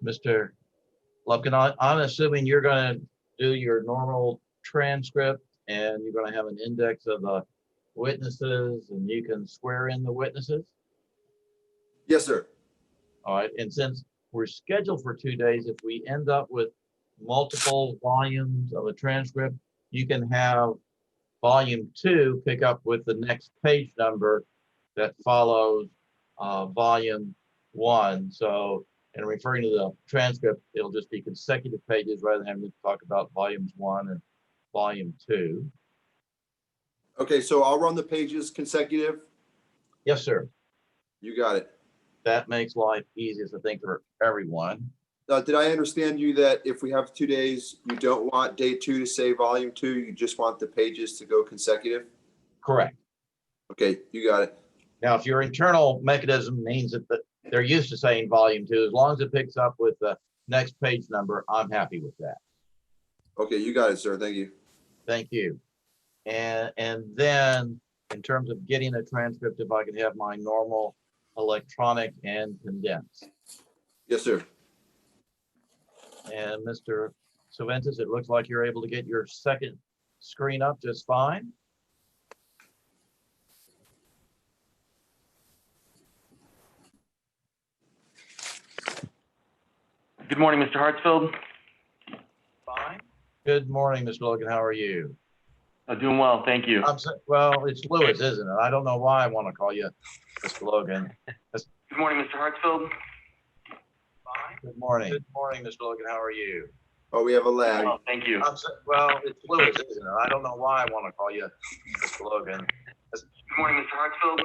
Mr. Lupkin, I'm assuming you're going to do your normal transcript and you're going to have an index of the witnesses and you can swear in the witnesses? Yes, sir. All right, and since we're scheduled for 2 days, if we end up with multiple volumes of a transcript, you can have volume 2 pick up with the next page number that follows volume 1. So, in referring to the transcript, it'll just be consecutive pages rather than having to talk about volumes 1 and volume 2. Okay, so I'll run the pages consecutive. Yes, sir. You got it. That makes life easiest, I think, for everyone. Did I understand you that if we have 2 days, you don't want day 2 to say volume 2, you just want the pages to go consecutive? Correct. Okay, you got it. Now, if your internal mechanism means that they're used to saying volume 2, as long as it picks up with the next page number, I'm happy with that. Okay, you got it, sir. Thank you. Thank you. And then in terms of getting a transcript, if I could have my normal electronic and condensed. Yes, sir. And Mr. Cervantes, it looks like you're able to get your second screen up just fine. Good morning, Mr. Hartsfield. Fine. Good morning, Mr. Logan. How are you? Doing well, thank you. Well, it's Lewis, isn't it? I don't know why I want to call you Mr. Logan. Good morning, Mr. Hartsfield. Fine. Good morning. Good morning, Mr. Logan. How are you? Oh, we have a lag. Oh, thank you. Well, it's Lewis, isn't it? I don't know why I want to call you Mr. Logan. Good morning, Mr. Hartsfield.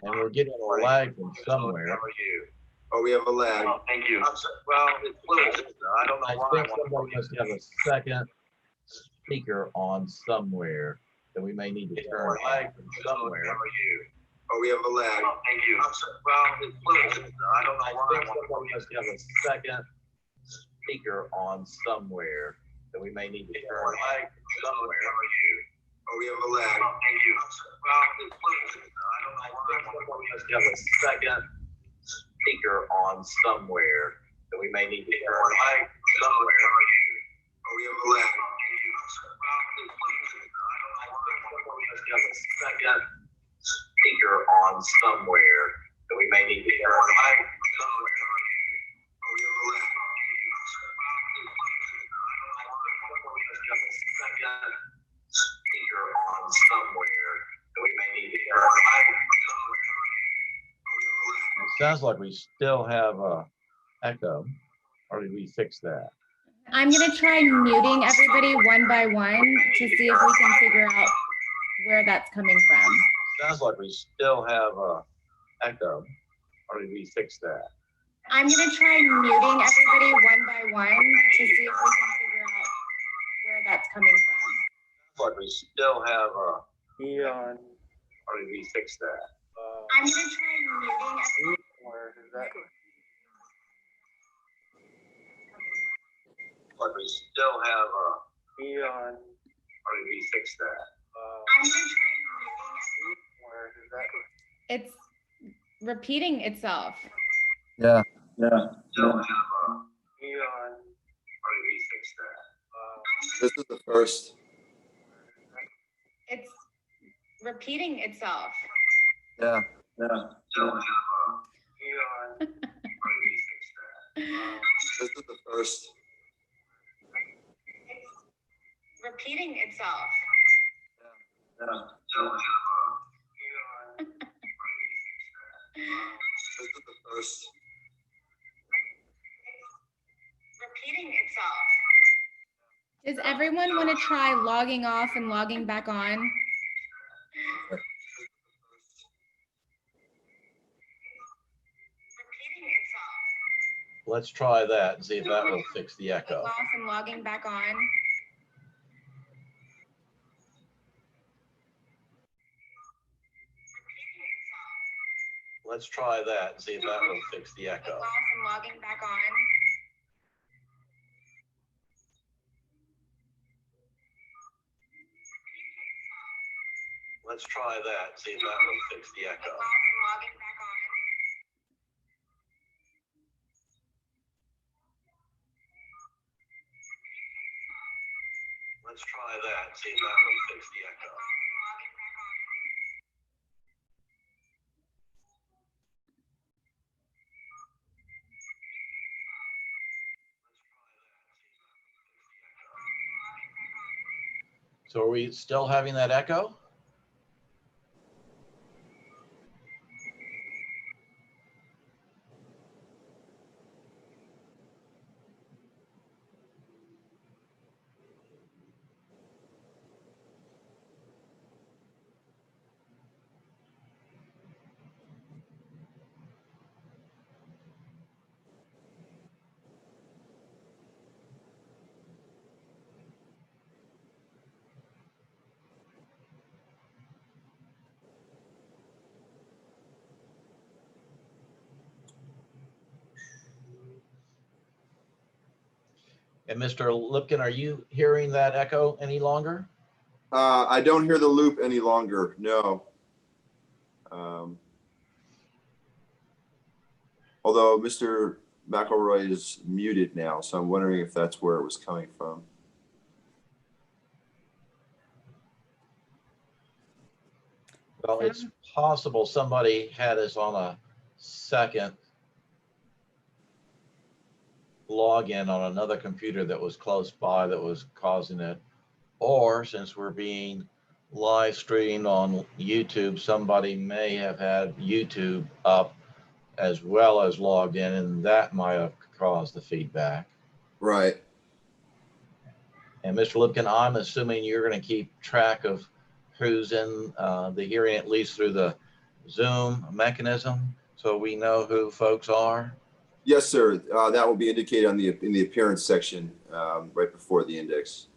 And we're getting a lag from somewhere. How are you? Oh, we have a lag. Oh, thank you. Well, it's Lewis, isn't it? I don't know why I think somebody must have a second speaker on somewhere that we may need to turn on somewhere. How are you? Oh, we have a lag. Oh, thank you. Well, it's Lewis, isn't it? I don't know why somebody must have a second speaker on somewhere that we may need to turn on somewhere. How are you? Oh, we have a lag. Oh, thank you. Well, it's Lewis, isn't it? I don't know why somebody must have a second speaker on somewhere that we may need to turn on somewhere. How are you? Oh, we have a lag. Oh, thank you. Well, it's Lewis, isn't it? I don't know why somebody must have a second speaker on somewhere that we may need to turn on somewhere. Oh, we have a lag. Speaker on somewhere that we may need to turn on somewhere. It sounds like we still have a echo, or did we fix that? I'm gonna try muting everybody one by one to see if we can figure out where that's coming from. Sounds like we still have a echo, or did we fix that? I'm gonna try muting everybody one by one to see if we can figure out where that's coming from. Sounds like we still have a Neon. or did we fix that? I'm gonna try muting everybody. Where is that? Like we still have a Neon. or did we fix that? I'm gonna try muting Where is that? everybody. It's repeating itself. Yeah. Still have a Neon. or did we fix that? This is the first. It's repeating itself. Yeah. Still have a Neon. or did we fix that? This is the first. It's repeating itself. Still have a Neon. This is the first. Repeating itself. Does everyone want to try logging off and logging back on? Repeating itself. Let's try that and see if that will fix the echo. Off and logging back on. Let's try that and see if that will fix the echo. Off and logging back on. Let's try that and see if that will fix the echo. Off and logging back on. Let's try that, see if that will fix the echo. So are we still having that echo? And Mr. Lipkin, are you hearing that echo any longer? I don't hear the loop any longer, no. Although Mr. McElroy is muted now, so I'm wondering if that's where it was coming from. Well, it's possible somebody had us on a second login on another computer that was close by that was causing it. Or since we're being live streamed on YouTube, somebody may have had YouTube up as well as logged in, and that might have caused the feedback. Right. And Mr. Lipkin, I'm assuming you're going to keep track of who's in the hearing, at least through the Zoom mechanism, so we know who folks are. Yes, sir. That will be indicated on in the appearance section right before the index.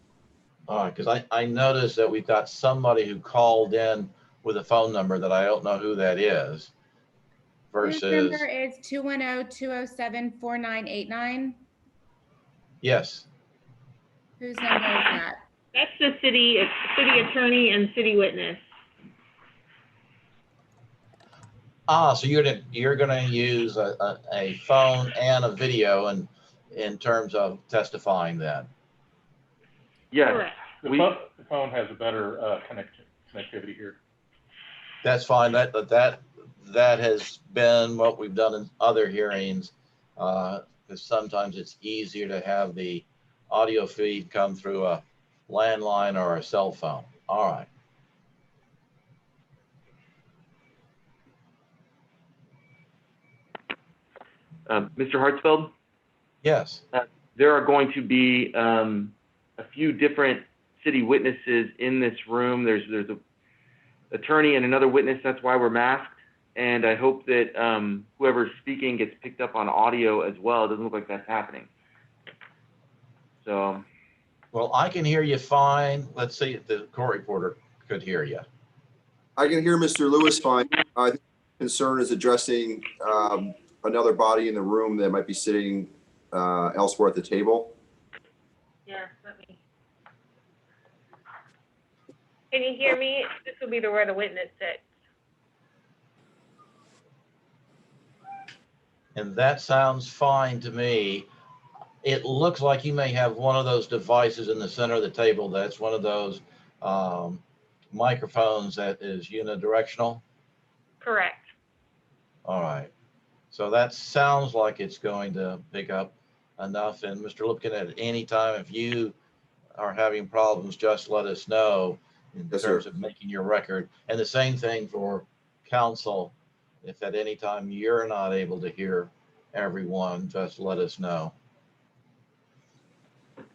All right, because I noticed that we've got somebody who called in with a phone number that I don't know who that is. Whose Versus, number is 210-207-4989? yes. Whose number is that? That's the city attorney and city witness. Ah, so you're gonna use a phone and a video and in terms of testifying then. Yes, Correct. the phone has a better connectivity here. That's fine. That has been what we've done in other hearings, because sometimes it's easier to have the audio feed come through a landline or a cell phone. All right. Mr. Hartsfeld, Yes. there are going to be a few different city witnesses in this room. There's an attorney and another witness. That's why we're masked. And I hope that whoever's speaking gets picked up on audio as well. It doesn't look like that's happening. So. Well, I can hear you fine. Let's see if the court reporter could hear you. I can hear Mr. Lewis fine. I think the concern is addressing another body in the room that might be sitting elsewhere at the table. Yeah, let me. Can you hear me? This will be where the witness sits. And that sounds fine to me. It looks like you may have one of those devices in the center of the table. That's one of those microphones that is unidirectional. Correct. All right. So that sounds like it's going to pick up enough. And Mr. Lipkin, at any time, if you are having problems, just let us know in Yes, terms sir. of making your record. And the same thing for counsel. If at any time you're not able to hear everyone, just let us know.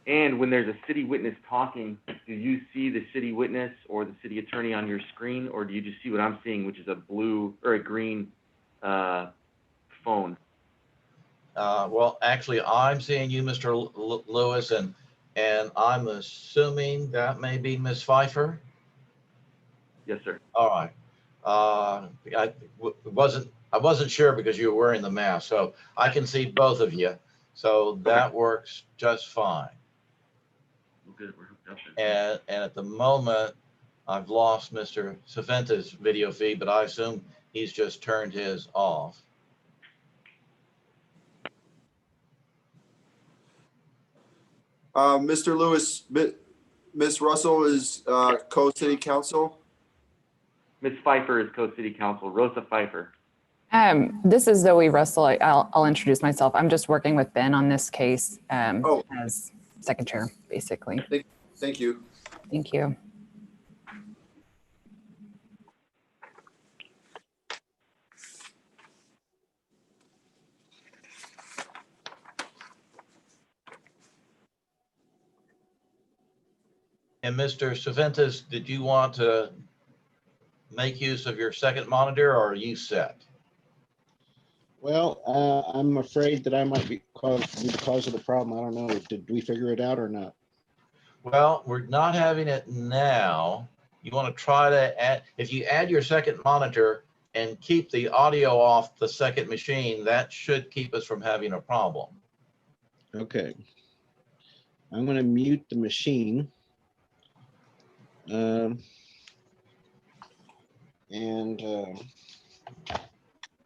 And when there's a city witness talking, do you see the city witness or the city attorney on your screen, or do you just see what I'm seeing, which is a blue or a green phone? Well, actually, I'm seeing you, Mr. Lewis, and I'm assuming that may be Ms. Pfeiffer. Yes, sir. All right. I wasn't sure because you were wearing the mask, so I can see both of you. So that works just fine. Good, we're hooked up. And at the moment, I've lost Mr. Saventa's video feed, but I assume he's just turned his off. Mr. Lewis, Ms. Russell is co-city council. Ms. Pfeiffer is co-city council, Rosa Pfeiffer. This is Zoe Russell. I'll introduce myself. I'm just working with Ben on this case Oh. as second chair, basically. Thank you. Thank you. And Mr. Cervantes, did you want to make use of your second monitor, or are you set? Well, I'm afraid that I might be the cause of the problem. I don't know. Did we figure it out or not? Well, we're not having it now. You want to try to add, if you add your second monitor and keep the audio off the second machine, that should keep us from having a problem. Okay. I'm going to mute the machine. And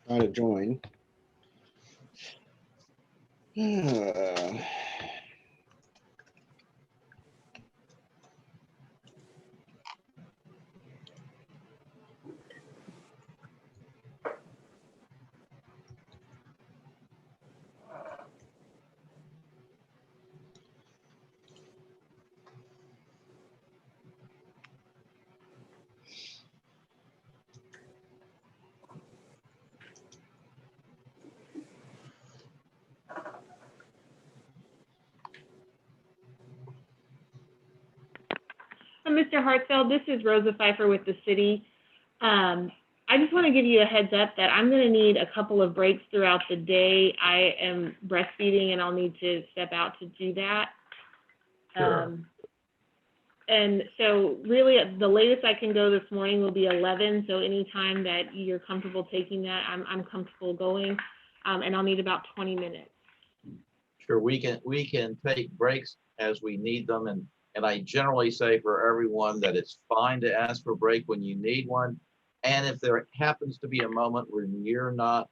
try to join. Mr. Hartzfeld, this is Rosa Pfeiffer with the city. I just want to give you a heads up that I'm going to need a couple of breaks throughout the day. I am breastfeeding and I'll need to step out to do that. Sure. And so really the latest I can go this morning will be 11. So anytime that you're comfortable taking that, I'm comfortable going. And I'll need about 20 minutes. Sure, we can take breaks as we need them, and I generally say for everyone that it's fine to ask for a break when you need one. And if there happens to be a moment where you're not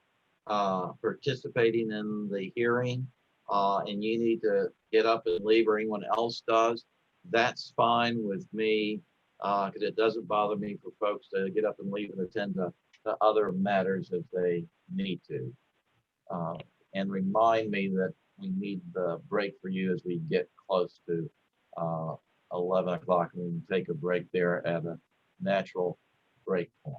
participating in the hearing and you need to get up and leave or anyone else does, that's fine with me because it doesn't bother me for folks to get up and leave and attend to other matters if they need to. And remind me that we need the break for you as we get close to 11 o'clock, and we can take a break there at a natural break point.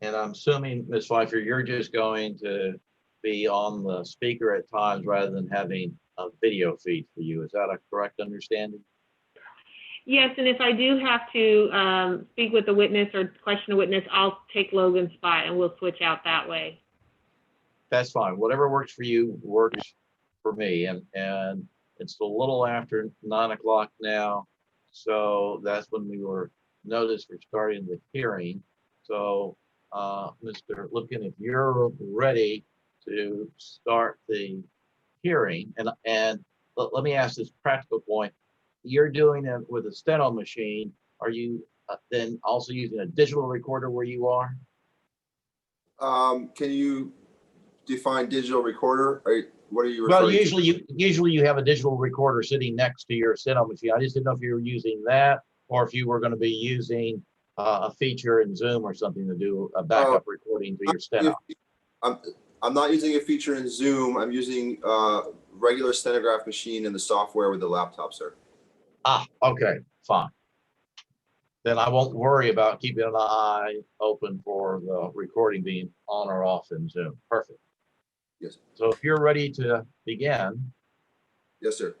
And I'm assuming, Ms. Pfeiffer, you're just going to be on the speaker at times rather than having a video feed for you. Is that a correct understanding? Yes, and if I do have to speak with a witness or question a witness, I'll take Logan's spot and we'll switch out that way. That's fine. Whatever works for you works for me. And it's a little after 9 o'clock now. So that's when we were noticed for starting the hearing. So Mr. Lipkin, if you're ready to start the hearing, and let me ask this practical point. You're doing it with a steno machine. Are you then also using a digital recorder where you are? Can you define digital recorder? What are you referring Well, to? usually you have a digital recorder sitting next to your steno machine. I just didn't know if you were using that or if you were going to be using a feature in Zoom or something to do a backup recording to your steno. I'm not using a feature in Zoom. I'm using regular stenograph machine and the software with the laptop, sir. Ah, okay, fine. Then I won't worry about keeping an eye open for the recording being on or off in Zoom. Perfect. Yes. So if you're ready to begin. Yes, sir.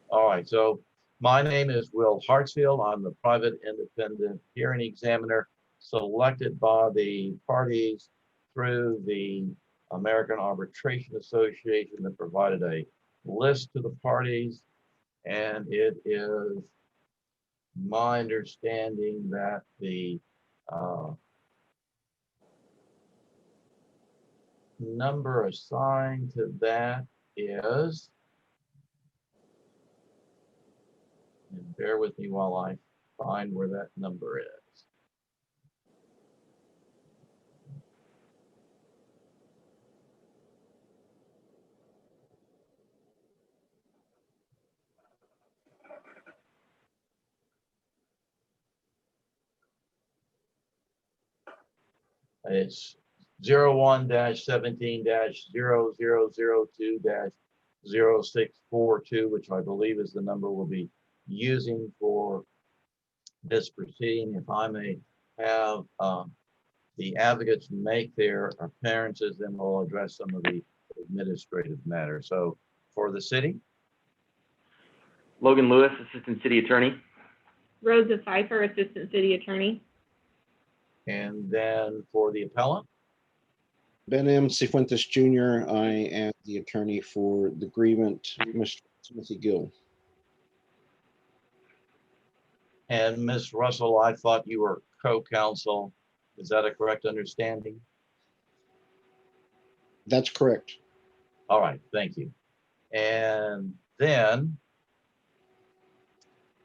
All right, so my name is Will Hartsfield. I'm the private independent hearing examiner selected by the parties through the American Arbitration Association that provided a list to the parties. And it is my understanding that number assigned to that is, and bear with me while I find where that number is. It's 01-17-0002-0642, which I believe is the number we'll be using for this proceeding. If I may have the advocates make their appearances, then we'll address some of the administrative matters. So for the city, Logan Lewis, Assistant City Attorney. Rosa Pfeiffer, Assistant City Attorney. and then for the appellant, Ben M. Cifuentes Jr., I am the attorney for the grievant, Mr. Timothy Gill. and Ms. Russell, I thought you were co-counsel. Is that a correct understanding? That's correct. All right, thank you. And then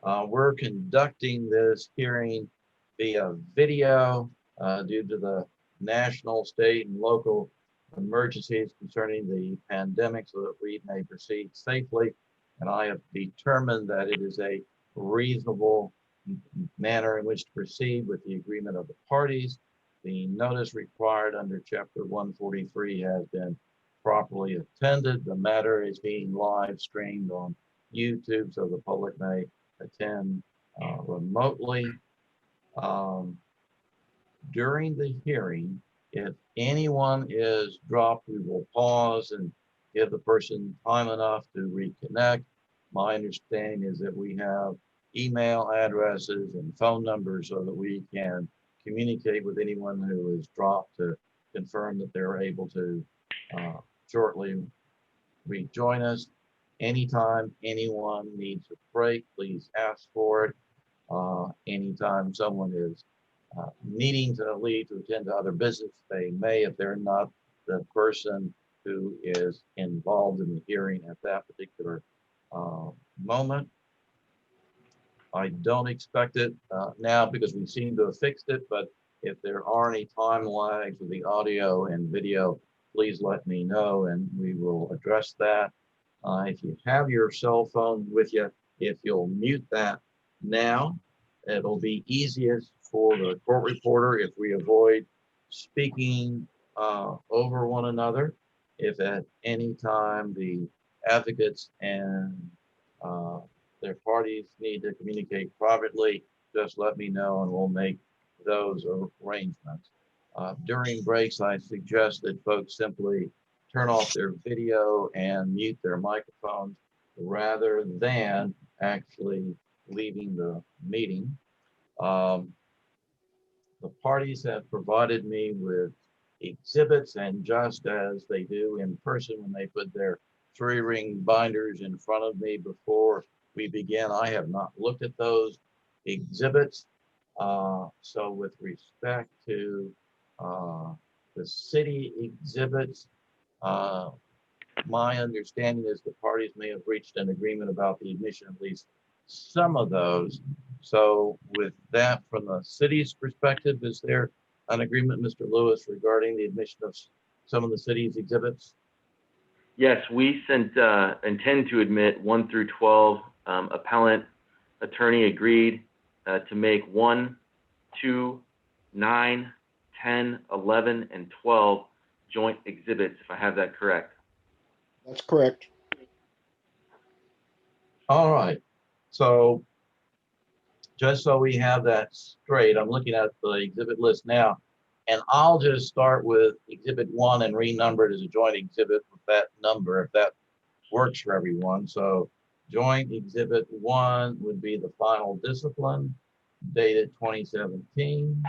we're conducting this hearing via video due to the national, state, and local emergencies concerning the pandemic so that we may proceed safely. And I have determined that it is a reasonable manner in which to proceed with the agreement of the parties. The notice required under Chapter 143 has been properly attended. The matter is being live streamed on YouTube so the public may attend remotely. During the hearing, if anyone is dropped, we will pause and give the person time enough to reconnect. My understanding is that we have email addresses and phone numbers so that we can communicate with anyone who is dropped to confirm that they're able to shortly rejoin us. Anytime anyone needs a break, please ask for it. Anytime someone is needing to leave to attend to other business, they may, if they're not the person who is involved in the hearing at that particular moment. I don't expect it now because we seem to have fixed it, but if there are any time lags with the audio and video, please let me know and we will address that. If you have your cell phone with you, if you'll mute that now, it'll be easiest for the court reporter if we avoid speaking over one another. If at any time the advocates and their parties need to communicate privately, just let me know and we'll make those arrangements. During breaks, I suggest that folks simply turn off their video and mute their microphones rather than actually leaving the meeting. The parties have provided me with exhibits, and just as they do in person when they put their 3-ring binders in front of me before we begin, I have not looked at those exhibits. So with respect to the city exhibits, my understanding is the parties may have reached an agreement about the admission of at least some of those. So with that, from the city's perspective, is there an agreement, Mr. Lewis, regarding the admission of some of the city's exhibits? Yes, we intend to admit 1 through 12. Appellant attorney agreed to make 1, 2, 9, 10, 11, and 12 joint exhibits, if I have that correct. That's correct. All right. So just so we have that straight, I'm looking at the exhibit list now, and I'll just start with exhibit 1 and renumber it as a joint exhibit with that number, if that works for everyone. So joint exhibit 1 would be the final discipline dated 2017.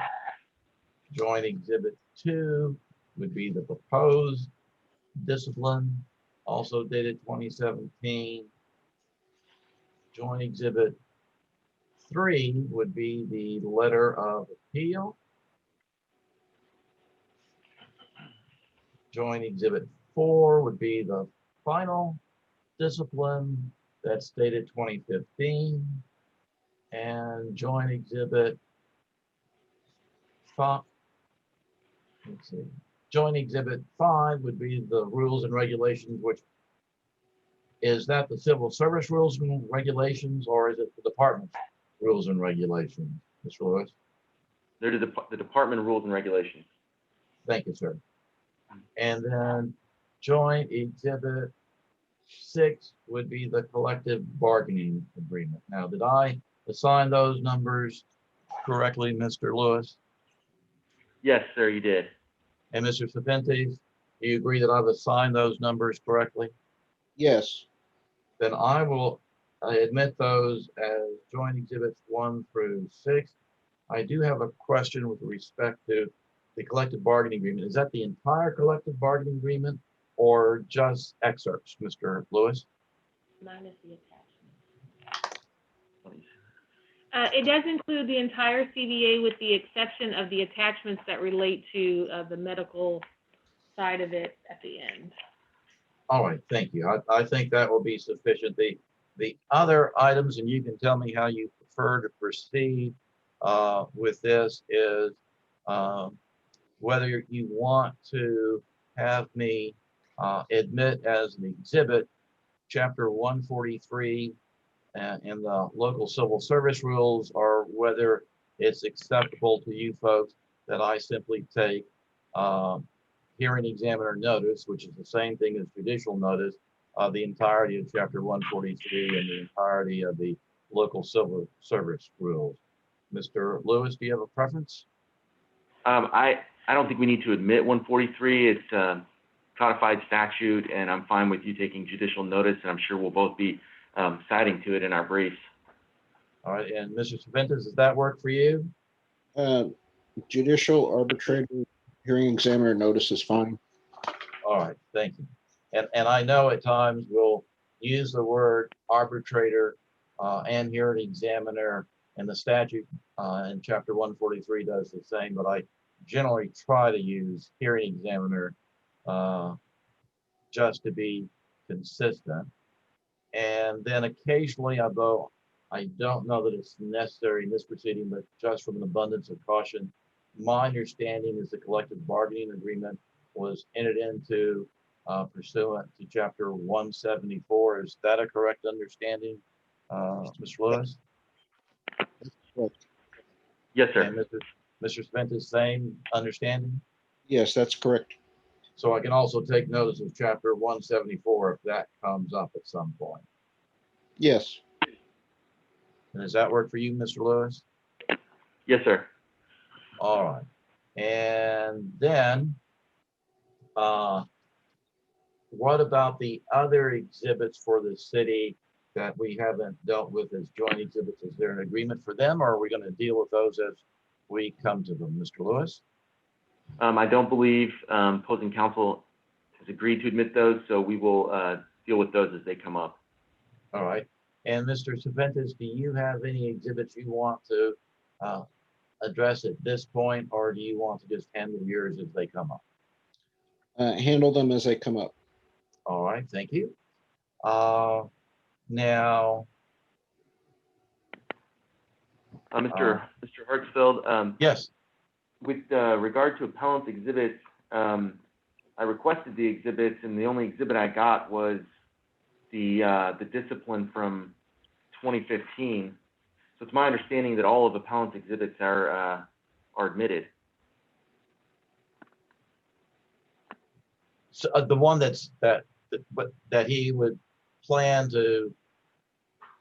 Joint exhibit 2 would be the proposed discipline, also dated 2017. Joint exhibit 3 would be the letter of appeal. Joint Exhibit 4 would be the final discipline that's dated 2015. And Joint Exhibit 5, let's see. Joint Exhibit 5 would be the rules and regulations, which is that the civil service rules and regulations, or is it the department's rules and regulations, Mr. Lewis? They're the department rules and regulations. Thank you, sir. And then Joint Exhibit 6 would be the collective bargaining agreement. Now, did I assign those numbers correctly, Mr. Lewis? Yes, sir, you did. And Mr. Cervantes, do you agree that I've assigned those numbers correctly? Yes, Then I will admit those as joint exhibits 1 through 6. I do have a question with respect to the collective bargaining agreement. Is that the entire collective bargaining agreement or just excerpts, Mr. Lewis? Minus the attachment. It does include the entire CBA with the exception of the attachments that relate to the medical side of it at the end. All right, thank you. I think that will be sufficient. The other items, and you can tell me how you prefer to proceed with this, is whether you want to have me admit as an exhibit Chapter 143 in the local civil service rules, or whether it's acceptable to you folks that I simply take hearing examiner notice, which is the same thing as judicial notice, the entirety of Chapter 143 and the entirety of the local civil service rules. Mr. Lewis, do you have a preference? I don't think we need to admit 143. It's a codified statute, and I'm fine with you taking judicial notice, and I'm sure we'll both be citing to it in our briefs. All right, and Mr. Cervantes, does that work for you? judicial arbitrator hearing examiner notice is fine. All right, thank you. And I know at times we'll use the word arbitrator and hearing examiner, and the statute in Chapter 143 does the same, but I generally try to use hearing examiner just to be consistent. And then occasionally, although I don't know that it's necessary in this proceeding, but just from an abundance of caution, my understanding is the collective bargaining agreement was entered into pursuant to Chapter 174. Is that a correct understanding, Mr. Lewis? Yes, sir. And Mr. Spence, same understanding? Yes, that's correct. So I can also take notice of Chapter 174 if that comes up at some point. Yes, And does that work for you, Mr. Lewis? Yes, sir. All right. And then, what about the other exhibits for the city that we haven't dealt with as joint exhibits? Is there an agreement for them, or are we going to deal with those as we come to them, Mr. Lewis? I don't believe opposing counsel has agreed to admit those, so we will deal with those as they come up. All right. And Mr. Cervantes, do you have any exhibits you want to address at this point, or do you want to just handle yours as they come up? handle them as they come up. All right, thank you. Now, Mr. Hartsfield, yes, with regard to appellant exhibits, I requested the exhibits, and the only exhibit I got was the discipline from 2015. So it's my understanding that all of appellant's exhibits are admitted. so the one that he would plan to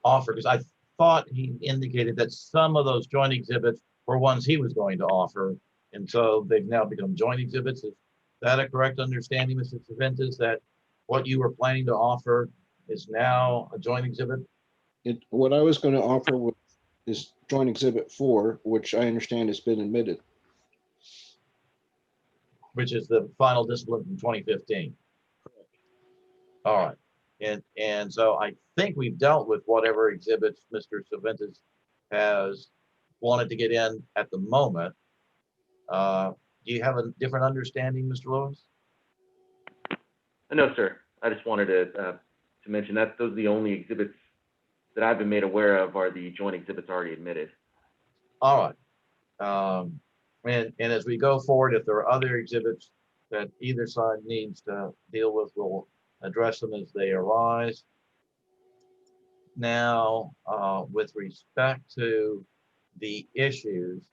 offer, because I thought he indicated that some of those joint exhibits were ones he was going to offer, and so they've now become joint exhibits. Is that a correct understanding, Mr. Cervantes, that what you were planning to offer is now a joint exhibit? What I was going to offer is joint exhibit 4, which I understand has been admitted. Which is the final discipline from 2015. All right. And so I think we've dealt with whatever exhibits Mr. Cervantes has wanted to get in at the moment. Do you have a different understanding, Mr. Lewis? No, sir. I just wanted to mention that those are the only exhibits that I've been made aware of are the joint exhibits already admitted. All right. And as we go forward, if there are other exhibits that either side needs to deal with, we'll address them as they arise. Now, with respect to the issues,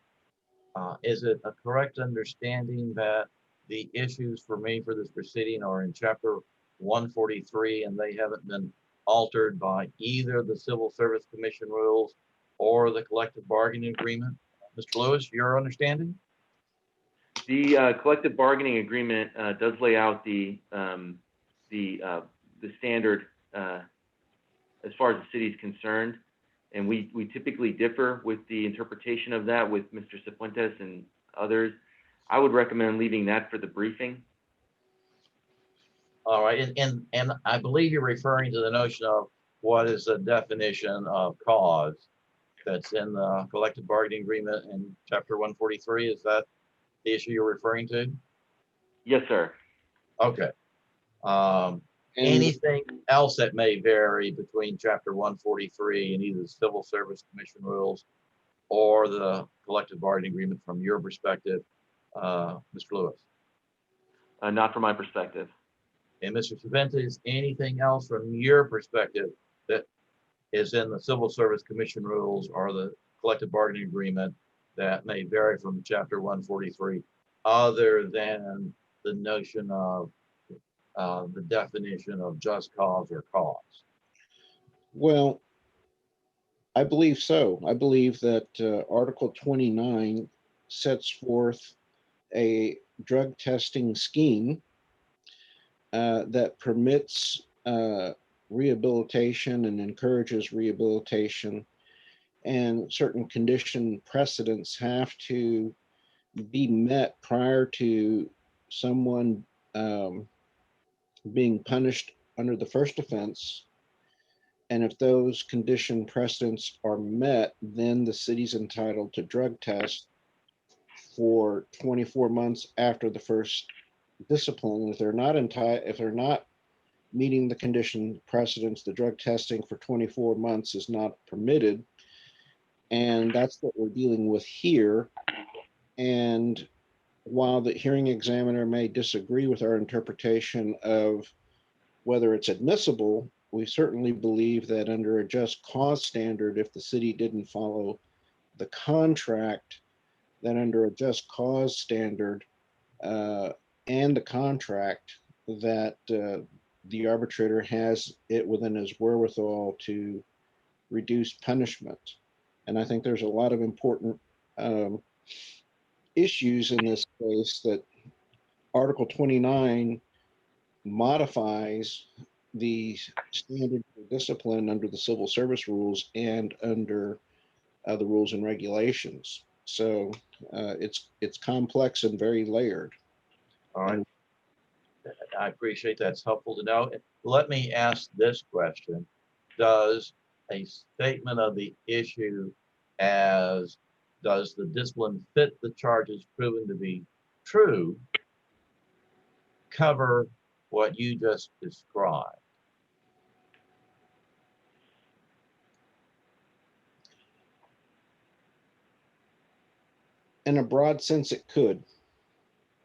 is it a correct understanding that the issues for me for this proceeding are in chapter 143 and they haven't been altered by either the Civil Service Commission rules or the collective bargaining agreement? Mr. Lewis, your understanding? The collective bargaining agreement does lay out the standard as far as the city is concerned, and we typically differ with the interpretation of that with Mr. Cifuentes and others. I would recommend leaving that for the briefing. All right, and I believe you're referring to the notion of what is the definition of cause that's in the collective bargaining agreement in chapter 143. Is that the issue you're referring to? Yes, sir. Okay. And Anything else that may vary between chapter 143 and either the Civil Service Commission rules or the collective bargaining agreement from your perspective, Mr. Lewis? Not from my perspective. And Mr. Cifuentes, anything else from your perspective that is in the Civil Service Commission rules or the collective bargaining agreement that may vary from chapter 143, other than the notion of the definition of just cause or cause? well, I believe so. I believe that Article 29 sets forth a drug testing scheme that permits rehabilitation and encourages rehabilitation, and certain condition precedents have to be met prior to someone being punished under the first offense. And if those condition precedents are met, then the city's entitled to drug test for 24 months after the first discipline. If they're not meeting the condition precedents, the drug testing for 24 months is not permitted. And that's what we're dealing with here. And while the hearing examiner may disagree with our interpretation of whether it's admissible, we certainly believe that under a just cause standard, if the city didn't follow the contract, then under a just cause standard and the contract, that the arbitrator has it within his wherewithal to reduce punishment. And I think there's a lot of important issues in this case that Article 29 modifies the standard for discipline under the civil service rules and under the rules and regulations. So it's complex and very layered. All right. I appreciate that's helpful to know. Let me ask this question. Does a statement of the issue as does the discipline fit the charges proven to be true cover what you just described? In a broad sense, it could.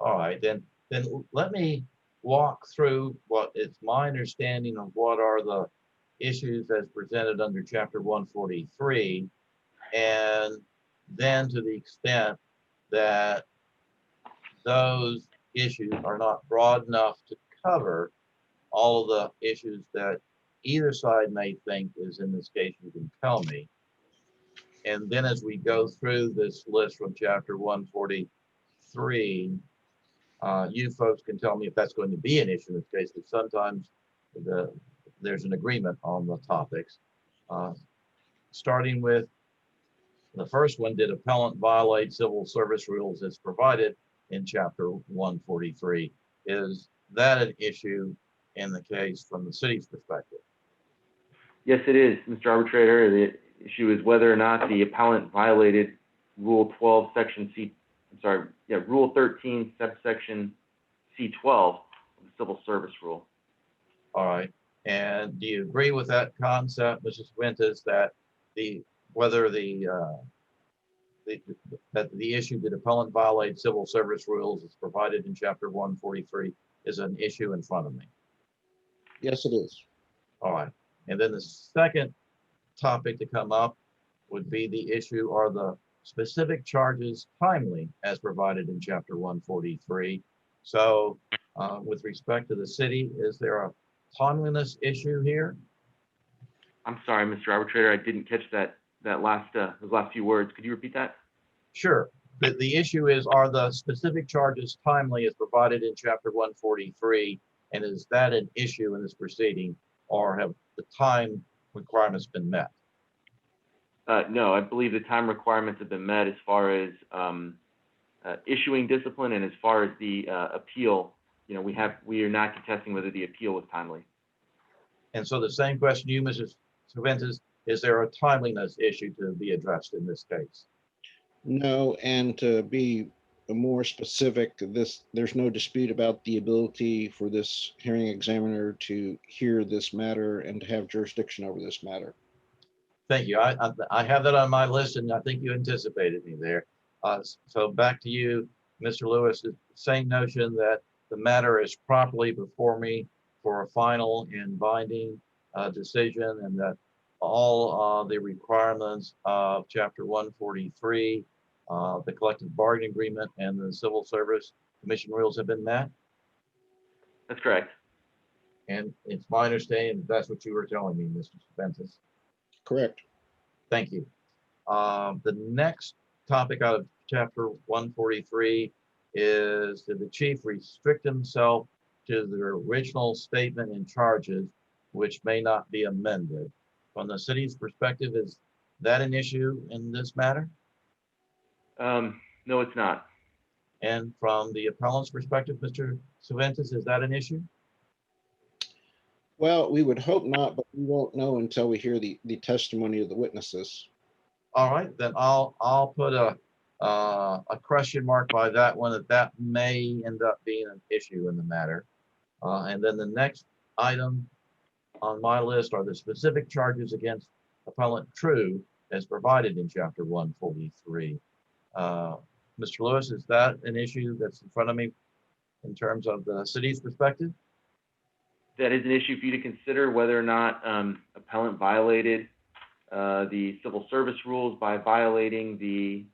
All right, then let me walk through what is my understanding of what are the issues as presented under chapter 143, and then to the extent that those issues are not broad enough to cover all of the issues that either side may think is in this case, you can tell me. And then as we go through this list from chapter 143, you folks can tell me if that's going to be an issue in this case, because sometimes there's an agreement on the topics. Starting with the first one, did appellant violate civil service rules as provided in chapter 143? Is that an issue in the case from the city's perspective? Yes, it is, Mr. Arbitrator. The issue is whether or not the appellant violated Rule 12, Section Rule 13, subsection C12 of the Civil Service Rule. All right. And do you agree with that concept, Mrs. Fuentes, that whether that the issue that appellant violates civil service rules is provided in chapter 143 is an issue in front of me? Yes, it is. All right. And then the second topic to come up would be the issue, are the specific charges timely as provided in chapter 143? So with respect to the city, is there a timeliness issue here? I'm sorry, Mr. Arbitrator, I didn't catch those last few words. Could you repeat that? Sure. The issue is, are the specific charges timely as provided in chapter 143? And is that an issue in this proceeding, or have the time requirements been met? No, I believe the time requirements have been met as far as issuing discipline, and as far as the appeal. We are not contesting whether the appeal was timely. And so the same question to you, Mrs. Cervantes, is there a timeliness issue to be addressed in this case? No, and to be more specific, there's no dispute about the ability for this hearing examiner to hear this matter and to have jurisdiction over this matter. Thank you. I have that on my list, and I think you anticipated me there. So back to you, Mr. Lewis, the same notion that the matter is properly before me for a final and binding decision, and that all the requirements of chapter 143, the collective bargaining agreement, and the civil service commission rules have been met. That's correct. And it's my understanding that's what you were telling me, Mr. Ventus. Correct. Thank you. The next topic out of chapter 143 is, did the chief restrict himself to the original statement and charges, which may not be amended? From the city's perspective, is that an issue in this matter? No, it's not. And from the appellant's perspective, Mr. Cervantes, is that an issue? Well, we would hope not, but we won't know until we hear the testimony of the witnesses. All right, then I'll put a question mark by that one, that may end up being an issue in the matter. And then the next item on my list are the specific charges against appellant True as provided in chapter 143. Mr. Lewis, is that an issue that's in front of me in terms of the city's perspective? That is an issue for you to consider, whether or not appellant violated the civil service rules by violating the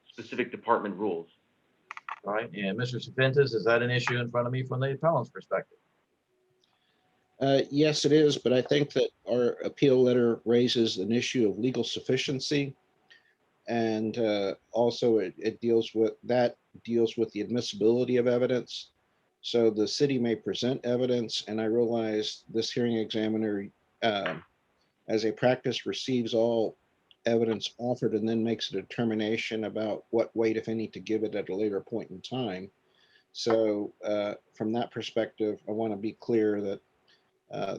specific department rules. All right, and Mr. Cervantes, is that an issue in front of me from the appellant's perspective? Yes, it is, but I think that our appeal letter raises an issue of legal sufficiency. And also it deals with the admissibility of evidence. So the city may present evidence, and I realize this hearing examiner, as a practice, receives all evidence offered and then makes a determination about what weight, if any, to give it at a later point in time. So from that perspective, I want to be clear that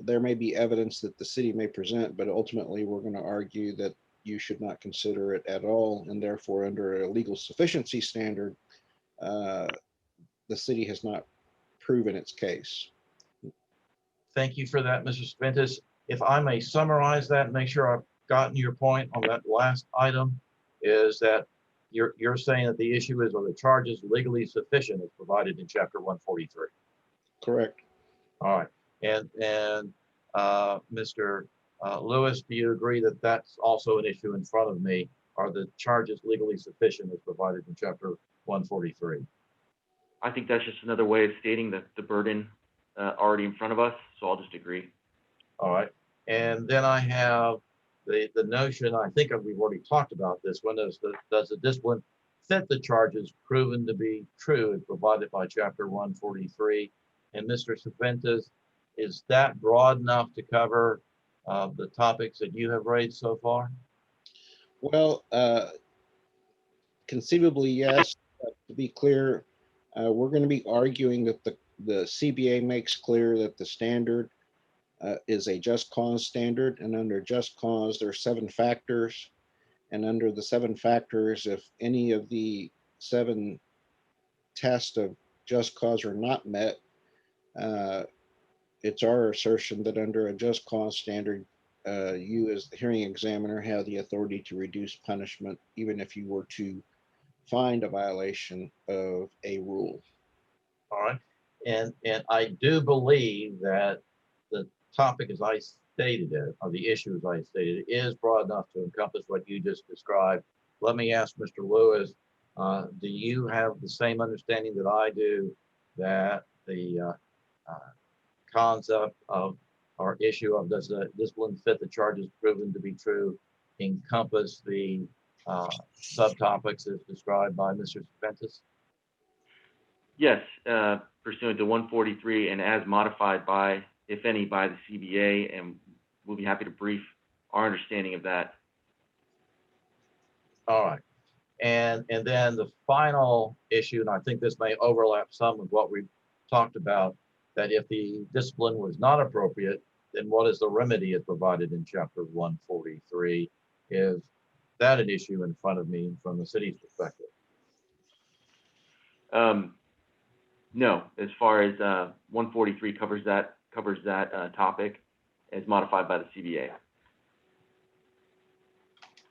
there may be evidence that the city may present, but ultimately we're going to argue that you should not consider it at all, and therefore under a legal sufficiency standard, the city has not proven its case. Thank you for that, Mr. Cervantes. If I may summarize that and make sure I've gotten your point on that last item, is that you're saying that the issue is, are the charges legally sufficient as provided in chapter 143? Correct. All right, and Mr. Lewis, do you agree that that's also an issue in front of me? Are the charges legally sufficient as provided in chapter 143? I think that's just another way of stating that the burden already in front of us, so I'll just agree. All right, and then I have the notion, I think we've already talked about this one, does the discipline fit the charges proven to be true as provided by chapter 143? And Mr. Cervantes, is that broad enough to cover the topics that you have raised so far? Well, conceivably, yes. But to be clear, we're going to be arguing that the CBA makes clear that the standard is a just cause standard, and under just cause, there are 7 factors. And under the 7 factors, if any of the 7 tests of just cause are not met, it's our assertion that under a just cause standard, you as the hearing examiner have the authority to reduce punishment, even if you were to find a violation of a rule. All right. And I do believe that the topic as I stated it, or the issue as I stated it, is broad enough to encompass what you just described. Let me ask Mr. Lewis, do you have the same understanding that I do that the concept of our issue of does the discipline fit the charges proven to be true encompass the subtopics as described by Mr. Ventus? Yes, pursuant to 143 and as modified by, if any, by the CBA, and we'll be happy to brief our understanding of that. All right. And then the final issue, and I think this may overlap some with what we've talked about, that if the discipline was not appropriate, then what is the remedy as provided in chapter 143? Is that an issue in front of me from the city's perspective? No, as far as 143 covers that topic as modified by the CBA.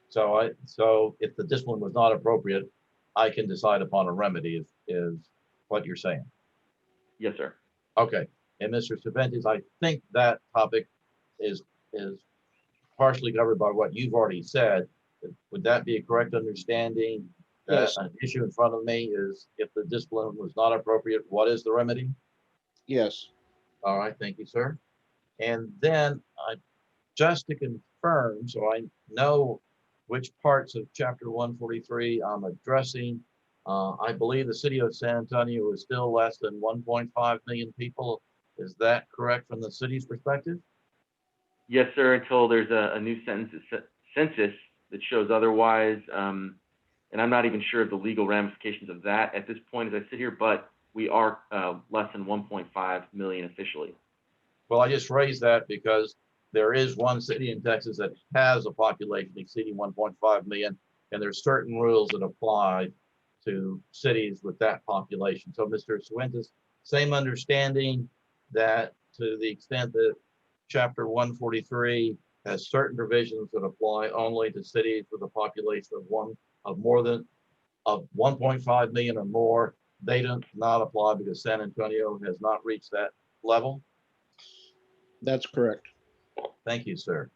So if the discipline was not appropriate, I can decide upon a remedy is what you're saying. Yes, sir. Okay. And Mr. Cervantes, I think that topic is partially covered by what you've already said. Would that be a correct understanding? That Yes. an issue in front of me is if the discipline was not appropriate, what is the remedy? Yes, All right, thank you, sir. And then just to confirm, so I know which parts of chapter 143 I'm addressing, I believe the city of San Antonio is still less than 1.5 million people. Is that correct from the city's perspective? Yes, sir, until there's a new census that shows otherwise. And I'm not even sure of the legal ramifications of that at this point as I sit here, but we are less than 1.5 million officially. Well, I just raised that because there is one city in Texas that has a population exceeding 1.5 million, and there's certain rules that apply to cities with that population. So, Mr. Suentas, same understanding that to the extent that chapter 143 has certain provisions that apply only to cities with a population of more than 1.5 million or more, they do not apply because San Antonio has not reached that level. that's correct. Thank you, sir.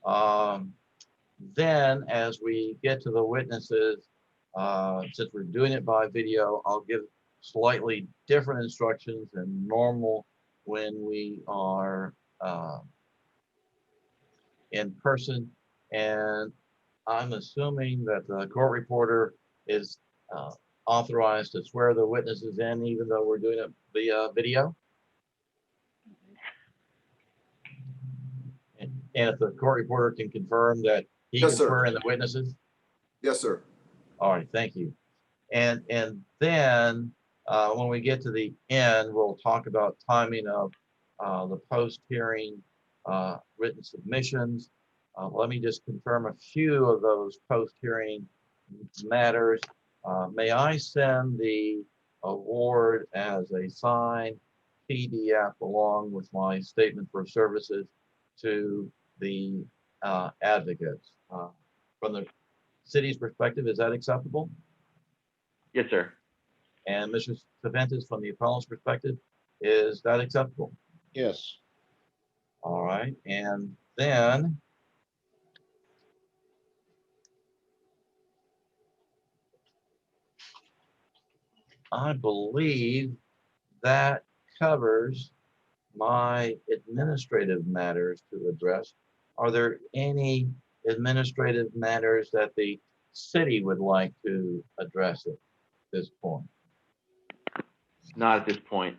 Then as we get to the witnesses, since we're doing it by video, I'll give slightly different instructions than normal when we are in person. And I'm assuming that the court reporter is authorized to swear the witnesses in, even though we're doing it via video. And if the court reporter can confirm that he Yes, can sir. swear in the witnesses. Yes, sir. All right, thank you. And then when we get to the end, we'll talk about timing of the post-hearing written submissions. Let me just confirm a few of those post-hearing matters. May I send the award as a signed PDF along with my statement for services to the advocates? From the city's perspective, is that acceptable? Yes, sir. And Mr. Cervantes, from the appellant's perspective, is that acceptable? Yes, All right, and then I believe that covers my administrative matters to address. Are there any administrative matters that the city would like to address at this point? Not at this point.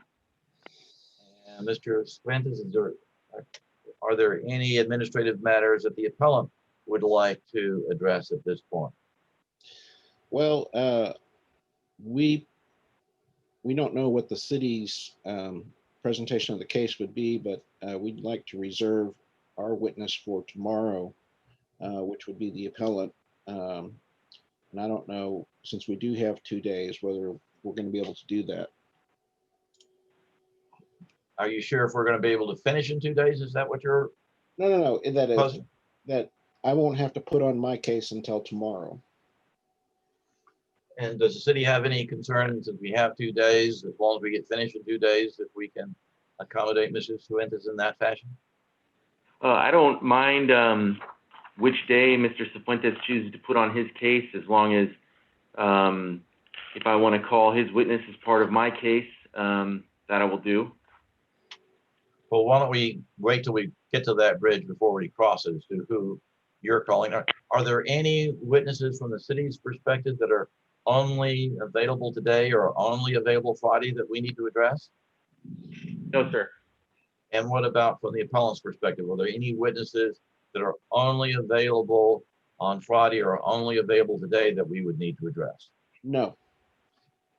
And Mr. Cervantes, are there any administrative matters that the appellant would like to address at this point? well, we don't know what the city's presentation of the case would be, but we'd like to reserve our witness for tomorrow, which would be the appellant. And I don't know, since we do have 2 days, whether we're going to be able to do that. Are you sure if we're going to be able to finish in 2 days? Is that what you're No, that is, proposing? that I won't have to put on my case until tomorrow. And does the city have any concerns if we have 2 days, as long as we get finished in 2 days, if we can accommodate Mrs. Fuentes in that fashion? I don't mind which day Mr. Cifuentes chooses to put on his case, as long as if I want to call his witness as part of my case, that I will do. Well, why don't we wait till we get to that bridge before we cross it, as to who you're calling? Are there any witnesses from the city's perspective that are only available today or only available Friday that we need to address? No, sir. And what about from the appellant's perspective? Are there any witnesses that are only available on Friday or only available today that we would need to address? No.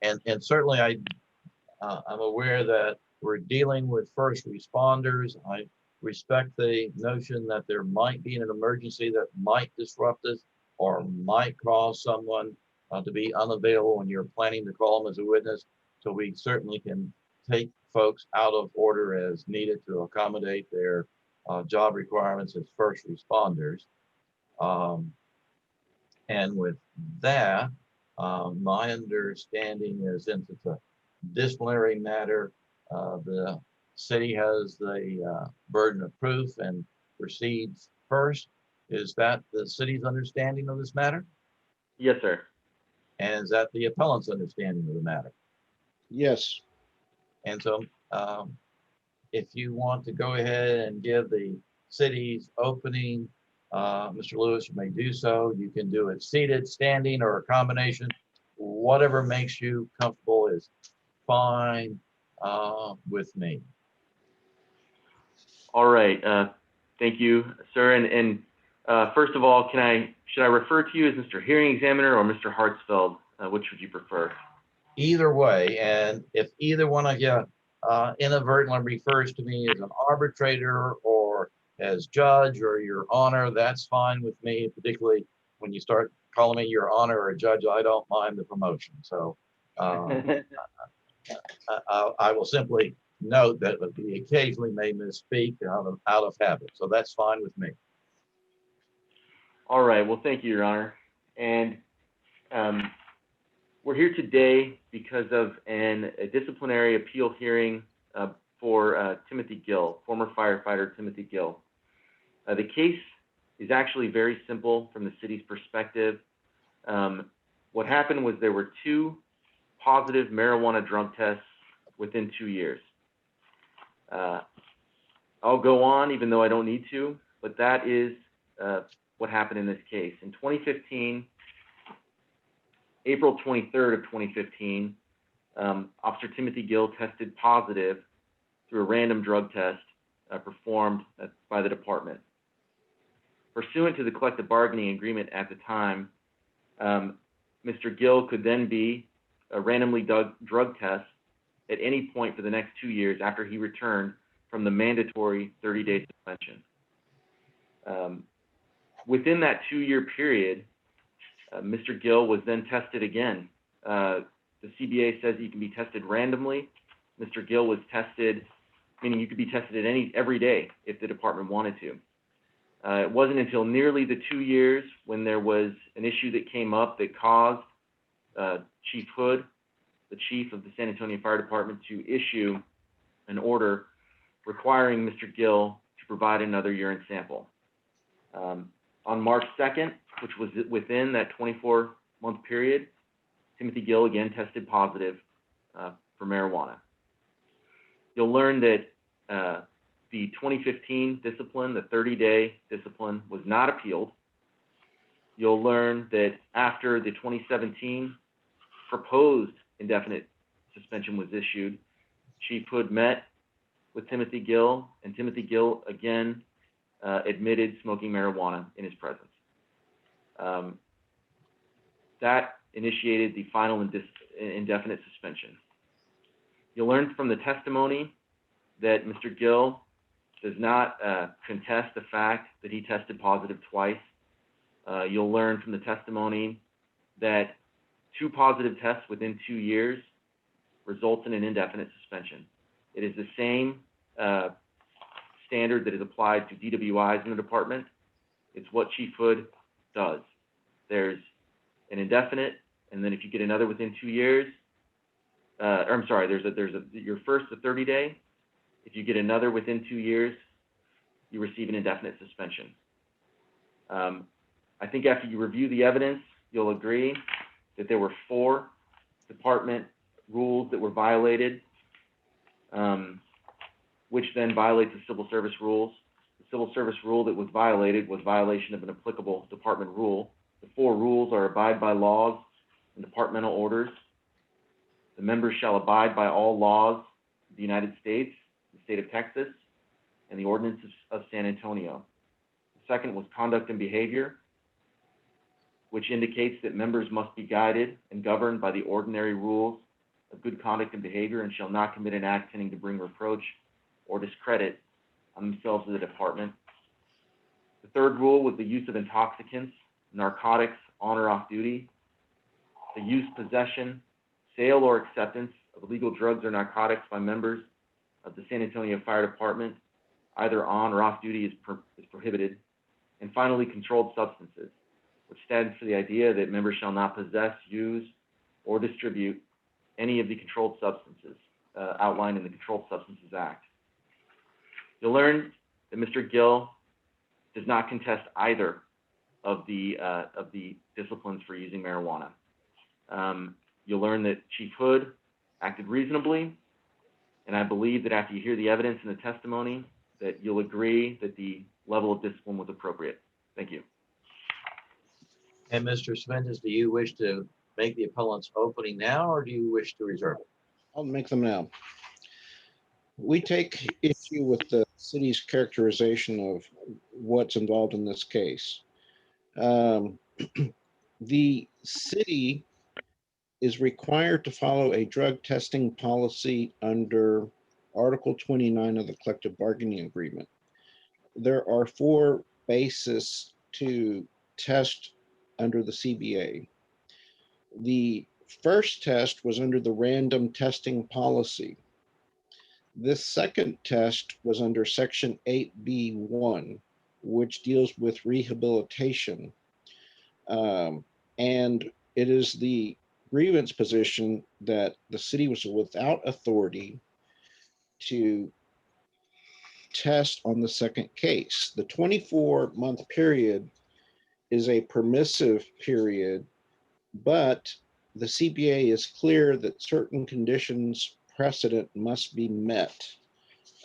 And certainly I'm aware that we're dealing with first responders. I respect the notion that there might be an emergency that might disrupt us or might cause someone to be unavailable when you're planning to call them as a witness. So we certainly can take folks out of order as needed to accommodate their job requirements as first responders. And with that, my understanding is, since it's a disciplinary matter, the city has the burden of proof and proceeds first. Is that the city's understanding of this matter? Yes, sir. And is that the appellant's understanding of the matter? Yes. And so if you want to go ahead and give the city's opening, Mr. Lewis, you may do so. You can do it seated, standing, or a combination. Whatever makes you comfortable is fine with me. All right. Thank you, sir. And first of all, should I refer to you as Mr. Hearing Examiner or Mr. Hartsfeld? Which would you prefer? Either way, and if either one of you inadvertently refers to me as an arbitrator or as judge or your honor, that's fine with me, particularly when you start calling me your honor or judge. I don't mind the promotion. So I will simply note that we occasionally may misspeak out of habit. So that's fine with me. All right. Well, thank you, Your Honor. And we're here today because of a disciplinary appeal hearing for Timothy Gill, former firefighter Timothy Gill. The case is actually very simple from the city's perspective. What happened was there were 2 positive marijuana drug tests within 2 years. I'll go on even though I don't need to, but that is what happened in this case. In 2015, April 23rd of 2015, Officer Timothy Gill tested positive through a random drug test performed by the department. Pursuant to the collective bargaining agreement at the time, Mr. Gill could then be randomly drug test at any point for the next 2 years after he returned from the mandatory 30-day suspension. Within that 2-year period, Mr. Gill was then tested again. The CBA says you can be tested randomly. Mr. Gill was tested, meaning you could be tested every day if the department wanted to. It wasn't until nearly the 2 years when there was an issue that came up that caused Chief Hood, the chief of the San Antonio Fire Department, to issue an order requiring Mr. Gill to provide another urine sample. On March 2nd, which was within that 24-month period, Timothy Gill again tested positive for marijuana. You'll learn that the 2015 discipline, the 30-day discipline, was not appealed. You'll learn that after the 2017 proposed indefinite suspension was issued, Chief Hood met with Timothy Gill, and Timothy Gill again admitted smoking marijuana in his presence. That initiated the final indefinite suspension. You'll learn from the testimony that Mr. Gill does not contest the fact that he tested positive twice. You'll learn from the testimony that 2 positive tests within 2 years results in an indefinite suspension. It is the same standard that is applied to DWIs in the department. It's what Chief Hood does. There's an indefinite, and then if you get another within 2 years, or I'm sorry, your first a 30-day. If you get another within 2 years, you receive an indefinite suspension. I think after you review the evidence, you'll agree that there were 4 department rules that were violated, which then violates the civil service rules. The civil service rule that was violated was violation of an applicable department rule. The 4 rules are abide by laws and departmental orders. The members shall abide by all laws of the United States, the state of Texas, and the ordinances of San Antonio. The second was conduct and behavior, which indicates that members must be guided and governed by the ordinary rules of good conduct and behavior and shall not commit an act tending to bring reproach or discredit on themselves or the department. The third rule was the use of intoxicants, narcotics, on or off duty. The use, possession, sale, or acceptance of illegal drugs or narcotics by members of the San Antonio Fire Department, either on or off duty, is prohibited. And finally, controlled substances, which stands for the idea that members shall not possess, use, or distribute any of the controlled substances outlined in the Controlled Substances Act. You'll learn that Mr. Gill does not contest either of the disciplines for using marijuana. You'll learn that Chief Hood acted reasonably, and I believe that after you hear the evidence and the testimony, that you'll agree that the level of discipline was appropriate. Thank you. And Mr. Jimenez, do you wish to make the appellant's opening now, or do you wish to reserve it? I'll make them now. We take issue with the city's characterization of what's involved in this case. The city is required to follow a drug testing policy under Article 29 of the collective bargaining agreement. There are 4 bases to test under the CBA. The first test was under the random testing policy. This second test was under Section 8B1, which deals with rehabilitation. And it is the grievance position that the city was without authority to test on the second case. The 24-month period is a permissive period, but the CBA is clear that certain conditions precedent must be met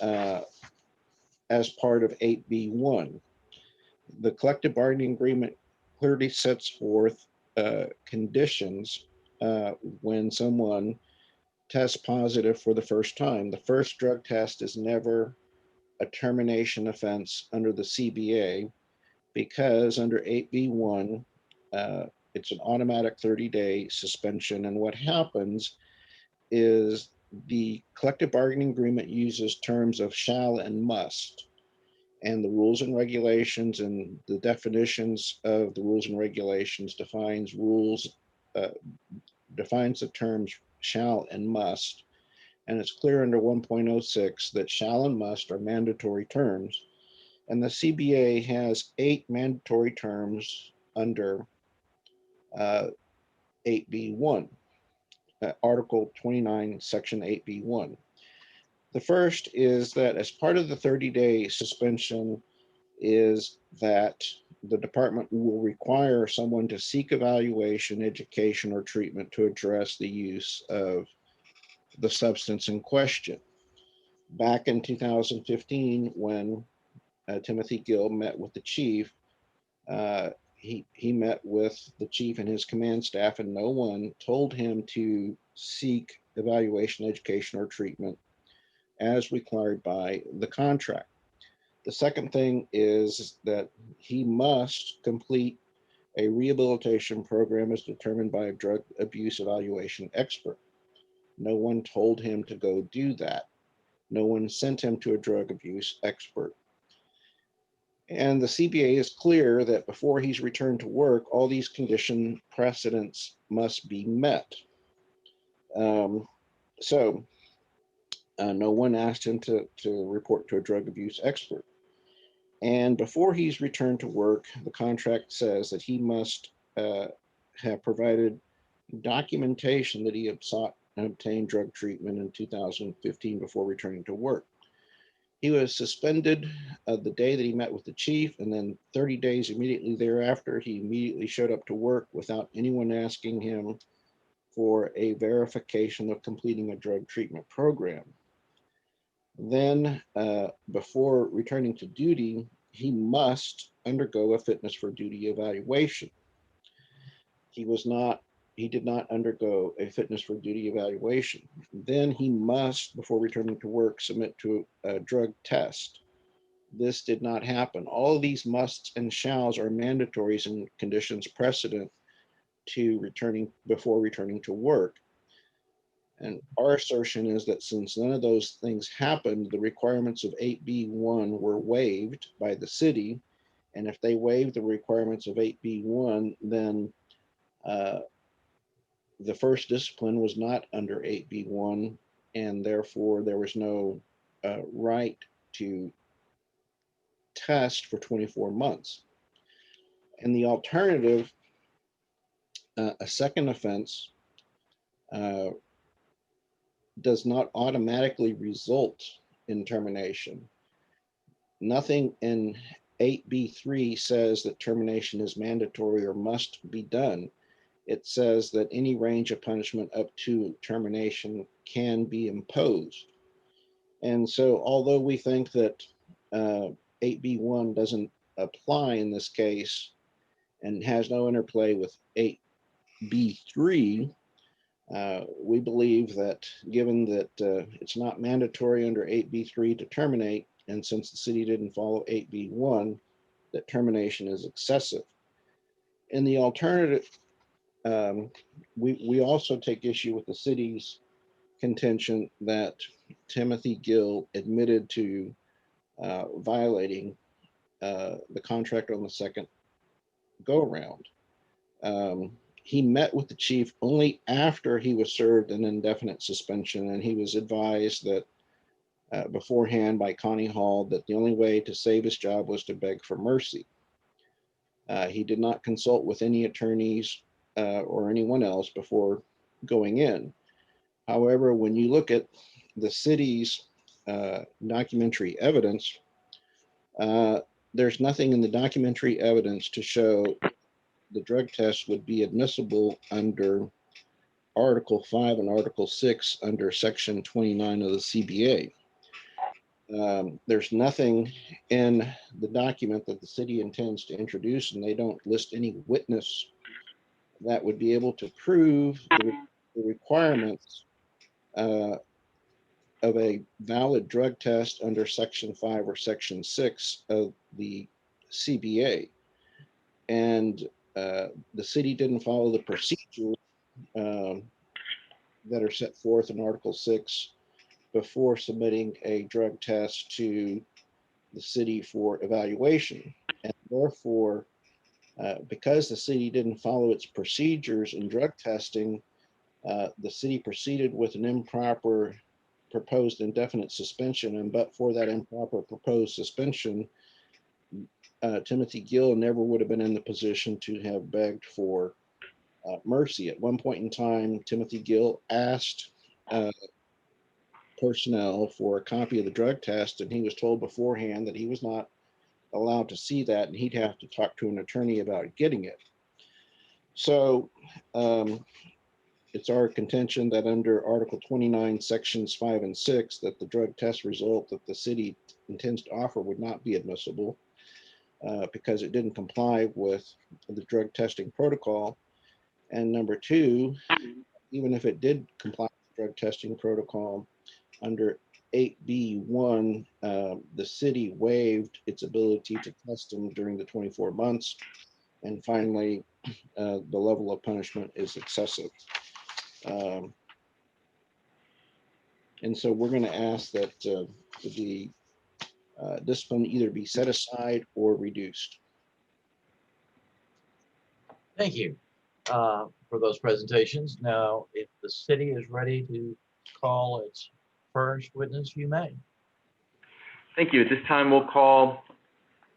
as part of 8B1. The collective bargaining agreement clearly sets forth conditions when someone tests positive for the first time. The first drug test is never a termination offense under the CBA, because under 8B1, it's an automatic 30-day suspension. And what happens is the collective bargaining agreement uses terms of shall and must. And the rules and regulations and the definitions of the rules and regulations defines the terms shall and must. And it's clear under 1.06 that shall and must are mandatory terms. And the CBA has 8 mandatory terms under 8B1, Article 29, Section 8B1. The first is that as part of the 30-day suspension is that the department will require someone to seek evaluation, education, or treatment to address the use of the substance in question. Back in 2015, when Timothy Gill met with the chief, he met with the chief and his command staff, and no one told him to seek evaluation, education, or treatment as required by the contract. The second thing is that he must complete a rehabilitation program as determined by a drug abuse evaluation expert. No one told him to go do that. No one sent him to a drug abuse expert. And the CBA is clear that before he's returned to work, all these condition precedents must be met. So No one asked him to report to a drug abuse expert. And before he's returned to work, the contract says that he must have provided documentation that he had sought and obtained drug treatment in 2015 before returning to work. He was suspended the day that he met with the chief, and then 30 days immediately thereafter, he immediately showed up to work without anyone asking him for a verification of completing a drug treatment program. Then, before returning to duty, he must undergo a fitness for duty evaluation. He did not undergo a fitness for duty evaluation. Then he must, before returning to work, submit to a drug test. This did not happen. All of these musts and shalls are mandatories and conditions precedent to before returning to work. And our assertion is that since none of those things happened, the requirements of 8B1 were waived by the city. And if they waived the requirements of 8B1, then the first discipline was not under 8B1, and therefore there was no right to test for 24 months. And the alternative, a second offense, does not automatically result in termination. Nothing in 8B3 says that termination is mandatory or must be done. It says that any range of punishment up to termination can be imposed. And so, although we think that 8B1 doesn't apply in this case and has no interplay with 8B3, we believe that given that it's not mandatory under 8B3 to terminate, and since the city didn't follow 8B1, that termination is excessive. In the alternative, we also take issue with the city's contention that Timothy Gill admitted to violating the contract on the second go-around. He met with the chief only after he was served an indefinite suspension, and he was advised that beforehand by Connie Hall that the only way to save his job was to beg for mercy. He did not consult with any attorneys or anyone else before going in. However, when you look at the city's documentary evidence, there's nothing in the documentary evidence to show the drug test would be admissible under Article 5 and Article 6 under Section 29 of the CBA. There's nothing in the document that the city intends to introduce, and they don't list any witness that would be able to prove the requirements of a valid drug test under Section 5 or Section 6 of the CBA. And the city didn't follow the procedures that are set forth in Article 6 before submitting a drug test to the city for evaluation. And therefore, because the city didn't follow its procedures in drug testing, the city proceeded with an improper proposed indefinite suspension. And but for that improper proposed suspension, Timothy Gill never would have been in the position to have begged for mercy. At one point in time, Timothy Gill asked personnel for a copy of the drug test, and he was told beforehand that he was not allowed to see that, and he'd have to talk to an attorney about getting it. So it's our contention that under Article 29, Sections 5 and 6, that the drug test result that the city intends to offer would not be admissible because it didn't comply with the drug testing protocol. And number two, even if it did comply with the drug testing protocol, under 8B1, the city waived its ability to test him during the 24 months. And finally, the level of punishment is excessive. And so we're going to ask that the discipline either be set aside or reduced. Thank you for those presentations. Now, if the city is ready to call its first witness, you may. Thank you. At this time, we'll call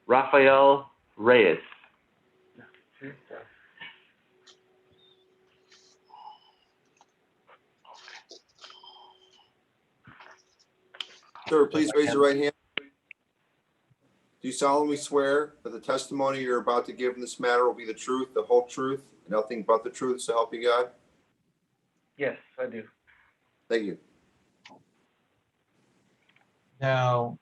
Rafael Reyes. Sir, please raise your right hand. Do you solemnly swear that the testimony you're about to give in this matter will be the truth, the whole truth, and nothing but the truth, so help you God? Yes, I do. Thank you. Now,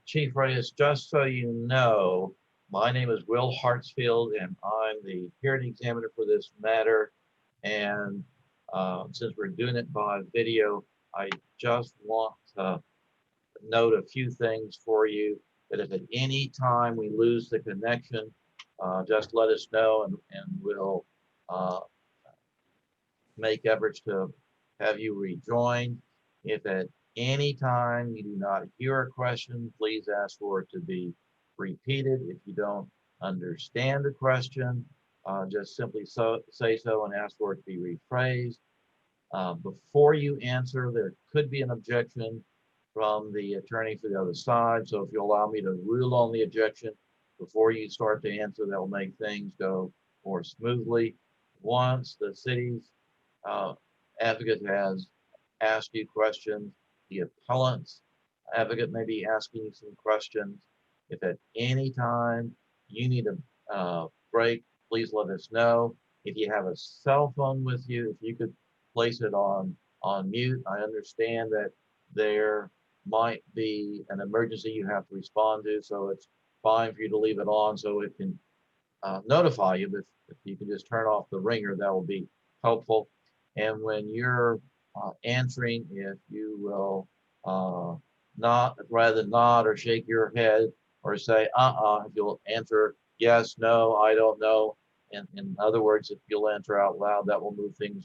Chief Reyes, just so you know, my name is Will Hartsfield, and I'm the hearing examiner for this matter. And since we're doing it by video, I just want to note a few things for you, that if at any time we lose the connection, just let us know, and we'll make efforts to have you rejoin. If at any time you do not hear a question, please ask for it to be repeated. If you don't understand the question, just simply say so and ask for it to be rephrased. Before you answer, there could be an objection from the attorney for the other side. So if you allow me to rule on the objection before you start to answer, that will make things go more smoothly. Once the city's advocate has asked you questions, the appellant's advocate may be asking you some questions. If at any time you need a break, please let us know. If you have a cell phone with you, if you could place it on mute. I understand that there might be an emergency you have to respond to, so it's fine for you to leave it on so it can notify you. But if you can just turn off the ringer, that will be helpful. And when you're answering, if you will rather than nod or shake your head or say if you'll answer yes, no, I don't know. And in other words, if you'll answer out loud, that will move things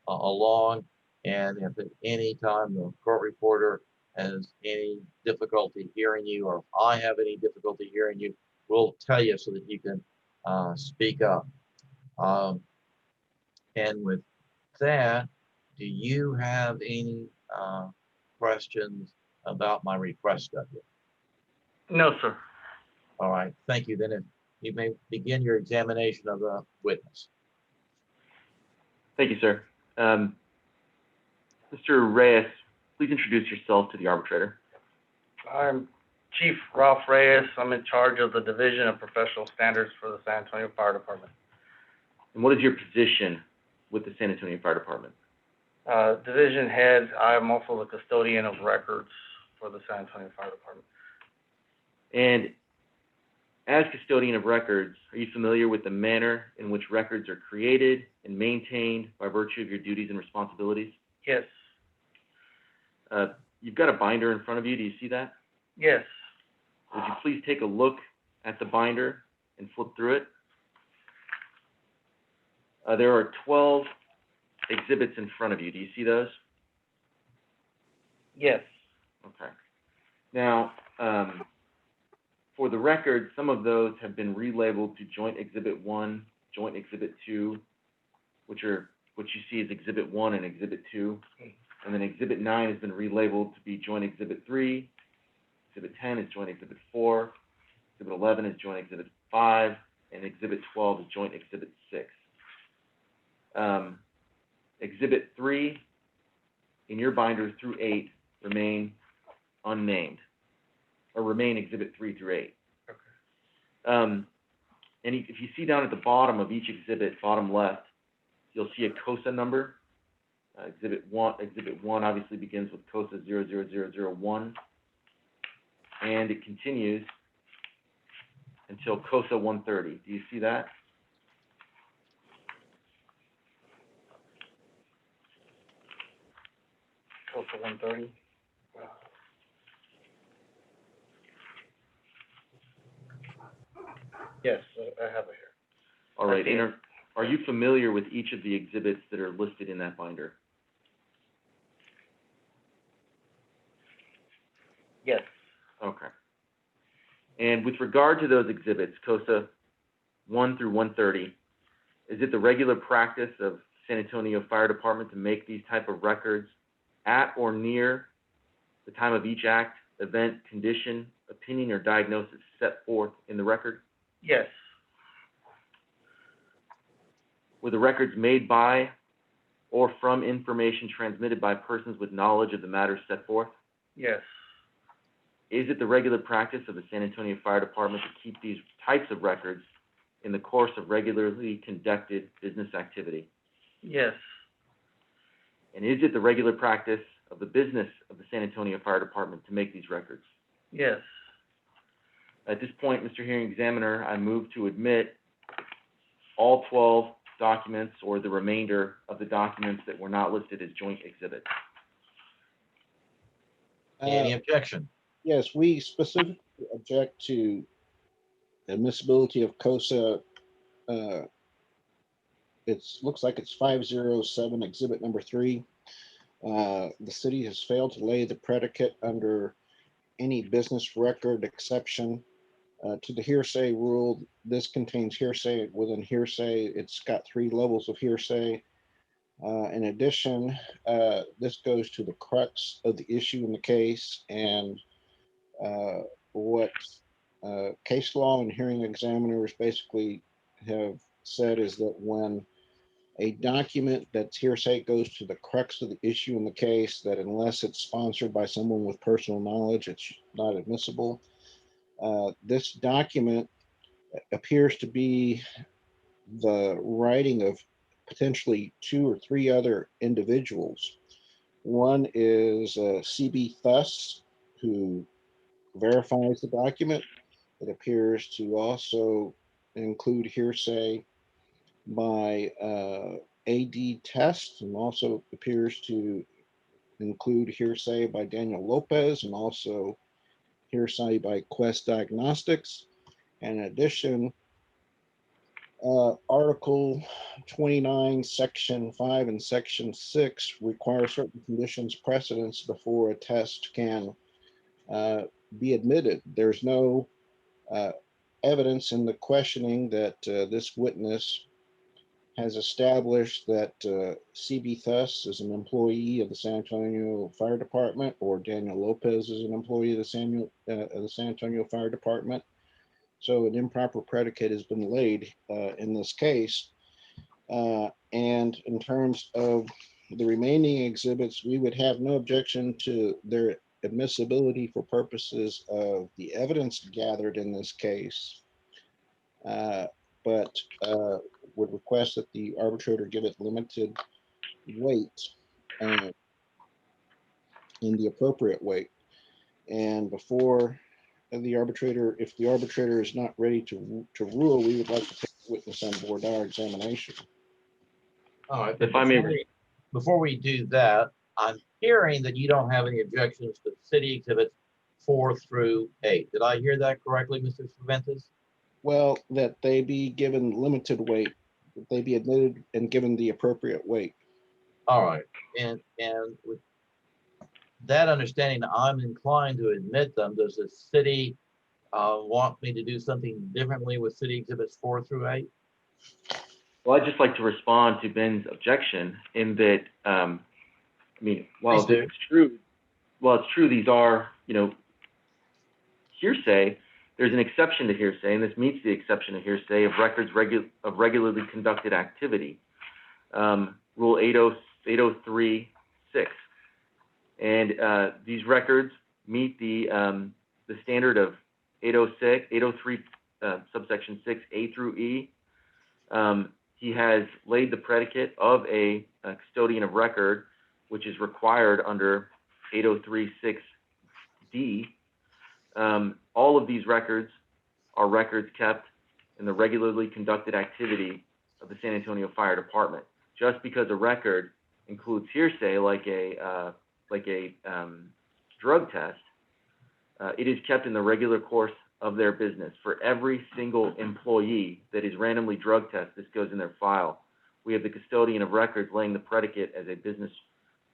along. And if at any time the court reporter has any difficulty hearing you, or if I have any difficulty hearing you, we'll tell you so that you can speak up. And with that, do you have any questions about my request of you? No, sir. All right, thank you. Then if you may begin your examination of the witness. Thank you, sir. Mr. Reyes, please introduce yourself to the arbitrator. I'm Chief Ralph Reyes. I'm in charge of the Division of Professional Standards for the San Antonio Fire Department. And what is your position with the San Antonio Fire Department? Division head, I am also the custodian of records for the San Antonio Fire Department. And as custodian of records, are you familiar with the manner in which records are created and maintained by virtue of your duties and responsibilities? Yes. You've got a binder in front of you. Do you see that? Yes. Would you please take a look at the binder and flip through it? There are 12 exhibits in front of you. Do you see those? Yes. Okay. Now, for the record, some of those have been relabeled to Joint Exhibit 1, Joint Exhibit 2, which you see as Exhibit 1 and Exhibit 2. And then Exhibit 9 has been relabeled to be Joint Exhibit 3. Exhibit 10 is Joint Exhibit 4. Exhibit 11 is Joint Exhibit 5. And Exhibit 12 is Joint Exhibit 6. Exhibit 3 in your binder through 8 remain unnamed, or remain Exhibit 3 through 8. Okay. And if you see down at the bottom of each exhibit, bottom left, you'll see a COSA number. Exhibit 1 obviously begins with COSA 00001, and it continues until COSA 130. Do you see that? COSA 130. Yes, I have it here. All right. Okay. And are you familiar with each of the exhibits that are listed in that binder? Yes. Okay. And with regard to those exhibits, COSA 1 through 130, is it the regular practice of San Antonio Fire Department to make these type of records at or near the time of each act, event, condition, opinion, or diagnosis set forth in the record? Yes. Were the records made by or from information transmitted by persons with knowledge of the matters set forth? Yes. Is it the regular practice of the San Antonio Fire Department to keep these types of records in the course of regularly conducted business activity? Yes. And is it the regular practice of the business of the San Antonio Fire Department to make these records? Yes. At this point, Mr. Hearing Examiner, I move to admit all 12 documents or the remainder of the documents that were not listed as joint exhibits. Any objection? Yes, we specifically object to admissibility of COSA. Looks like it's 507, exhibit number 3. The city has failed to lay the predicate under any business record exception to the hearsay rule. This contains hearsay within hearsay. It's got 3 levels of hearsay. In addition, this goes to the crux of the issue in the case, and what case law and hearing examiners basically have said is that when a document that's hearsay goes to the crux of the issue in the case, that unless it's sponsored by someone with personal knowledge, it's not admissible. This document appears to be the writing of potentially 2 or 3 other individuals. One is C.B. Thuss, who verifies the document. It appears to also include hearsay by A.D. Test, and also appears to include hearsay by Daniel Lopez, and also hearsay by Quest Diagnostics. And in addition, Article 29, Section 5 and Section 6 require certain conditions precedents before a test can be admitted. There's no evidence in the questioning that this witness has established that C.B. Thuss is an employee of the San Antonio Fire Department, or Daniel Lopez is an employee of the San Antonio Fire Department. So an improper predicate has been laid in this case. And in terms of the remaining exhibits, we would have no objection to their admissibility for purposes of the evidence gathered in this case, but would request that the arbitrator give it limited weight in the appropriate weight. And before the arbitrator, if the arbitrator is not ready to rule, we would like to take the witness on board our examination. All right. If I may, Before we do that, I'm hearing that you don't have any objections to city exhibits 4 through 8. Did I hear that correctly, Mr. Cervantes? Well, that they be given limited weight, that they be admitted and given the appropriate weight. All right. And with that understanding, I'm inclined to admit them. Does the city want me to do something differently with city exhibits 4 through 8? well, I'd just like to respond to Ben's objection in that, I mean, while Please do. it's true, these are, hearsay, there's an exception to hearsay, and this meets the exception to hearsay of records of regularly conducted activity. Rule 803-6. And these records meet the standard of 803 subsection 6A through E. He has laid the predicate of a custodian of record, which is required under 803-6D. All of these records are records kept in the regularly conducted activity of the San Antonio Fire Department. Just because a record includes hearsay, like a drug test, it is kept in the regular course of their business. For every single employee that is randomly drug tested, this goes in their file. We have the custodian of records laying the predicate as a business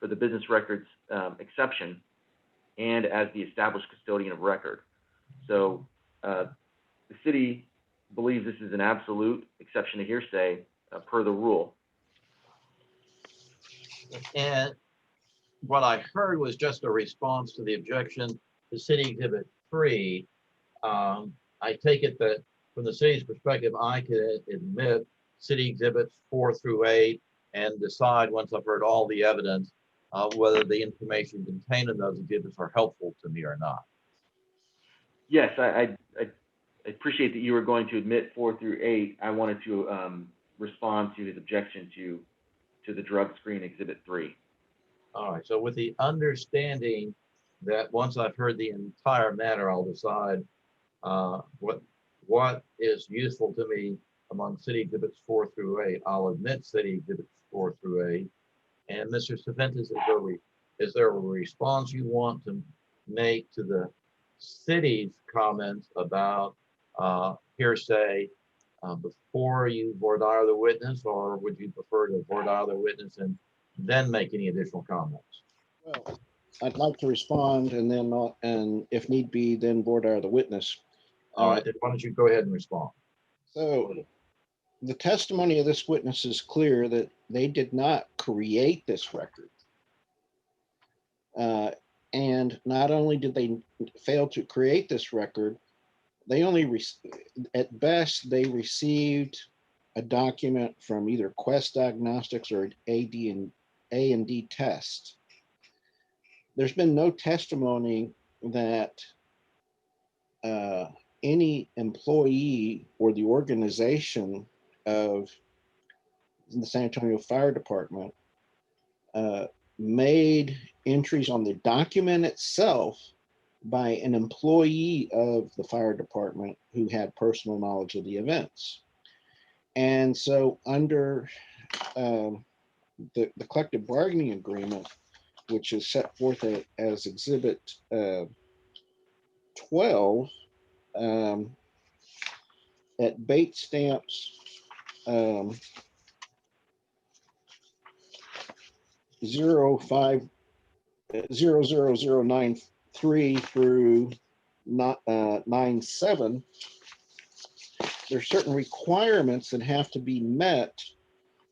for the business records exception, and as the established custodian of record. So the city believes this is an absolute exception to hearsay per the rule. And what I heard was just a response to the objection to City Exhibit 3. I take it that from the city's perspective, I could admit City Exhibits 4 through 8 and decide once I've heard all the evidence whether the information contained in those exhibits are helpful to me or not. Yes, I appreciate that you were going to admit 4 through 8. I wanted to respond to his objection to the drug screen Exhibit 3. All right, so with the understanding that once I've heard the entire matter, I'll decide what is useful to me among City Exhibits 4 through 8. I'll admit City Exhibits 4 through 8. And Mr. Cervantes, is there a response you want to make to the city's comments about hearsay before you voir dire the witness, or would you prefer to voir dire the witness and then make any additional comments? Well, I'd like to respond and then, and if need be, then voir dire the witness. All right, then why don't you go ahead and respond? So the testimony of this witness is clear that they did not create this record. And not only did they fail to create this record, they only, at best, they received a document from either Quest Diagnostics or an A&D test. There's been no testimony that any employee or the organization of the San Antonio Fire Department made entries on the document itself by an employee of the fire department who had personal knowledge of the events. And so under the collective bargaining agreement, which is set forth as Exhibit 12, at bait stamps 0500093 through 97, there's certain requirements that have to be met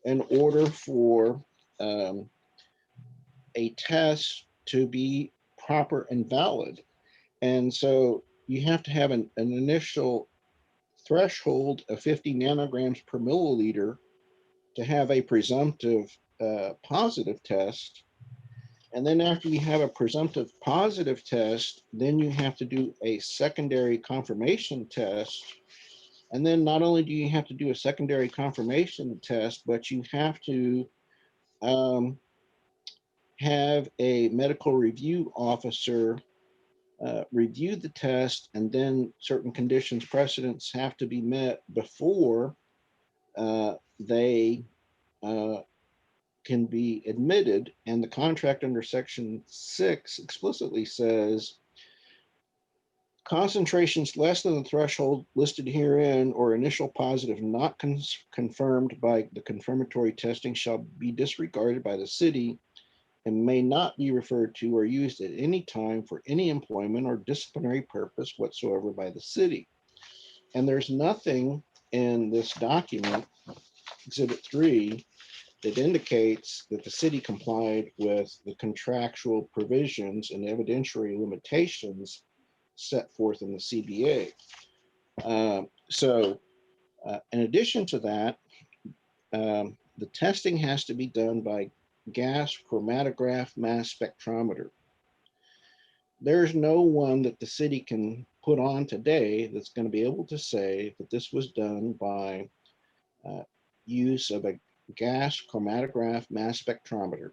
in order for a test to be proper and valid. And so you have to have an initial threshold of 50 nanograms per milliliter to have a presumptive positive test. And then after you have a presumptive positive test, then you have to do a secondary confirmation test. And then not only do you have to do a secondary confirmation test, but you have to have a medical review officer review the test, and then certain conditions precedents have to be met before they can be admitted. And the contract under Section 6 explicitly says concentrations less than the threshold listed herein or initial positive not confirmed by the confirmatory testing shall be disregarded by the city and may not be referred to or used at any time for any employment or disciplinary purpose whatsoever by the city. And there's nothing in this document, Exhibit 3, that indicates that the city complied with the contractual provisions and evidentiary limitations set forth in the CBA. In addition to that, the testing has to be done by gas chromatograph mass spectrometer. There's no one that the city can put on today that's going to be able to say that this was done by use of a gas chromatograph mass spectrometer.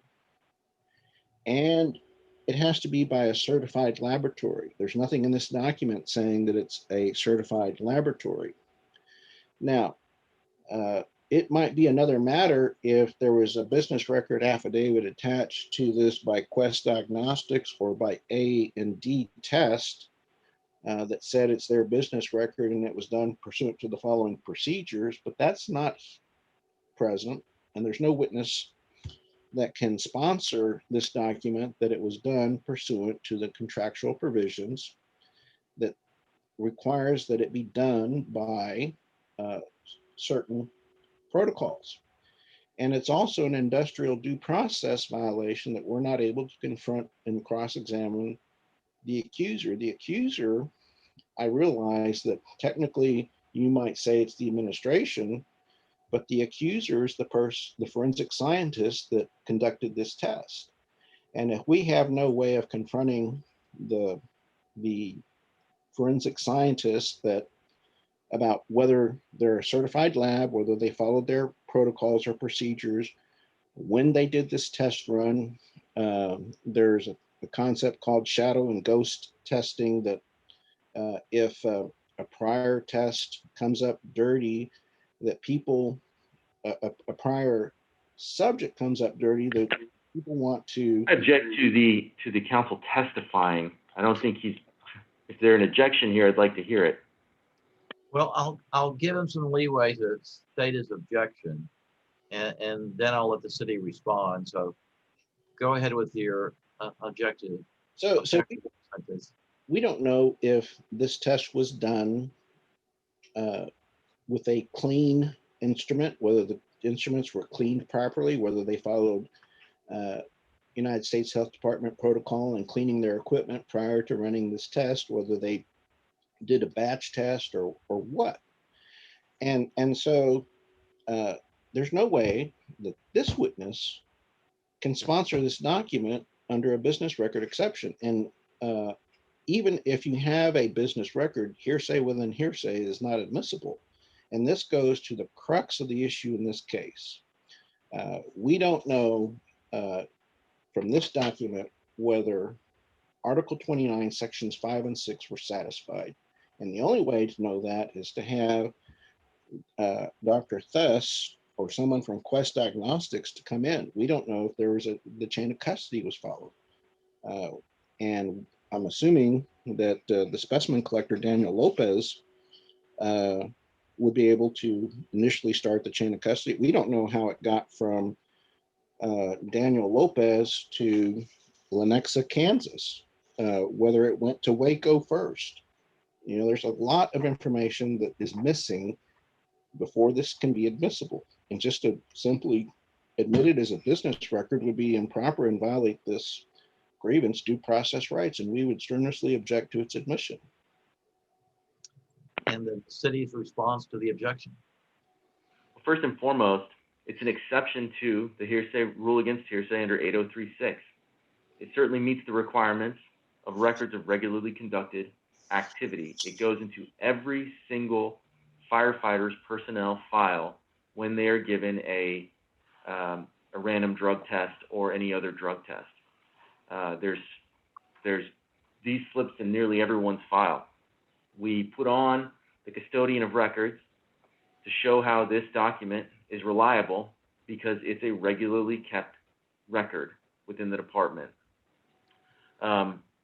And it has to be by a certified laboratory. There's nothing in this document saying that it's a certified laboratory. Now, it might be another matter if there was a business record affidavit attached to this by Quest Diagnostics or by A&D Test that said it's their business record and it was done pursuant to the following procedures, but that's not present. And there's no witness that can sponsor this document that it was done pursuant to the contractual provisions that requires that it be done by certain protocols. And it's also an industrial due process violation that we're not able to confront and cross-examine the accuser. The accuser, I realize that technically you might say it's the administration, but the accuser is the forensic scientist that conducted this test. And if we have no way of confronting the forensic scientists that about whether they're a certified lab, whether they followed their protocols or procedures, when they did this test run, there's a concept called shadow and ghost testing that if a prior test comes up dirty, that a prior subject comes up dirty, that people want to. I object to the counsel testifying. I don't think if there's an objection here, I'd like to hear it. Well, I'll give him some leeway to state his objection, and then I'll let the city respond. So go ahead with your objective. So Sentence. we don't know if this test was done with a clean instrument, whether the instruments were cleaned properly, whether they followed United States Health Department protocol in cleaning their equipment prior to running this test, whether they did a batch test or what. And so there's no way that this witness can sponsor this document under a business record exception. And even if you have a business record, hearsay within hearsay is not admissible. And this goes to the crux of the issue in this case. We don't know from this document whether Article 29, Sections 5 and 6 were satisfied. And the only way to know that is to have Dr. Thess or someone from Quest Diagnostics to come in. We don't know if there was the chain of custody was followed. And I'm assuming that the specimen collector, Daniel Lopez, would be able to initially start the chain of custody. We don't know how it got from Daniel Lopez to Lenexa, Kansas, whether it went to Waco first. You know, there's a lot of information that is missing before this can be admissible. And just to simply admit it as a business record would be improper and violate this grievance due process rights, and we would strenuously object to its admission. And the city's response to the objection. First and foremost, it's an exception to the hearsay rule against hearsay under 8036. It certainly meets the requirements of records of regularly conducted activity. It goes into every single firefighter's personnel file when they are given a random drug test or any other drug test. There's these slips in nearly everyone's file. We put on the custodian of records to show how this document is reliable because it's a regularly kept record within the department.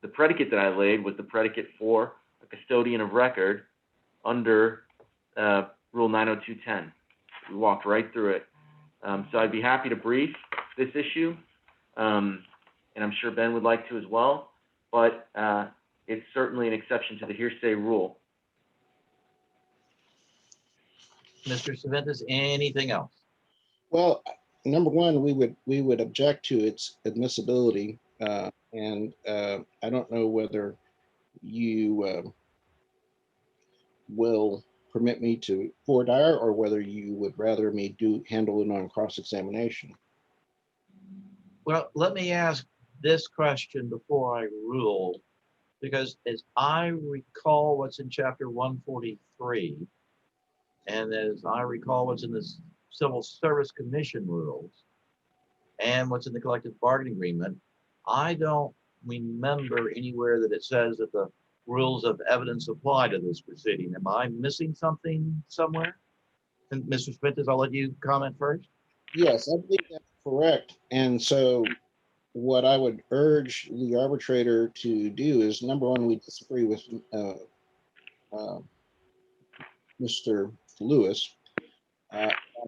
The predicate that I laid was the predicate for a custodian of record under Rule 90210. We walked right through it. So I'd be happy to brief this issue, and I'm sure Ben would like to as well, but it's certainly an exception to the hearsay rule. Mr. Cervantes, anything else? Well, number one, we would object to its admissibility, and I don't know whether you will permit me to voir dire or whether you would rather me handle it on cross-examination. Well, let me ask this question before I rule, because as I recall what's in chapter 143, and as I recall what's in the Civil Service Commission rules, and what's in the collective bargaining agreement, I don't remember anywhere that it says that the rules of evidence apply to this proceeding. Am I missing something somewhere? And Mr. Smithers, I'll let you comment first. Yes, I believe that's correct. And so what I would urge the arbitrator to do is, number one, we disagree with Mr. Lewis,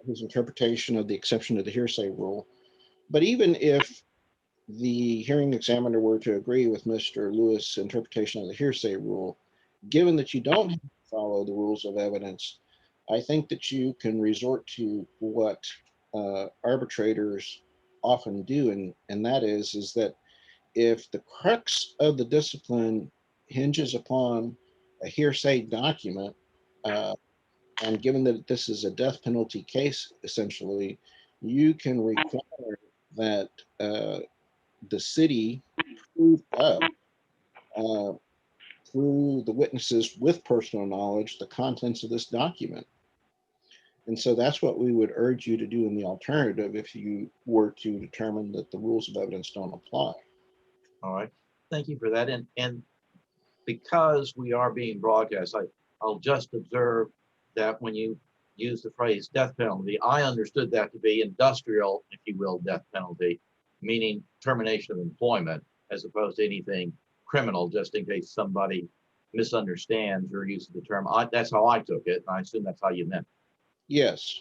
his interpretation of the exception to the hearsay rule. But even if the hearing examiner were to agree with Mr. Lewis' interpretation of the hearsay rule, given that you don't have to follow the rules of evidence, I think that you can resort to what arbitrators often do, and that is that if the crux of the discipline hinges upon a hearsay document, and given that this is a death penalty case, essentially, you can require that the city prove up uh, through the witnesses with personal knowledge the contents of this document. And so that's what we would urge you to do in the alternative if you were to determine that the rules of evidence don't apply. All right, thank you for that. And because we are being broadcast, I'll just observe that when you use the phrase death penalty, I understood that to be industrial, if you will, death penalty, meaning termination of employment, as opposed to anything criminal, just in case somebody misunderstands your use of the term. That's how I took it, and I assume that's how you meant it. Yes.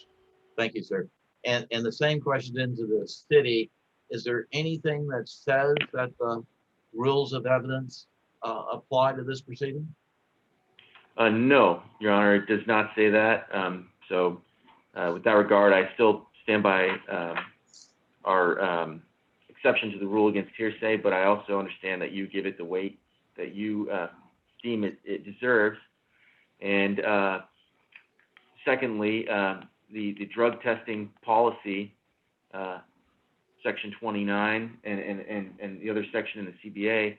Thank you, sir. And the same question into the city. Is there anything that says that the rules of evidence apply to this proceeding? No, Your Honor, it does not say that. With that regard, I still stand by our exception to the rule against hearsay, but I also understand that you give it the weight that you deem it deserves. And secondly, the drug testing policy, section 29 and the other section in the CBA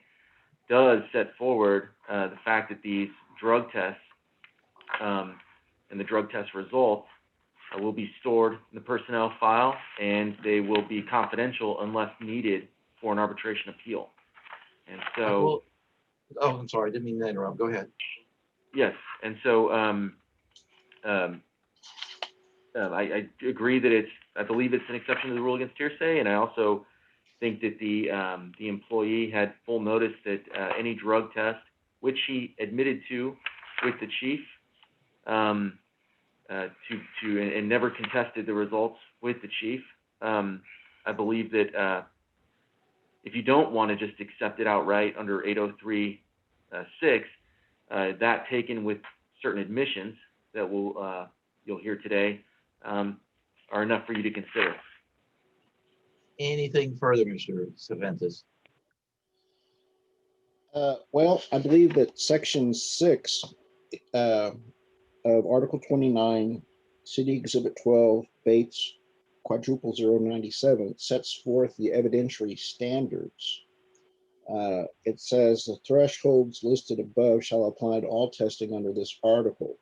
does set forward the fact that these drug tests and the drug test results will be stored in the personnel file, and they will be confidential unless needed for an arbitration appeal. And so, oh, I'm sorry, didn't mean to interrupt. Go ahead. yes, and so I agree that I believe it's an exception to the rule against hearsay, and I also think that the employee had full notice that any drug test, which he admitted to with the chief, and never contested the results with the chief. I believe that if you don't want to just accept it outright under 803.6, that taken with certain admissions that you'll hear today are enough for you to consider. Anything further, Mr. Cervantes? Well, I believe that section 6 of Article 29, City Exhibit 12, Bates quadruple 097 sets forth the evidentiary standards. It says the thresholds listed above shall apply to all testing under this article.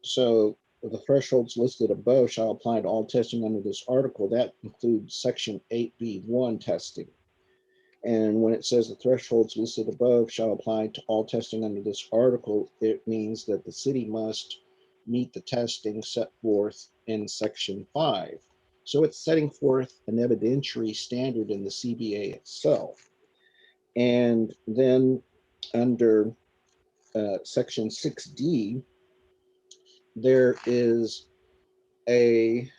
So the thresholds listed above shall apply to all testing under this article. That includes section 8B1 testing. And when it says the thresholds listed above shall apply to all testing under this article, it means that the city must meet the testing set forth in section 5. So it's setting forth an evidentiary standard in the CBA itself. And then under section 6D, there is a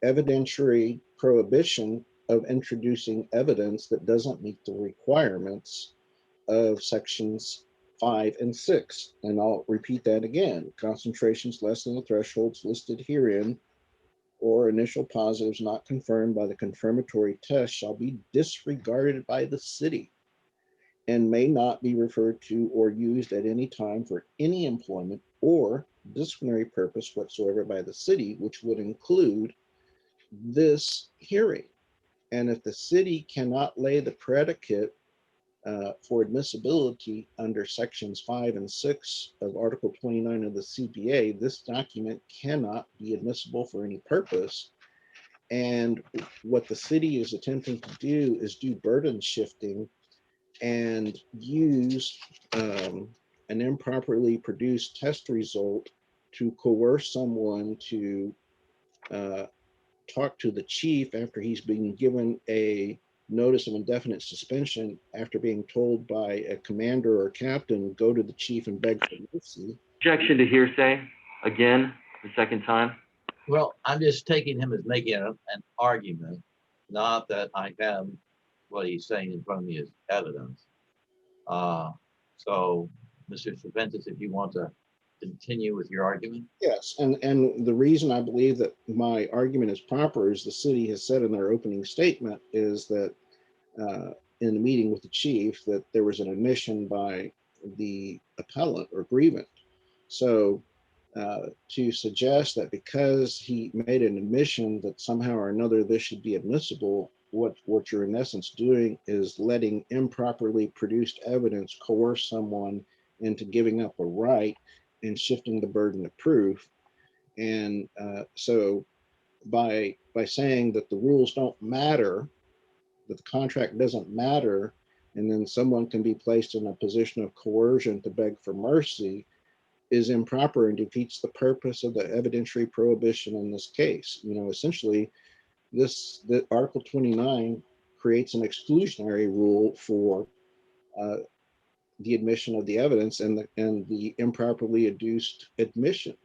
evidentiary prohibition of introducing evidence that doesn't meet the requirements of sections 5 and 6. And I'll repeat that again. Concentrations less than the thresholds listed herein or initial positives not confirmed by the confirmatory test shall be disregarded by the city and may not be referred to or used at any time for any employment or disciplinary purpose whatsoever by the city, which would include this hearing. And if the city cannot lay the predicate for admissibility under sections 5 and 6 of Article 29 of the CBA, this document cannot be admissible for any purpose. And what the city is attempting to do is do burden shifting and use an improperly produced test result to coerce someone to talk to the chief after he's been given a notice of indefinite suspension after being told by a commander or captain, go to the chief and beg for mercy. Objection to hearsay, again, the second time. Well, I'm just taking him as making an argument, not that I have what he's saying in front of me as evidence. So, Mr. Cervantes, if you want to continue with your argument? Yes, and the reason I believe that my argument is proper is the city has said in their opening statement is that in the meeting with the chief that there was an admission by the appellant or grievant. So to suggest that because he made an admission that somehow or another this should be admissible, what you're in essence doing is letting improperly produced evidence coerce someone into giving up a right and shifting the burden of proof. And so by saying that the rules don't matter, that the contract doesn't matter, and then someone can be placed in a position of coercion to beg for mercy is improper and defeats the purpose of the evidentiary prohibition in this case. You know, essentially, the Article 29 creates an exclusionary rule for the admission of the evidence and the improperly adduced admission.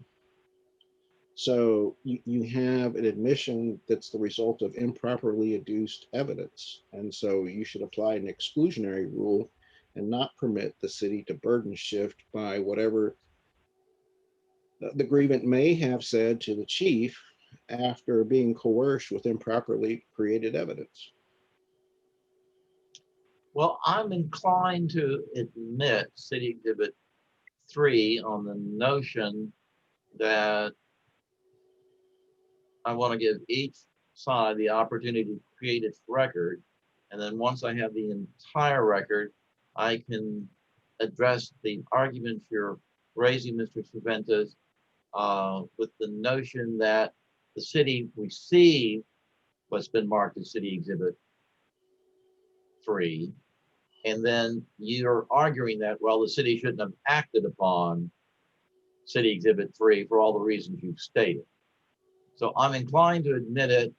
So you have an admission that's the result of improperly adduced evidence. And so you should apply an exclusionary rule and not permit the city to burden shift by whatever the grievant may have said to the chief after being coerced with improperly created evidence. Well, I'm inclined to admit City Exhibit 3 on the notion that I want to give each side the opportunity to create its record. And then once I have the entire record, I can address the arguments you're raising, Mr. Cervantes, with the notion that the city received what's been marked as City Exhibit 3. And then you're arguing that, well, the city shouldn't have acted upon City Exhibit 3 for all the reasons you've stated. So I'm inclined to admit it,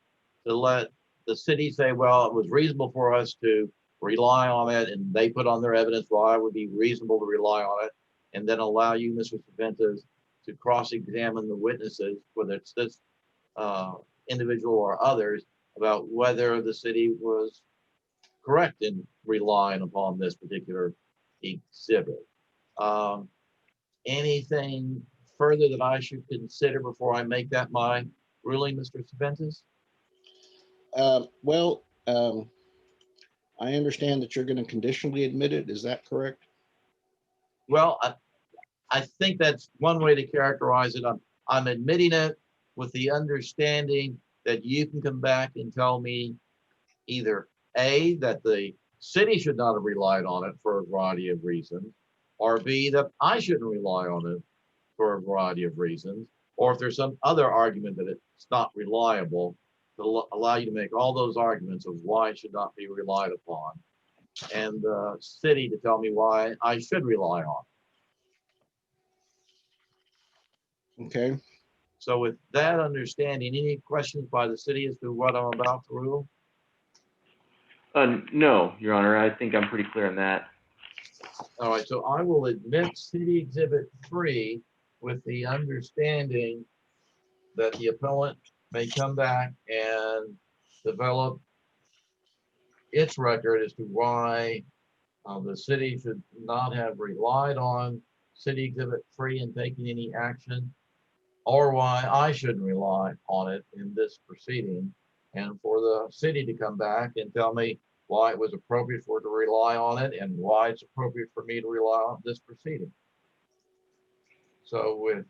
to let the city say, well, it was reasonable for us to rely on it, and they put on their evidence why it would be reasonable to rely on it, and then allow you, Mr. Cervantes, to cross-examine the witnesses, whether it's this individual or others, about whether the city was correct in relying upon this particular exhibit. Anything further that I should consider before I make that my ruling, Mr. Cervantes? I understand that you're going to conditionally admit it. Is that correct? Well, I think that's one way to characterize it. I'm admitting it with the understanding that you can come back and tell me either A, that the city should not have relied on it for a variety of reasons, or B, that I shouldn't rely on it for a variety of reasons, or if there's some other argument that it's not reliable, to allow you to make all those arguments of why it should not be relied upon, and the city to tell me why I should rely on it. Okay. So with that understanding, any questions by the city as to what I'm about to rule? No, Your Honor, I think I'm pretty clear on that. All right, so I will admit City Exhibit 3 with the understanding that the appellant may come back and develop its record as to why the city should not have relied on City Exhibit 3 in taking any action, or why I shouldn't rely on it in this proceeding, and for the city to come back and tell me why it was appropriate for it to rely on it and why it's appropriate for me to rely on this proceeding. So with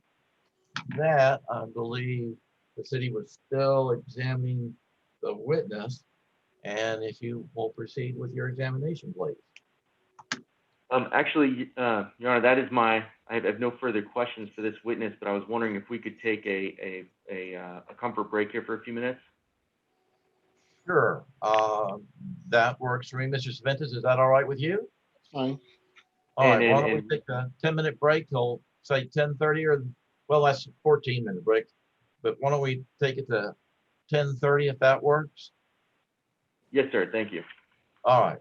that, I believe the city was still examining the witness, and if you will proceed with your examination, please. Actually, Your Honor, that is I have no further questions for this witness, but I was wondering if we could take a comfort break here for a few minutes. Sure, that works for me, Mr. Cervantes. Is that all right with you? Fine. All right, why don't we take a 10-minute break till say 10:30, or well, that's 14-minute break, but why don't we take it to 10:30 if that works? Yes, sir. Thank you. All right.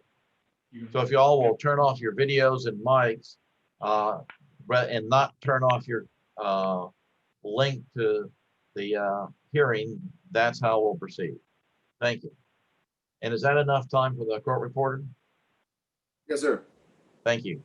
So if you all will turn off your videos and mics, and not turn off your link to the hearing, that's how we'll proceed. Thank you. And is that enough time for the court reporter? Yes, sir. Thank you.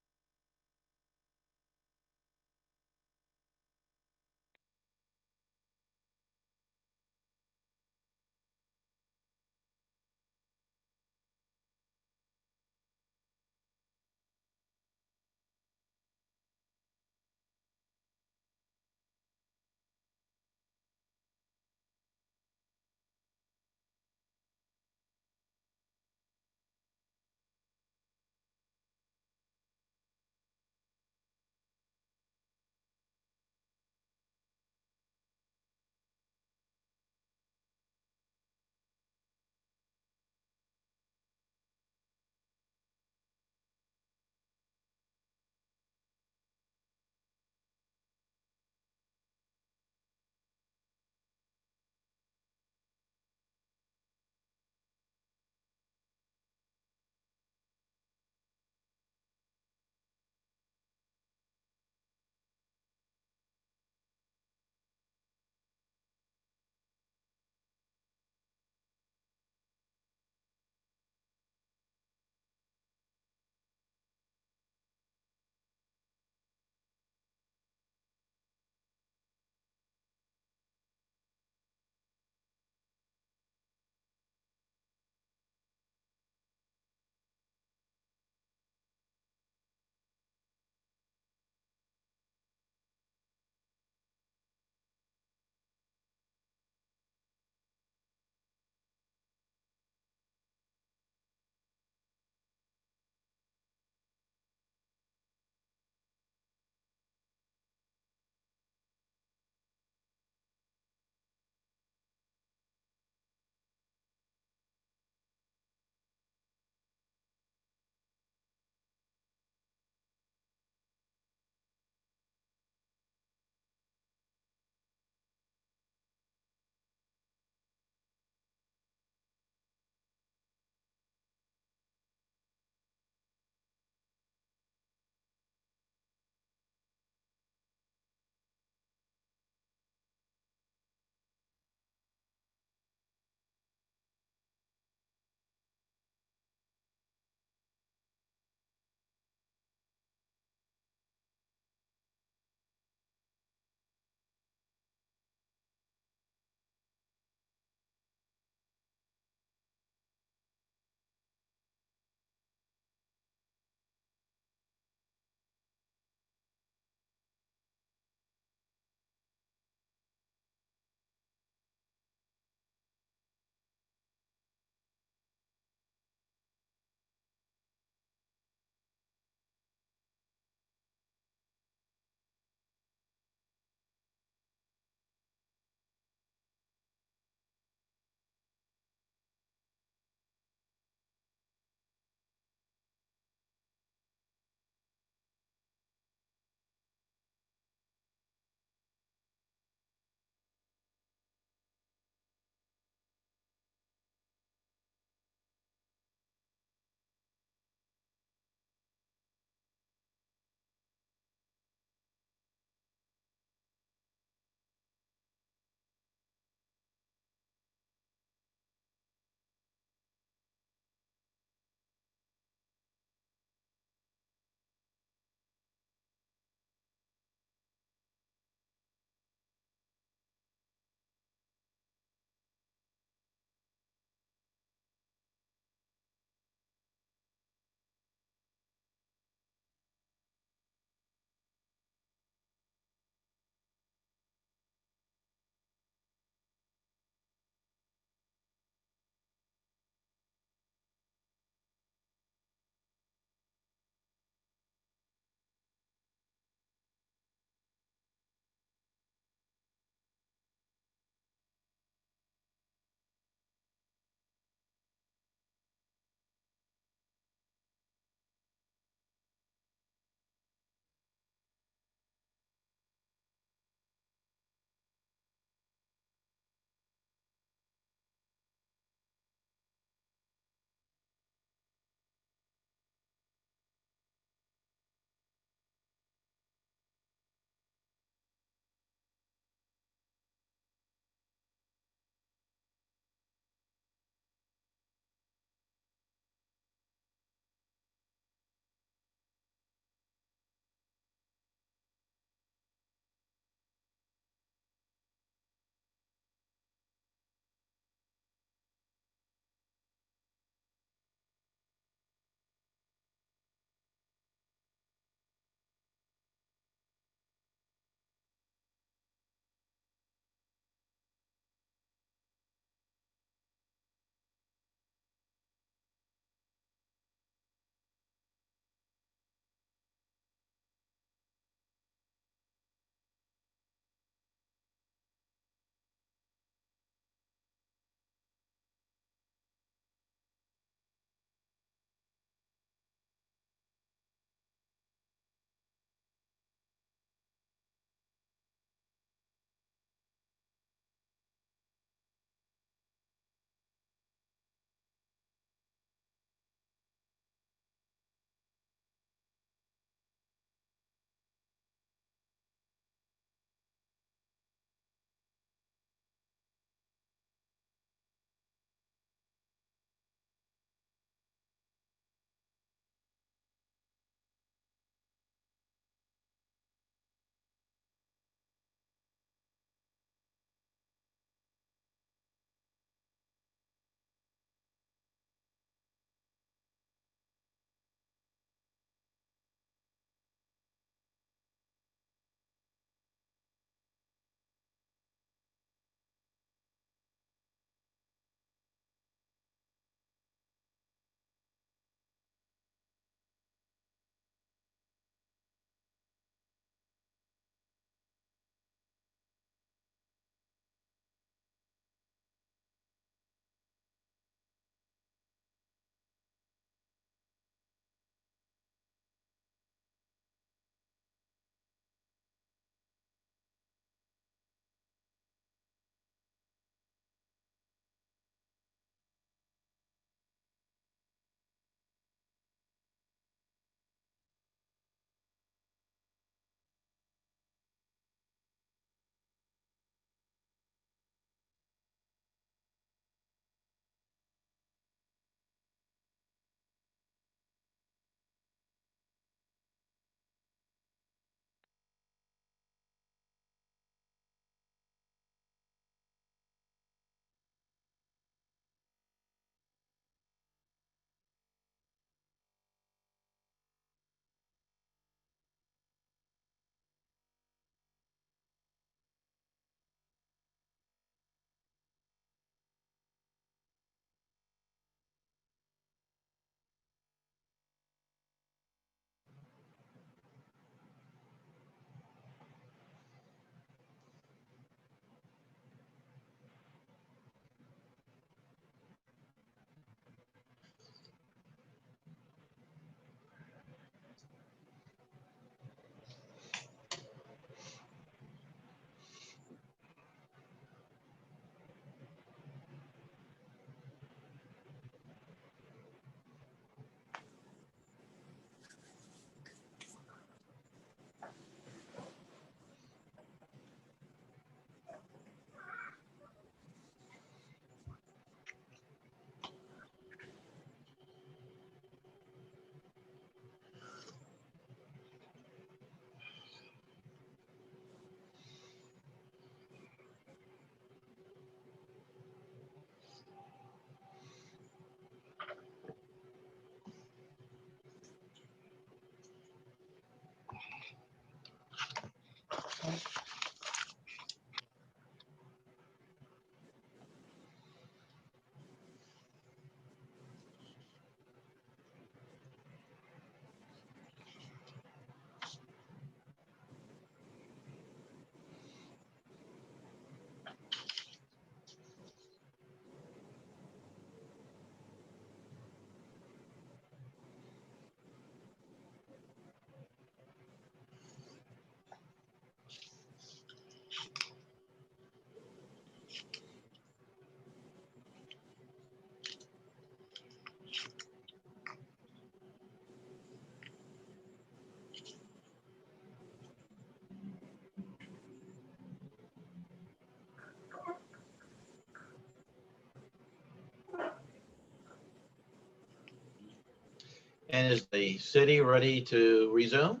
And is the city ready to resume?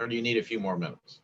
Or do you need a few more minutes?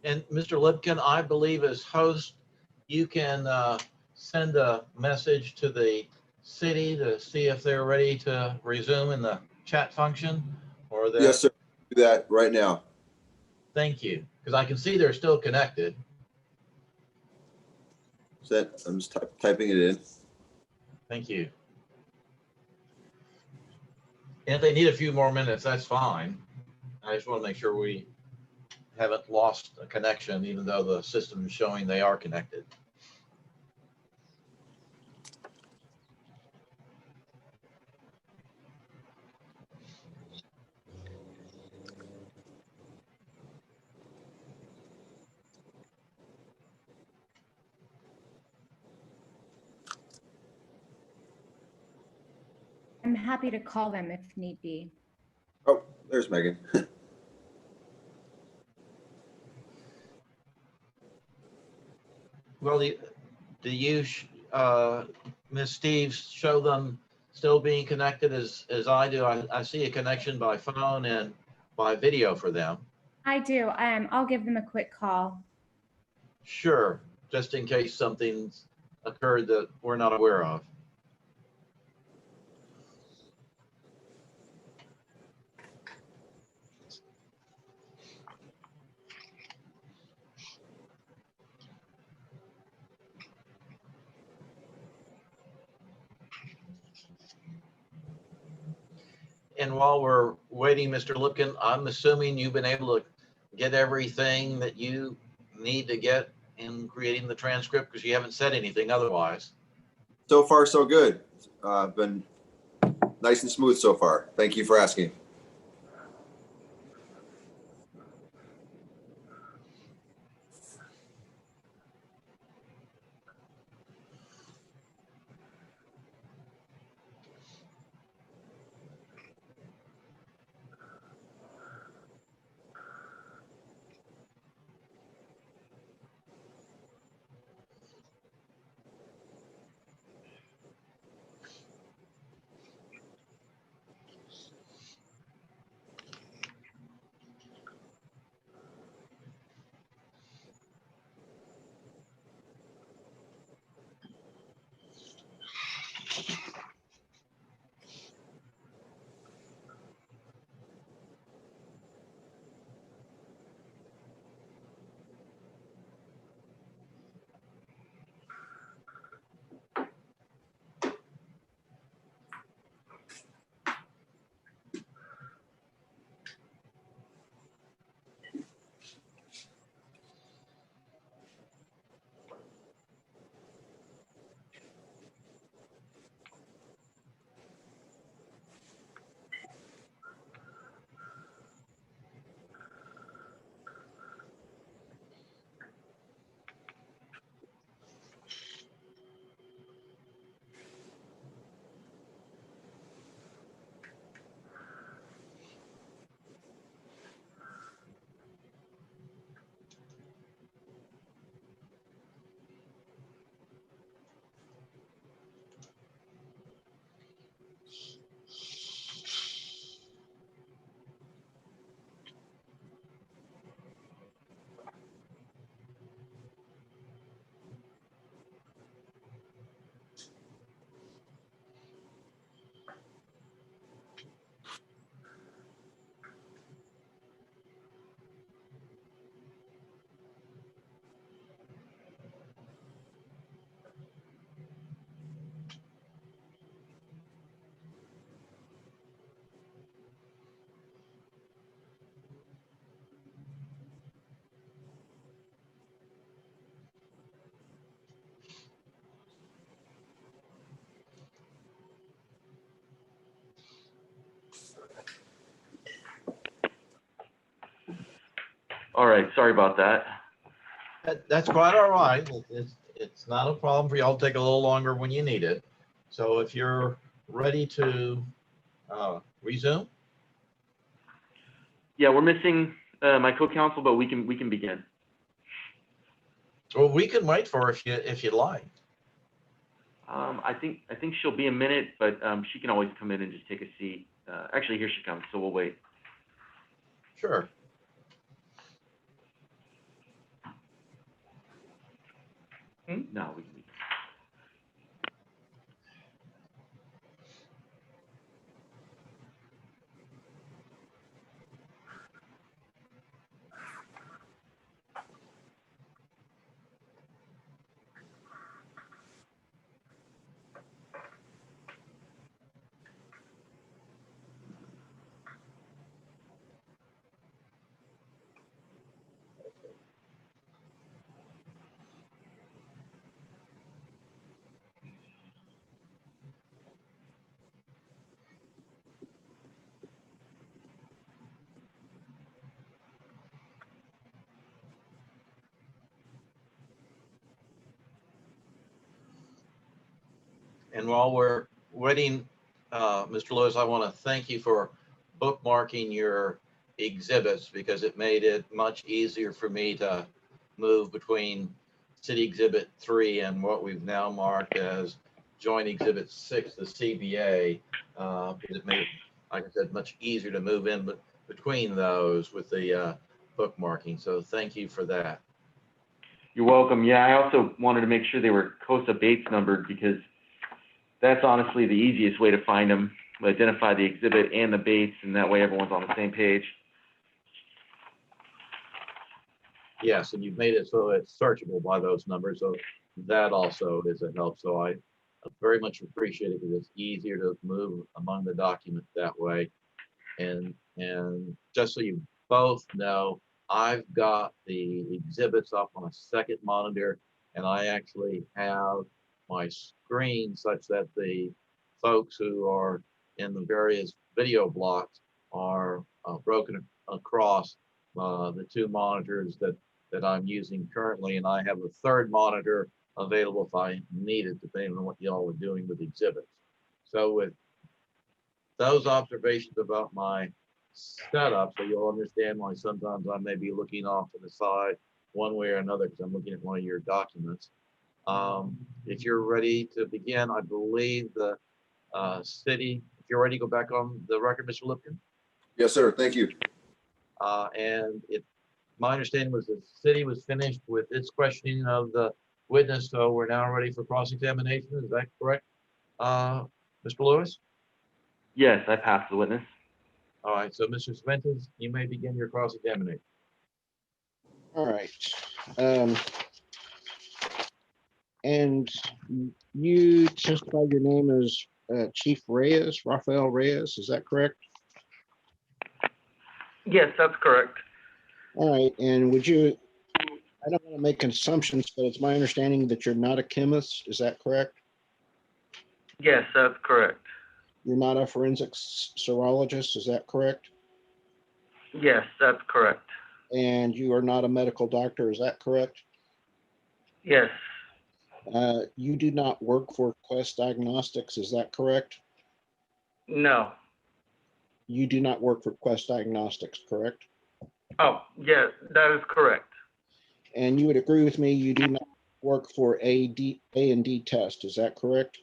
And Mr. Lipkin, I believe as host, you can send a message to the city to see if they're ready to resume in the chat function or the. Yes, sir. Do that right now. Thank you, because I can see they're still connected. I'm just typing it in. Thank you. And if they need a few more minutes, that's fine. I just want to make sure we haven't lost a connection, even though the system is showing they are connected. I'm happy to call them if need be. Oh, there's Megan. Well, do you, Ms. Steves, show them still being connected as I do? I see a connection by phone and by video for them. I do. I'll give them a quick call. Sure, just in case something's occurred that we're not aware of. And while we're waiting, Mr. Lipkin, I'm assuming you've been able to get everything that you need to get in creating the transcript, because you haven't said anything otherwise. So far, so good. Been nice and smooth so far. Thank you for asking. All right, sorry about that. That's quite all right. It's not a problem for y'all to take a little longer when you need it. So if you're ready to resume, Yeah, we're missing my co-counsel, but we can begin. well, we can wait for her if you'd like. I think she'll be a minute, but she can always come in and just take a seat. Actually, here she comes, so we'll wait. Sure. No, we can. And while we're waiting, Mr. Lewis, I want to thank you for bookmarking your exhibits because it made it much easier for me to move between City Exhibit 3 and what we've now marked as Joint Exhibit 6, the CBA. It made it, like I said, much easier to move in between those with the bookmarking. So thank you for that. You're welcome. Yeah, I also wanted to make sure they were COSA Bates numbered because that's honestly the easiest way to find them. Identify the exhibit and the Bates, and that way everyone's on the same page. Yes, and you've made it so it's searchable by those numbers. So that also is a help. So I very much appreciate it because it's easier to move among the documents that way. And just so you both know, I've got the exhibits up on a second monitor, and I actually have my screen such that the folks who are in the various video blocks are broken across the two monitors that I'm using currently, and I have a third monitor available if I need it, depending on what y'all are doing with exhibits. So with those observations about my setup, so you'll understand why sometimes I may be looking off to the side one way or another because I'm looking at one of your documents. If you're ready to begin, I believe the city, if you're ready to go back on the record, Mr. Lipkin. Yes, sir. Thank you. And my understanding was the city was finished with its questioning of the witness, so we're now ready for cross-examination. Is that correct, Mr. Lewis? Yes, I passed the witness. All right, so Mr. Sventes, you may begin your cross-examination. All right. And you testified your name is Chief Reyes, Rafael Reyes, is that correct? Yes, that's correct. All right, and would you, I don't want to make assumptions, but it's my understanding that you're not a chemist, is that correct? Yes, that's correct. You're not a forensic serologist, is that correct? Yes, that's correct. And you are not a medical doctor, is that correct? Yes, You do not work for Quest Diagnostics, is that correct? no. You do not work for Quest Diagnostics, correct? Oh, yes, that is correct. And you would agree with me, you do not work for A and D test, is that correct?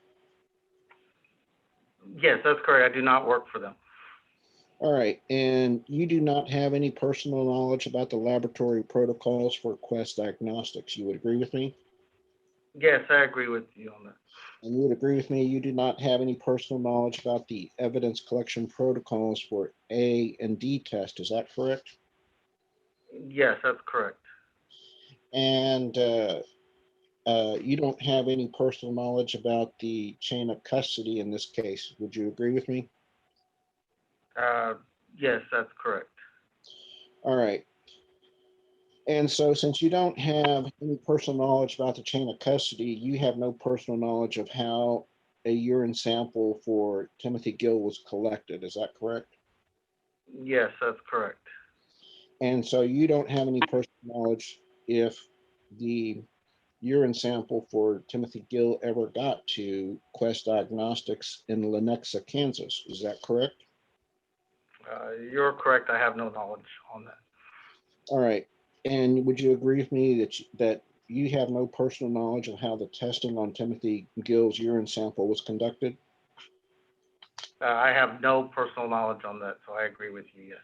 Yes, that's correct. I do not work for them. All right, and you do not have any personal knowledge about the laboratory protocols for Quest Diagnostics, you would agree with me? Yes, I agree with you on that. And you would agree with me, you do not have any personal knowledge about the evidence collection protocols for A and D test, is that correct? Yes, that's correct. And you don't have any personal knowledge about the chain of custody in this case, would you agree with me? Yes, that's correct. All right. And so since you don't have any personal knowledge about the chain of custody, you have no personal knowledge of how a urine sample for Timothy Gill was collected. Is that correct? Yes, that's correct. And so you don't have any personal knowledge if the urine sample for Timothy Gill ever got to Quest Diagnostics in Lenexa, Kansas. Is that correct? You're correct. I have no knowledge on that. All right. And would you agree with me that you have no personal knowledge of how the testing on Timothy Gill's urine sample was conducted? I have no personal knowledge on that, so I agree with you, yes.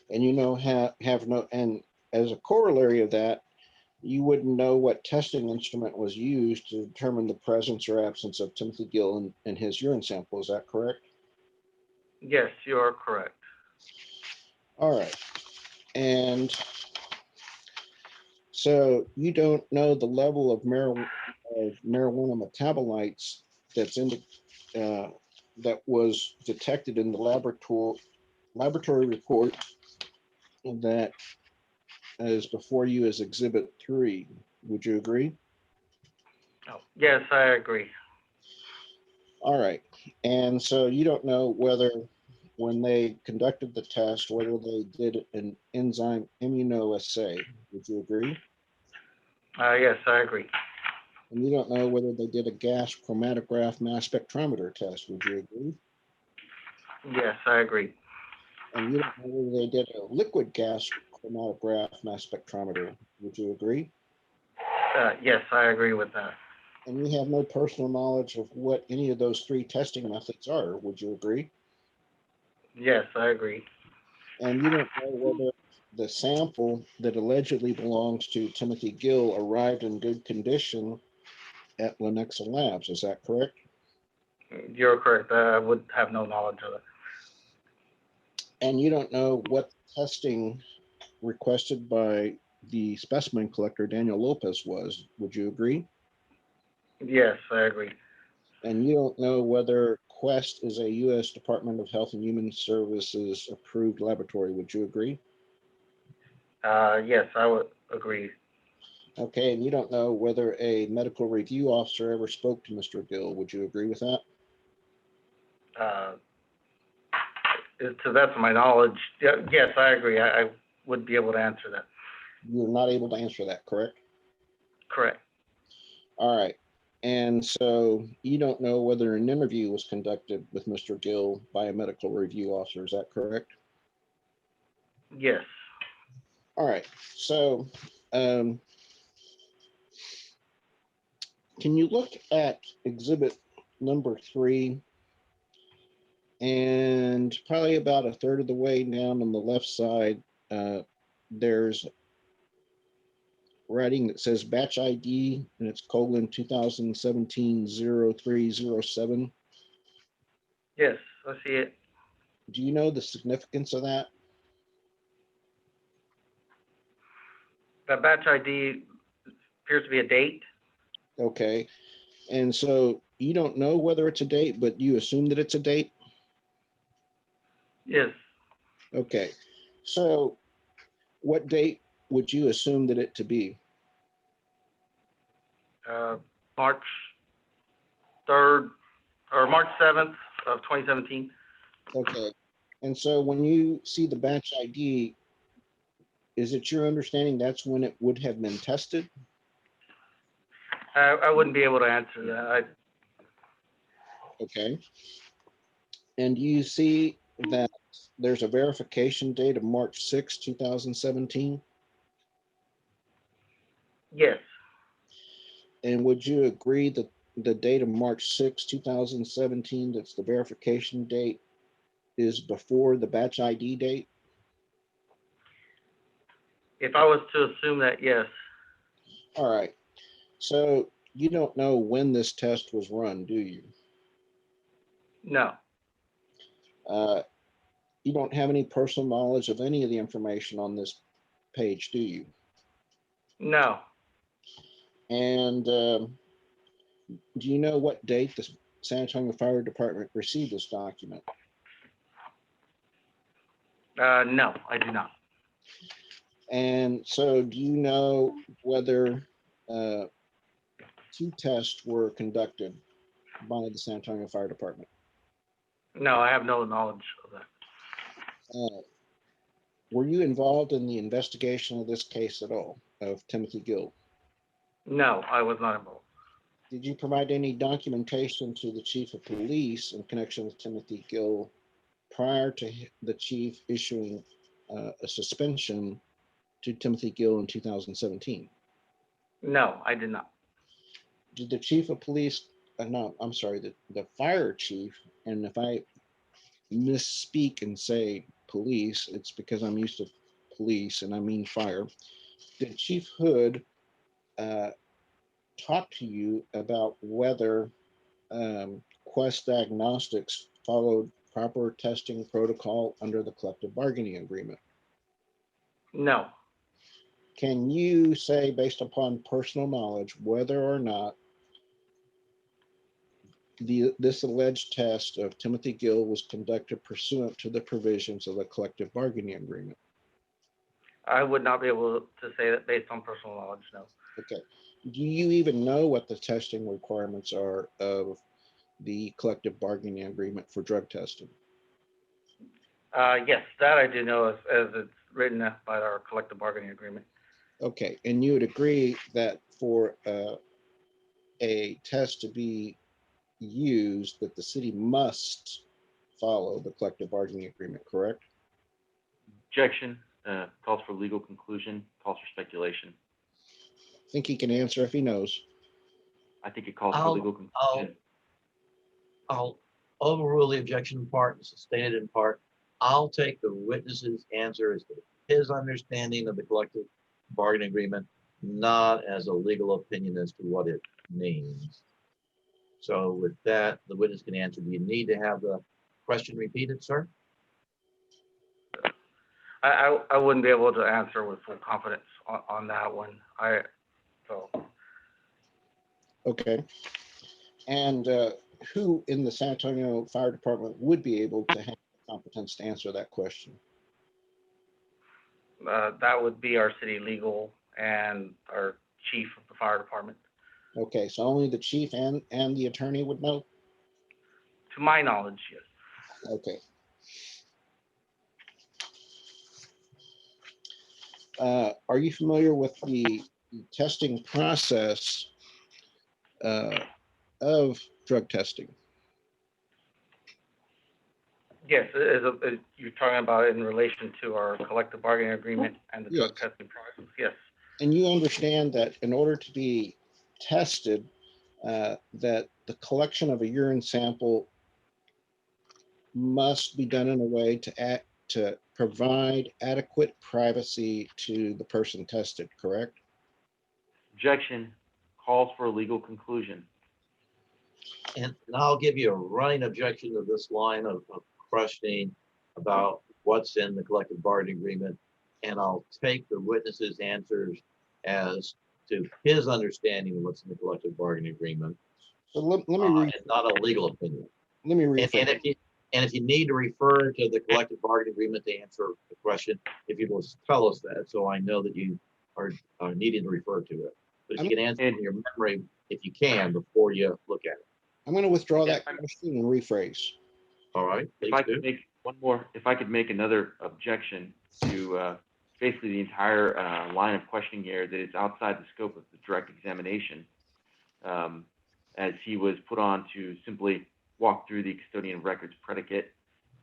And you know, have no, and as a corollary of that, you wouldn't know what testing instrument was used to determine the presence or absence of Timothy Gill in his urine sample. Is that correct? Yes, you are correct. All right. And so you don't know the level of marijuana metabolites that's in the, that was detected in the laboratory report that is before you as Exhibit 3. Would you agree? Oh, yes, I agree. All right. And so you don't know whether when they conducted the test, whether they did an enzyme immunoassay. Would you agree? Yes, I agree. And you don't know whether they did a gas chromatograph mass spectrometer test. Would you agree? Yes, I agree. And you don't know whether they did a liquid gas chromatograph mass spectrometer. Would you agree? Yes, I agree with that. And you have no personal knowledge of what any of those three testing methods are. Would you agree? Yes, I agree. And you don't know whether the sample that allegedly belongs to Timothy Gill arrived in good condition at Lenexa Labs. Is that correct? You're correct. I would have no knowledge of it. And you don't know what testing requested by the specimen collector, Daniel Lopez, was. Would you agree? Yes, I agree. And you don't know whether Quest is a U.S. Department of Health and Human Services approved laboratory. Would you agree? Yes, I would agree. Okay, and you don't know whether a medical review officer ever spoke to Mr. Gill. Would you agree with that? To that's my knowledge. Yes, I agree. I would be able to answer that. You're not able to answer that, correct? Correct. All right. And so you don't know whether an interview was conducted with Mr. Gill by a medical review officer. Is that correct? Yes. All right. So can you look at exhibit number 3, and probably about a third of the way down on the left side, there's writing that says batch ID, and it's colon 2017-0307. Yes, I see it. Do you know the significance of that? That batch ID appears to be a date. Okay. And so you don't know whether it's a date, but you assume that it's a date? Yes. Okay. So what date would you assume that it to be? March 3rd or March 7th of 2017. Okay. And so when you see the batch ID, is it your understanding that's when it would have been tested? I wouldn't be able to answer that. Okay. And you see that there's a verification date of March 6, 2017? Yes. And would you agree that the date of March 6, 2017, that's the verification date, is before the batch ID date? If I was to assume that, yes. All right. So you don't know when this test was run, do you? No. You don't have any personal knowledge of any of the information on this page, do you? No. And do you know what date the San Antonio Fire Department received this document? No, I do not. And so do you know whether 2 tests were conducted by the San Antonio Fire Department? No, I have no knowledge of that. Were you involved in the investigation of this case at all, of Timothy Gill? No, I was not involved. Did you provide any documentation to the chief of police in connection with Timothy Gill prior to the chief issuing a suspension to Timothy Gill in 2017? No, I did not. Did the chief of police, no, I'm sorry, the fire chief, and if I misspeak and say police, it's because I'm used to police and I mean fire. Did Chief Hood talk to you about whether Quest Diagnostics followed proper testing protocol under the collective bargaining agreement? No, Can you say, based upon personal knowledge, whether or not this alleged test of Timothy Gill was conducted pursuant to the provisions of the collective bargaining agreement? I would not be able to say that based on personal knowledge, no. Okay. Do you even know what the testing requirements are of the collective bargaining agreement for drug testing? Yes, that I do know as it's written by our collective bargaining agreement. Okay, and you would agree that for a test to be used, that the city must follow the collective bargaining agreement, correct? Objection, calls for legal conclusion, calls for speculation. I think he can answer if he knows. I think it calls for I'll- legal conclusion. I'll overrule the objection part, it's stated in part. I'll take the witness's answer as to his understanding of the collective bargaining agreement, not as a legal opinion as to what it means. So with that, the witness can answer. Do you need to have the question repeated, sir? I wouldn't be able to answer with full confidence on that one. Okay. And who in the San Antonio Fire Department would be able to have the competence to answer that question? That would be our city legal and our chief of the fire department. Okay, so only the chief and the attorney would know? To my knowledge, yes. Okay. Are you familiar with the testing process of drug testing? Yes, you're talking about it in relation to our collective bargaining agreement and the drug testing process, yes. And you understand that in order to be tested, that the collection of a urine sample must be done in a way to provide adequate privacy to the person tested, correct? Objection, calls for a legal conclusion. And I'll give you a running objection to this line of questioning about what's in the collective bargaining agreement. And I'll take the witness's answers as to his understanding of what's in the collective bargaining agreement. So let me and not a legal opinion. let me And rephrase. if you need to refer to the collective bargaining agreement to answer the question, if you will tell us that, so I know that you are needing to refer to it. But if you can answer it in your memory, if you can, before you look at it. I'm going to withdraw that question and rephrase. All right, If please I do. could make one more, if I could make another objection to basically the entire line of questioning here, that is outside the scope of the direct examination, as he was put on to simply walk through the custodian of records predicate.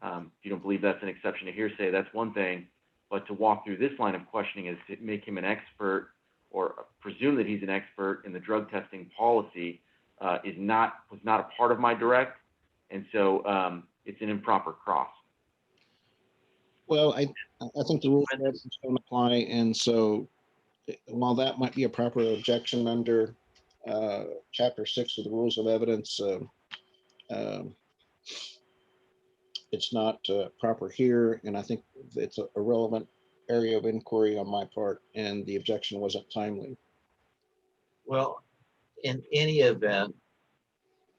If you don't believe that's an exception to hearsay, that's one thing, but to walk through this line of questioning is to make him an expert or presume that he's an expert in the drug testing policy was not a part of my direct, and so it's an improper cross. Well, I think the rules of evidence don't apply, and so while that might be a proper objection under Chapter 6 of the Rules of Evidence, it's not proper here, and I think it's a relevant area of inquiry on my part, and the objection wasn't timely. Well, in any event,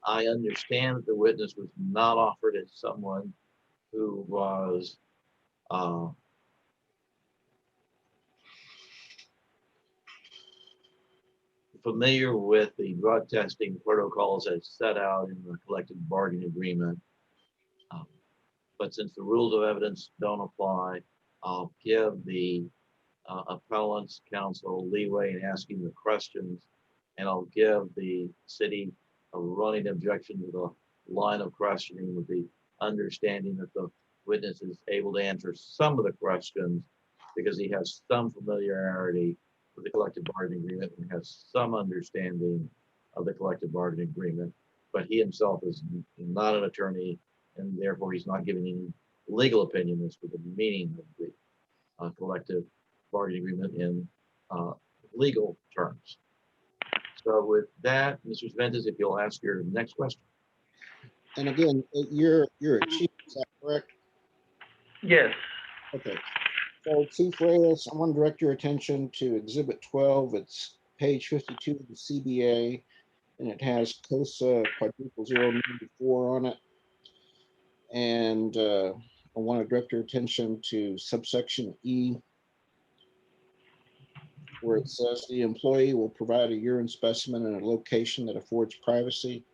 I understand that the witness was not offered as someone who was familiar with the drug testing protocols as set out in the collective bargaining agreement. But since the rules of evidence don't apply, I'll give the appellant's counsel leeway in asking the questions, and I'll give the city a running objection to the line of questioning with the understanding that the witness is able to answer some of the questions because he has some familiarity with the collective bargaining agreement and has some understanding of the collective bargaining agreement, but he himself is not an attorney, and therefore he's not giving any legal opinion as to the meaning of the collective bargaining agreement in legal terms. So with that, Mr. Jimenez, if you'll ask your next question. And again, you're a chief, is that correct? Yes. Okay. So Chief Reyes, I want to direct your attention to Exhibit 12. It's page 52 of the CBA, and it has COSA quadruple 094 on it. And I want to direct your attention to subsection E, where it says the employee will provide a urine specimen in a location that affords privacy.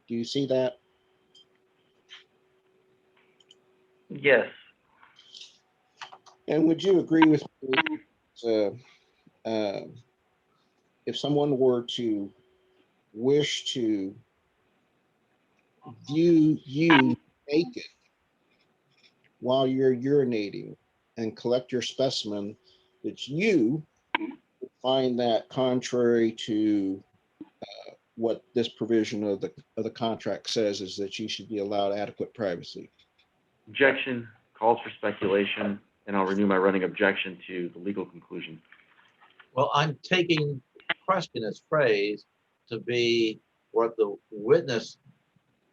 Do you see that? Yes. And would you agree with me if someone were to wish to view you naked while you're urinating and collect your specimen, that you find that contrary to what this provision of the contract says, is that you should be allowed adequate privacy? Objection calls for speculation, and I'll renew my running objection to the legal conclusion. Well, I'm taking question as phrase to be what the witness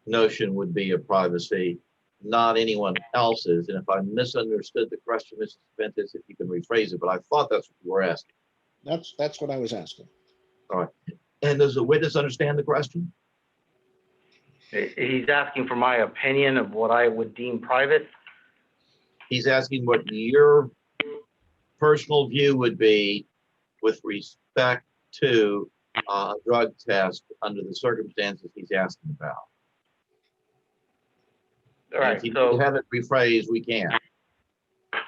notion would be of privacy, not anyone else's. And if I misunderstood the question, Mrs. Ventus, if you can rephrase it, but I thought that's what you were asking. That's what I was asking. All right. And does the witness understand the question? He's asking for my opinion of what I would deem private. He's asking what your personal view would be with respect to a drug test under the circumstances he's asking about. All right. If you So have it rephrased, we can.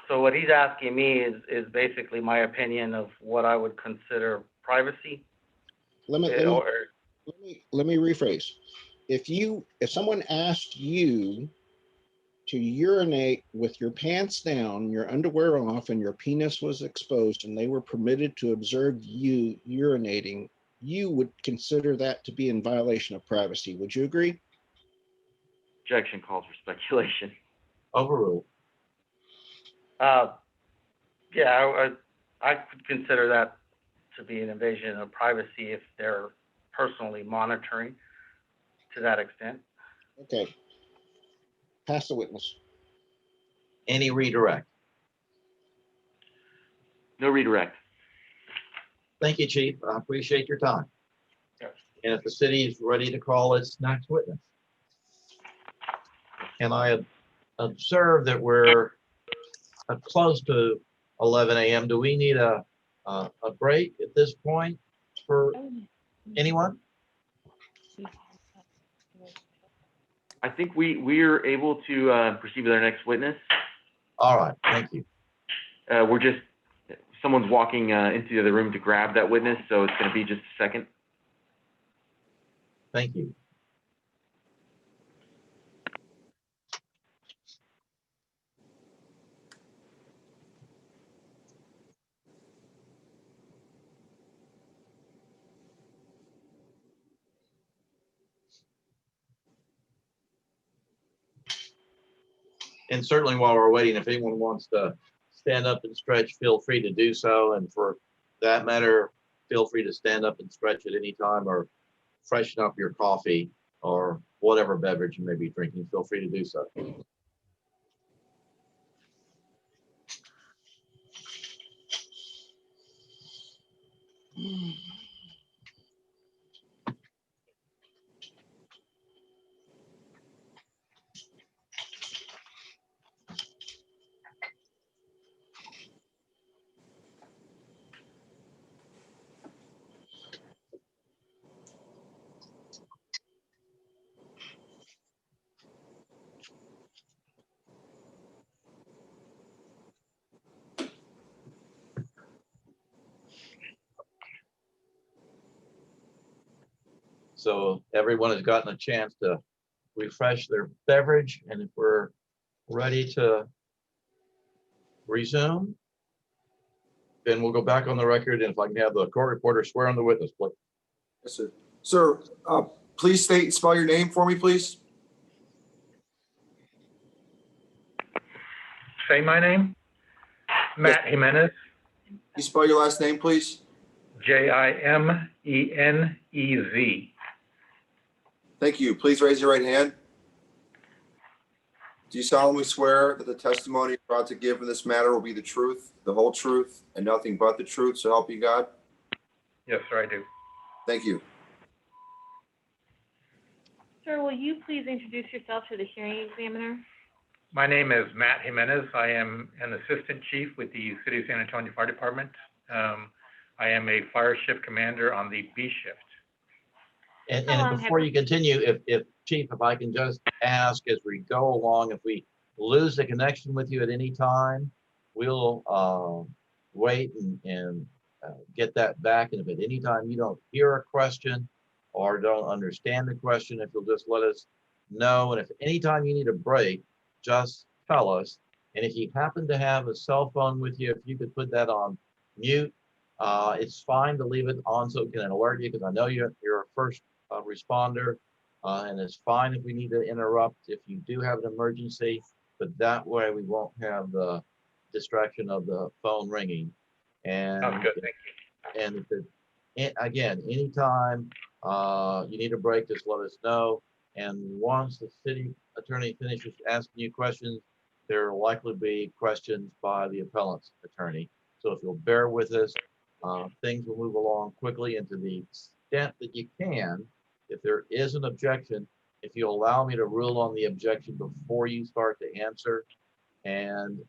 So what he's asking me is basically my opinion of what I would consider privacy. Let me rephrase. If someone asked you to urinate with your pants down, your underwear off, and your penis was exposed, and they were permitted to observe you urinating, you would consider that to be in violation of privacy. Would you agree? Objection calls for speculation. Overruled. Yeah, I could consider that to be an invasion of privacy if they're personally monitoring to that extent. Okay. Pass the witness. Any redirect? No redirect. Thank you, Chief. I appreciate your time. Yes. And if the city is ready to call its next witness. And I observe that we're close to 11 a.m. Do we need a break at this point for anyone? I think we're able to proceed with our next witness. All right, thank you. Someone's walking into the other room to grab that witness, so it's going to be just a second. Thank you. And certainly while we're waiting, if anyone wants to stand up and stretch, feel free to do so. And for that matter, feel free to stand up and stretch at any time or freshen up your coffee or whatever beverage you may be drinking. Feel free to do so. So everyone has gotten a chance to refresh their beverage, and if we're ready to resume, then we'll go back on the record, and if I can have the court reporter swear on the witness, please. Yes, sir. Sir, please state and spell your name for me, please. Say my name? Matt Jimenez, Can you spell your last name, please? Jimenez. Thank you. Please raise your right hand. Do you solemnly swear that the testimony you're about to give in this matter will be the truth, the whole truth, and nothing but the truth, so help you God? Yes, sir, I do. Thank you. Sir, will you please introduce yourself to the hearing examiner? My name is Matt Jimenez. I am an assistant chief with the City of San Antonio Fire Department. I am a fire shift commander on the B shift. And before you continue, if Chief, if I can just ask as we go along, if we lose the connection with you at any time, we'll wait and get that back. And if at any time you don't hear a question or don't understand the question, if you'll just let us know. And if anytime you need a break, just tell us. And if you happen to have a cell phone with you, if you could put that on mute, it's fine to leave it on so it can alert you, because I know you're a first responder, and it's fine if we need to interrupt if you do have an emergency, but that way we won't have the distraction of the phone ringing. And Sounds good, thank you. and if again, anytime you need a break, just let us know. And once the city attorney finishes asking you questions, there will likely be questions by the appellant's attorney. So if you'll bear with us, things will move along quickly, and to the extent that you can, if there is an objection, if you allow me to rule on the objection before you start to answer. And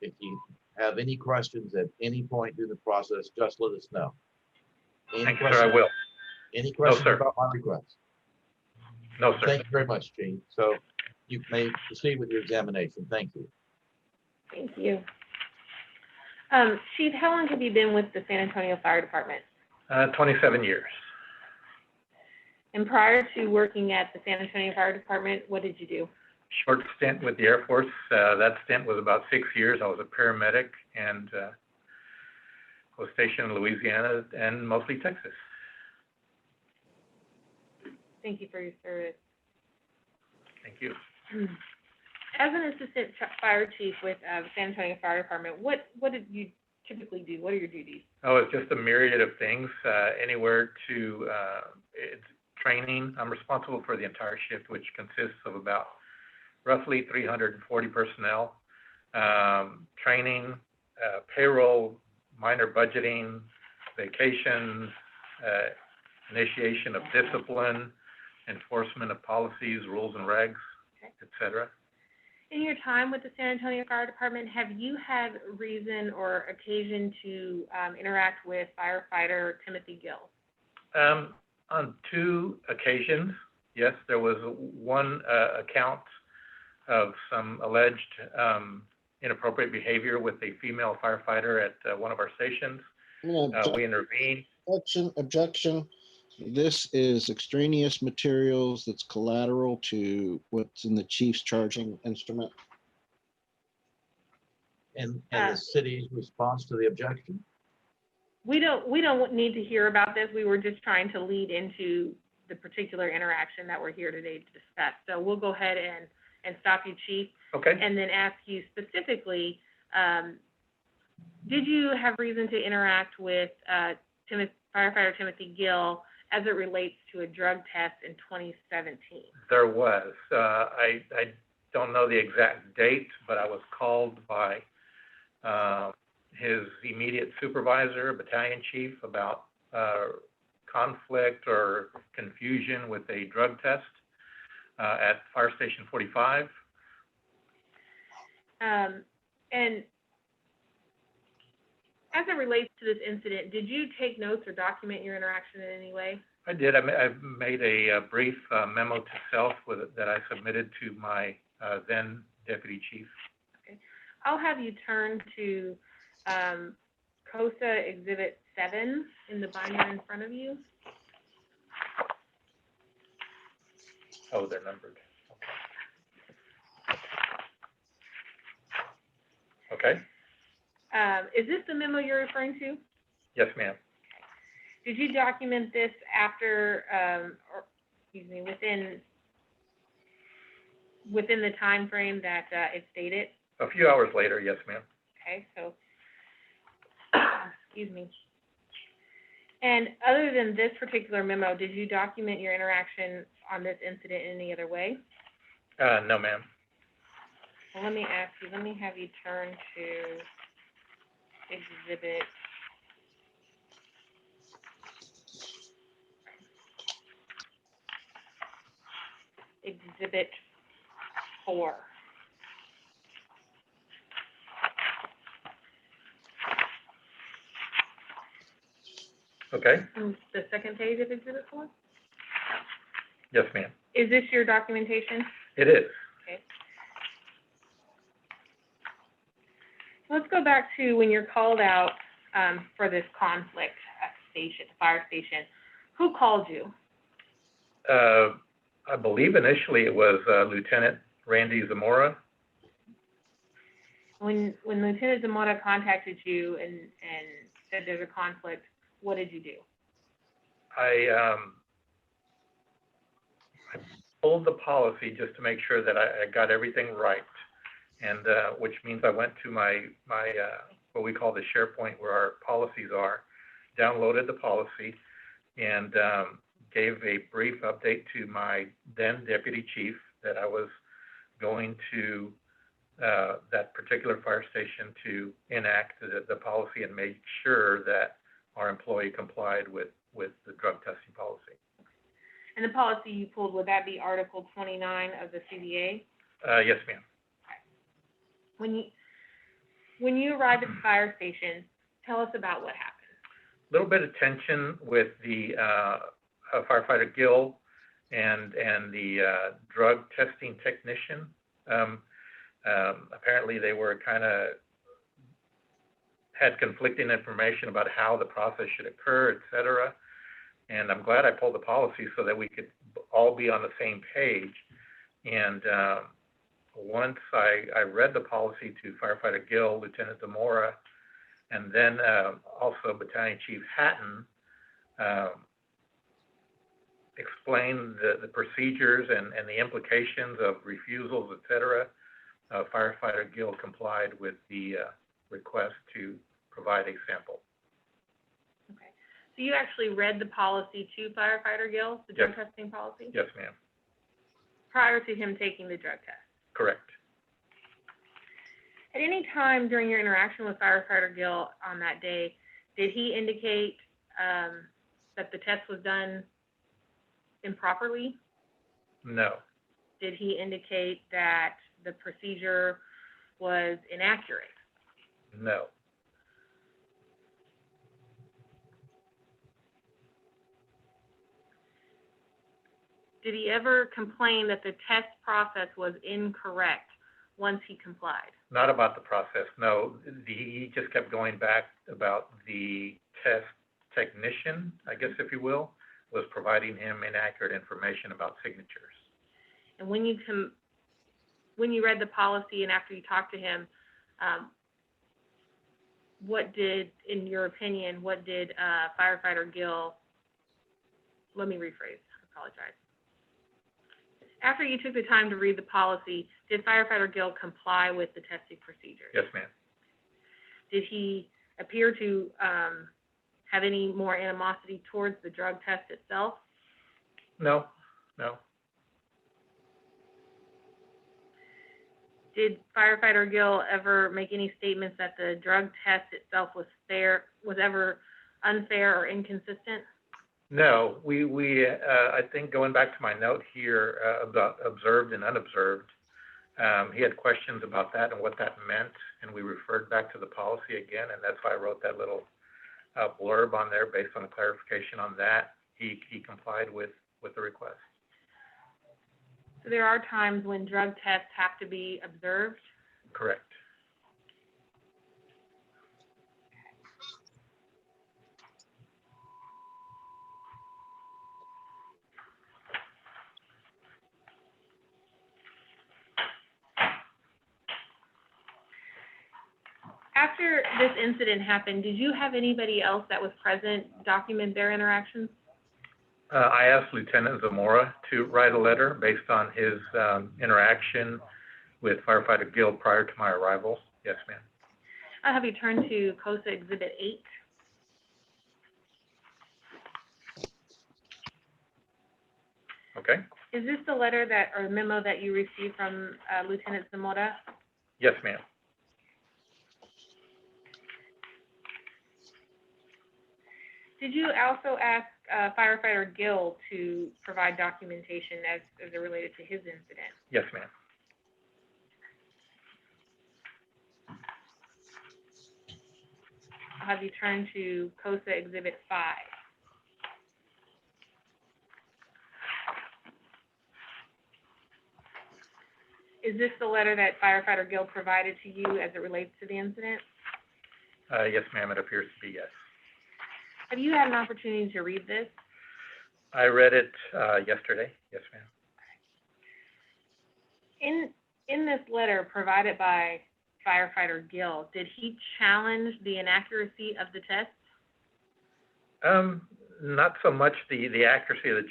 if you have any questions at any point during the process, just let us know. Thank you, sir, I will. Any questions sir. about my request? No, sir. Thank you very much, Chief. So you may proceed with your examination. Thank you. Thank you. Chief, how long have you been with the San Antonio Fire Department? 27 years. And prior to working at the San Antonio Fire Department, what did you do? Short stint with the Air Force. That stint was about 6 years. I was a paramedic and was stationed in Louisiana and mostly Texas. Thank you for your service. Thank you. As an assistant fire chief with the San Antonio Fire Department, what did you typically do? What are your duties? Oh, it's just a myriad of things, anywhere to it's training. I'm responsible for the entire shift, which consists of about roughly 340 personnel. Training, payroll, minor budgeting, vacations, initiation of discipline, enforcement of policies, rules and regs, et cetera. In your time with the San Antonio Fire Department, have you had reason or occasion to interact with firefighter Timothy Gill? On 2 occasions, yes. There was one account of some alleged inappropriate behavior with a female firefighter at one of our stations. We intervened. Objection. This is extraneous materials that's collateral to what's in the chief's charging instrument. And the city's response to the objection? We don't need to hear about this. We were just trying to lead into the particular interaction that we're here today to discuss. So we'll go ahead and stop you, Chief. Okay. And then ask you specifically, did you have reason to interact with firefighter Timothy Gill as it relates to a drug test in 2017? There was. I don't know the exact date, but I was called by his immediate supervisor, battalion chief, about conflict or confusion with a drug test at Fire Station 45. And as it relates to this incident, did you take notes or document your interaction in any way? I did. I made a brief memo to self that I submitted to my then deputy chief. Okay. I'll have you turn to COSA Exhibit 7 in the binder in front of you. Oh, they're numbered. Okay, Is this the memo you're referring to? yes, ma'am. Did you document this after, or, excuse me, within the time frame that it stated? A few hours later, yes, ma'am. Okay, so, excuse me. And other than this particular memo, did you document your interaction on this incident in any other way? No, ma'am. Well, let me have you turn to exhibit 4. Okay, The second page of exhibit 4? yes, ma'am. Is this your documentation? It is. Okay. Let's go back to when you're called out for this conflict at the fire station. Who called you? I believe initially it was Lieutenant Randy Zamora. When Lieutenant Zamora contacted you and said there's a conflict, what did you do? I pulled the policy just to make sure that I got everything right, and which means I went to my what we call the SharePoint where our policies are, downloaded the policy, and gave a brief update to my then deputy chief that I was going to that particular fire station to enact the policy and make sure that our employee complied with the drug testing policy. And the policy you pulled, would that be Article 29 of the CBA? Yes, ma'am. When you arrived at the fire station, tell us about what happened. A little bit of tension with the firefighter Gill and the drug testing technician. Apparently they were had conflicting information about how the process should occur, et cetera. And I'm glad I pulled the policy so that we could all be on the same page. And once I read the policy to firefighter Gill, Lieutenant Zamora, and then also Battalion Chief Hatton, explained the procedures and the implications of refusals, et cetera, firefighter Gill complied with the request to provide a sample. Okay. So you actually read the policy to firefighter Gill, the drug Yes. testing policy? Yes, ma'am. Prior to him taking the drug test? Correct. At any time during your interaction with firefighter Gill on that day, did he indicate that the test was done improperly? No. Did he indicate that the procedure was inaccurate? No. Did he ever complain that the test process was incorrect once he complied? Not about the process, no. He just kept going back about the test technician, I guess if you will, was providing him inaccurate information about signatures. And when you read the policy and after you talked to him, in your opinion, what did firefighter Gill, let me rephrase, I apologize. After you took the time to read the policy, did firefighter Gill comply with the testing procedures? Yes, ma'am. Did he appear to have any more animosity towards the drug test itself? No, no. Did firefighter Gill ever make any statements that the drug test itself was ever unfair or inconsistent? No, we I think going back to my note here about observed and unobserved, he had questions about that and what that meant, and we referred back to the policy again, and that's why I wrote that little blurb on there based on a clarification on that. He complied with the request. So there are times when drug tests have to be observed? Correct. After this incident happened, did you have anybody else that was present document their interactions? I asked Lieutenant Zamora to write a letter based on his interaction with firefighter Gill prior to my arrival. Yes, ma'am. I'll have you turn to COSA Exhibit 8. Okay. Is this the letter that, or memo that you received from Lieutenant Zamora? Yes, ma'am. Did you also ask firefighter Gill to provide documentation as it related to his incident? Yes, ma'am. I'll have you turn to COSA Exhibit 5. Is this the letter that firefighter Gill provided to you as it relates to the incident? Yes, ma'am. It appears to be yes. Have you had an opportunity to read this? I read it yesterday. Yes, ma'am. In this letter provided by firefighter Gill, did he challenge the inaccuracy of the test? Not so much the accuracy of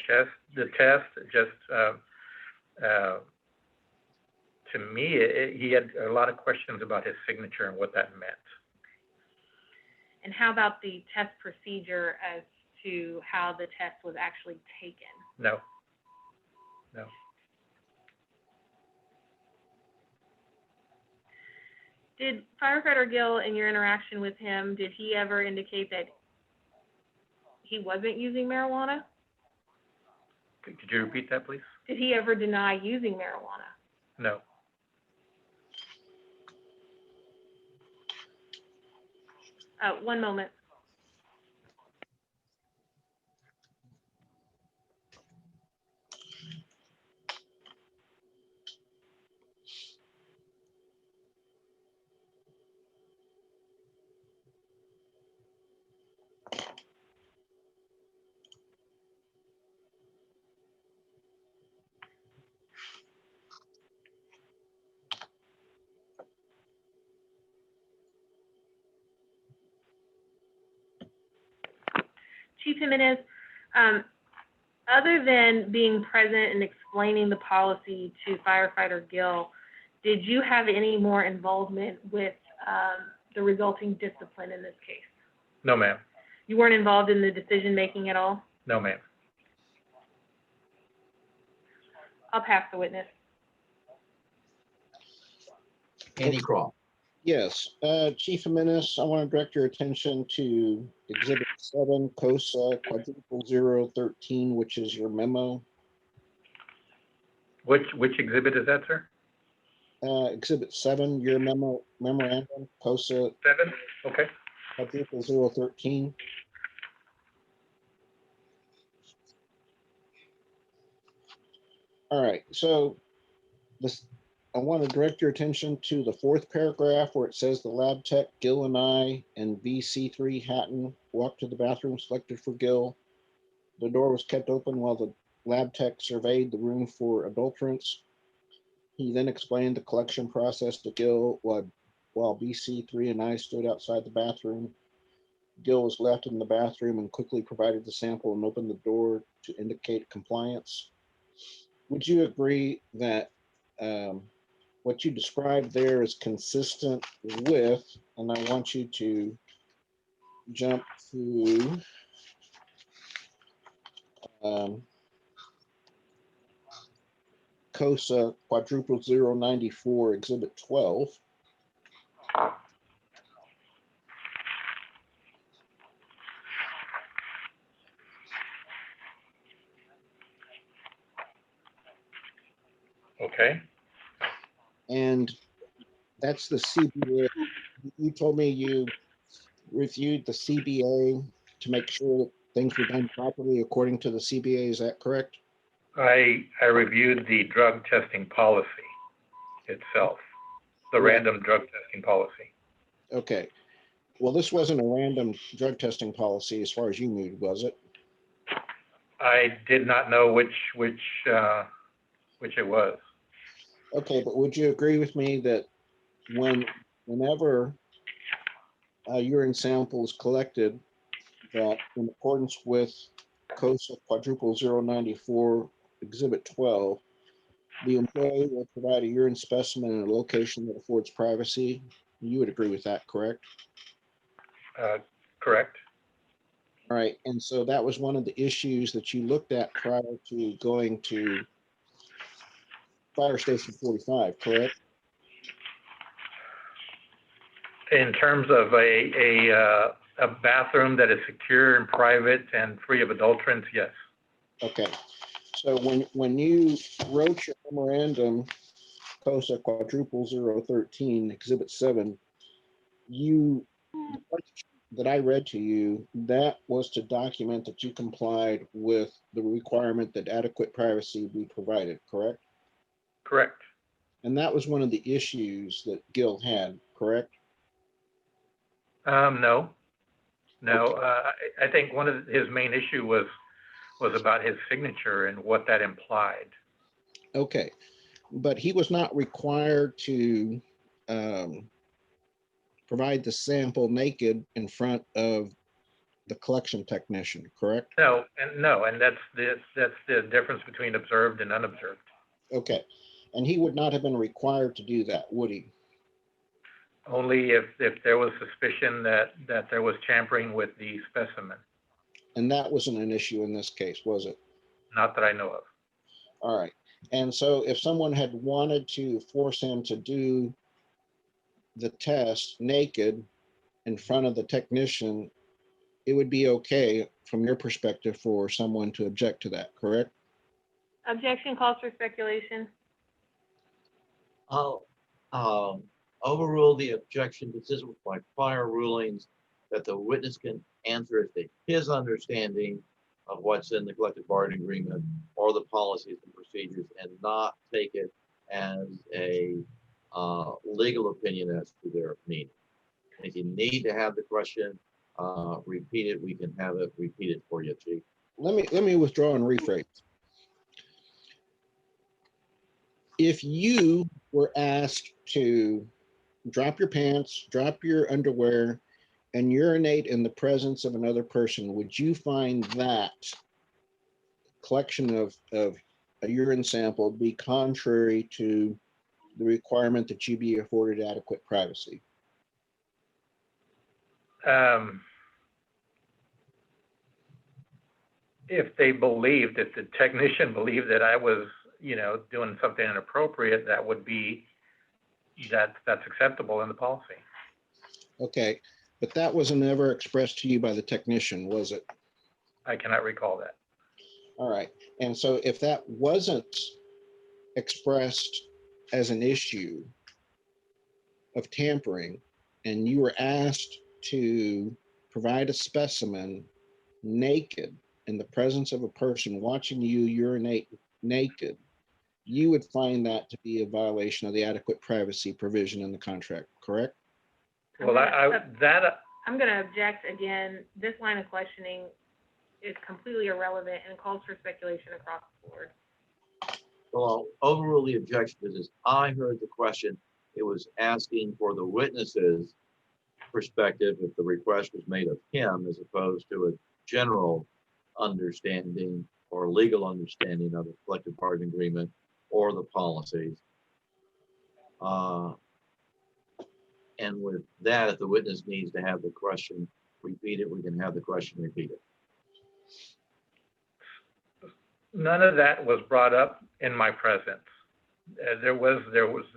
the test, just to me, he had a lot of questions about his signature and what that meant. And how about the test procedure as to how the test was actually taken? No. No. Did firefighter Gill, in your interaction with him, did he ever indicate that he wasn't using marijuana? Could you repeat that, please? Did he ever deny using marijuana? No. One moment. Chief Jimenez, other than being present and explaining the policy to firefighter Gill, did you have any more involvement with the resulting discipline in this case? No, ma'am. You weren't involved in the decision-making at all? No, ma'am. I'll pass the witness. Andy Croft. Yes, Chief Jimenez, I want to direct your attention to Exhibit 7, COSA quadruple 013, which is your memo. Which exhibit is that, sir? Exhibit 7, your memorandum, COSA 7? Okay. quadruple 013. All right, so this, I want to direct your attention to the 4th paragraph where it says the lab tech, Gill and I, and VC3 Hatton walked to the bathroom selected for Gill. The door was kept open while the lab tech surveyed the room for adulterants. He then explained the collection process to Gill while VC3 and I stood outside the bathroom. Gill was left in the bathroom and quickly provided the sample and opened the door to indicate compliance. Would you agree that what you described there is consistent with, and I want you to jump to COSA quadruple 094, Exhibit 12. Okay. And that's the CBA. You told me you reviewed the CBA to make sure that things were done properly according to the CBA. Is that correct? I reviewed the drug testing policy itself, the random drug testing policy. Okay. Well, this wasn't a random drug testing policy as far as you knew, was it? I did not know which it was. Okay, but would you agree with me that whenever urine samples collected that in accordance with COSA quadruple 094 Exhibit 12, the employee will provide a urine specimen in a location that affords privacy. You would agree with that, correct? Correct. All right, and so that was one of the issues that you looked at prior to going to Fire Station 45, correct? In terms of a bathroom that is secure and private and free of adulterants, yes. Okay, so when you wrote your memorandum, COSA quadruple 013, Exhibit 7, the part that I read to you, that was to document that you complied with the requirement that adequate privacy be provided, correct? Correct. And that was one of the issues that Gill had, correct? No. I think one of his main issue was about his signature and what that implied. Okay, but he was not required to provide the sample naked in front of the collection technician, correct? No, and that's the difference between observed and unobserved. Okay, and he would not have been required to do that, would he? Only if there was suspicion that there was tampering with the specimen. And that wasn't an issue in this case, was it? Not that I know of. All right. And so if someone had wanted to force him to do the test naked in front of the technician, it would be okay from your perspective for someone to object to that, correct? Objection calls for speculation. I'll overrule the objection consistent with my prior rulings that the witness can answer as to his understanding of what's in the collective bargaining agreement or the policies and procedures and not take it as a legal opinion as to their meaning. If you need to have the question repeated, we can have it repeated for you, Chief. Let me withdraw and rephrase. If you were asked to drop your pants, drop your underwear, and urinate in the presence of another person, would you find that collection of a urine sample be contrary to the requirement that you be afforded adequate privacy? If the technician believed that I was, doing something inappropriate, that's acceptable in the policy. Okay, but that wasn't ever expressed to you by the technician, was it? I cannot recall that. All right, and so if that wasn't expressed as an issue of tampering, and you were asked to provide a specimen naked in the presence of a person watching you urinate naked, you would find that to be a violation of the adequate privacy provision in the contract, correct? Well, I'm going to object again. This line of questioning is completely irrelevant and calls for speculation across the board. Well, I'll overrule the objection because as I heard the question, it was asking for the witness's perspective if the request was made of him as opposed to a general understanding or legal understanding of the collective bargaining agreement or the policies. And with that, if the witness needs to have the question repeated, we can have the question repeated. None of that was brought up in my presence. There was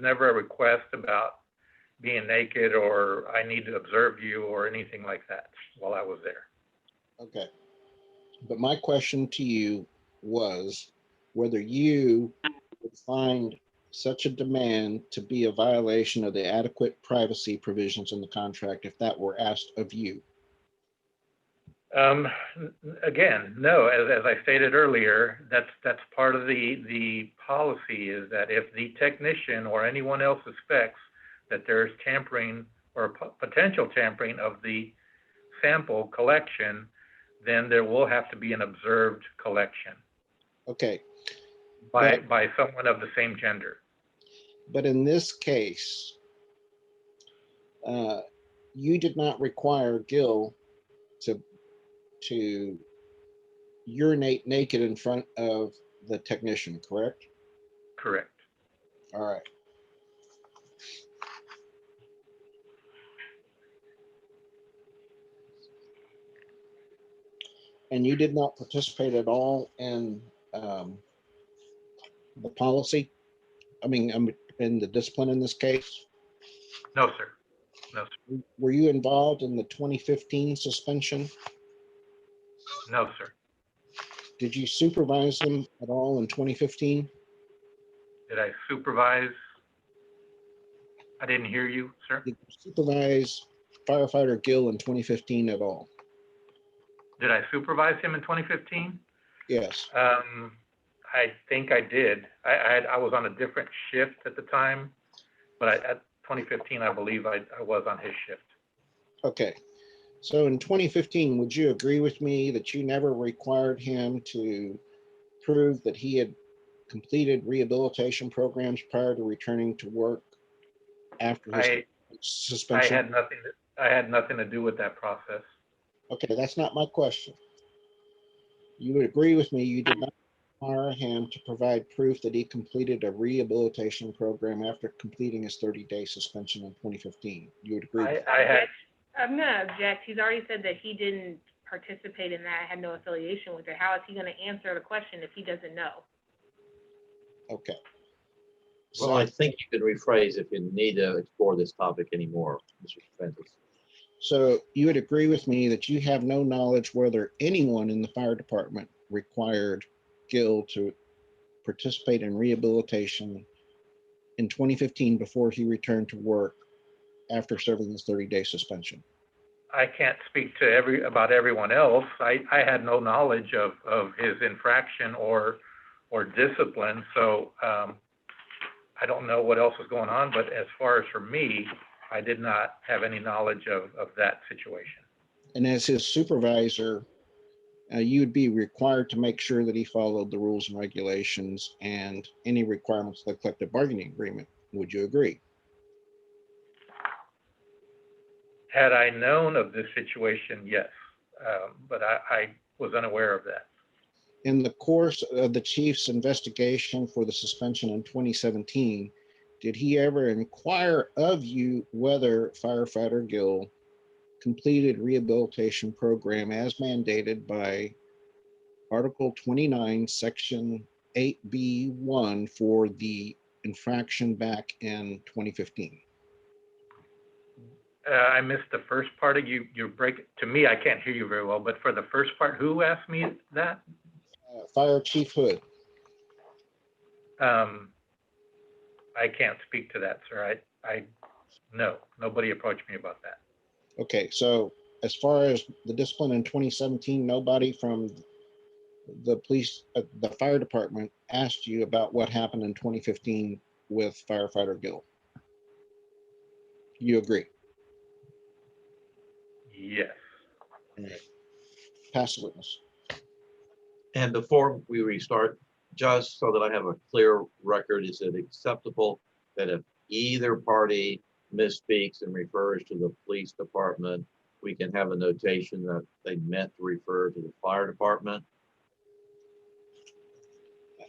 never a request about being naked or I need to observe you or anything like that while I was there. Okay. But my question to you was whether you would find such a demand to be a violation of the adequate privacy provisions in the contract if that were asked of you. Again, no, as I stated earlier, that's part of the policy is that if the technician or anyone else suspects that there's tampering or potential tampering of the sample collection, then there will have to be an observed collection. Okay. By someone of the same gender. But in this case, you did not require Gill to urinate naked in front of the technician, correct? Correct. All right. And you did not participate at all in the policy? I mean, in the discipline in this case? No, sir. No, sir. Were you involved in the 2015 suspension? No, sir. Did you supervise him at all in 2015? Did I supervise? I didn't hear you, sir. Did you supervise firefighter Gill in 2015 at all? Did I supervise him in 2015? Yes. I think I did. I was on a different shift at the time, but at 2015, I believe I was on his shift. Okay. So in 2015, would you agree with me that you never required him to prove that he had completed rehabilitation programs prior to returning to work after his I suspension? I had nothing to do with that process. Okay, that's not my question. You would agree with me, you did not require him to provide proof that he completed a rehabilitation program after completing his 30-day suspension in 2015. You would agree? I'm gonna object. He's already said that he didn't participate in that, had no affiliation with it. How is he gonna answer the question if he doesn't know? Okay. Well, I think you could rephrase if you need to explore this topic anymore, Mr. Francis. So you would agree with me that you have no knowledge whether anyone in the fire department required Gill to participate in rehabilitation in 2015 before he returned to work after serving his 30-day suspension? I can't speak to about everyone else. I had no knowledge of his infraction or discipline, so I don't know what else was going on. But as far as for me, I did not have any knowledge of that situation. And as his supervisor, you'd be required to make sure that he followed the rules and regulations and any requirements of the collective bargaining agreement. Would you agree? Had I known of this situation, yes, but I was unaware of that. In the course of the chief's investigation for the suspension in 2017, did he ever inquire of you whether firefighter Gill completed rehabilitation program as mandated by Article 29, Section 8B1 for the infraction back in 2015? I missed the first part of you break. To me, I can't hear you very well, but for the first part, who asked me that? Fire Chief Hood. I can't speak to that, sir. No, nobody approached me about that. Okay, so as far as the discipline in 2017, nobody from the police, the fire department asked you about what happened in 2015 with firefighter Gill. You agree? Yes. Pass the witness. And before we restart, just so that I have a clear record, is it acceptable that if either party misspeaks and refers to the police department, we can have a notation that they meant to refer to the fire department?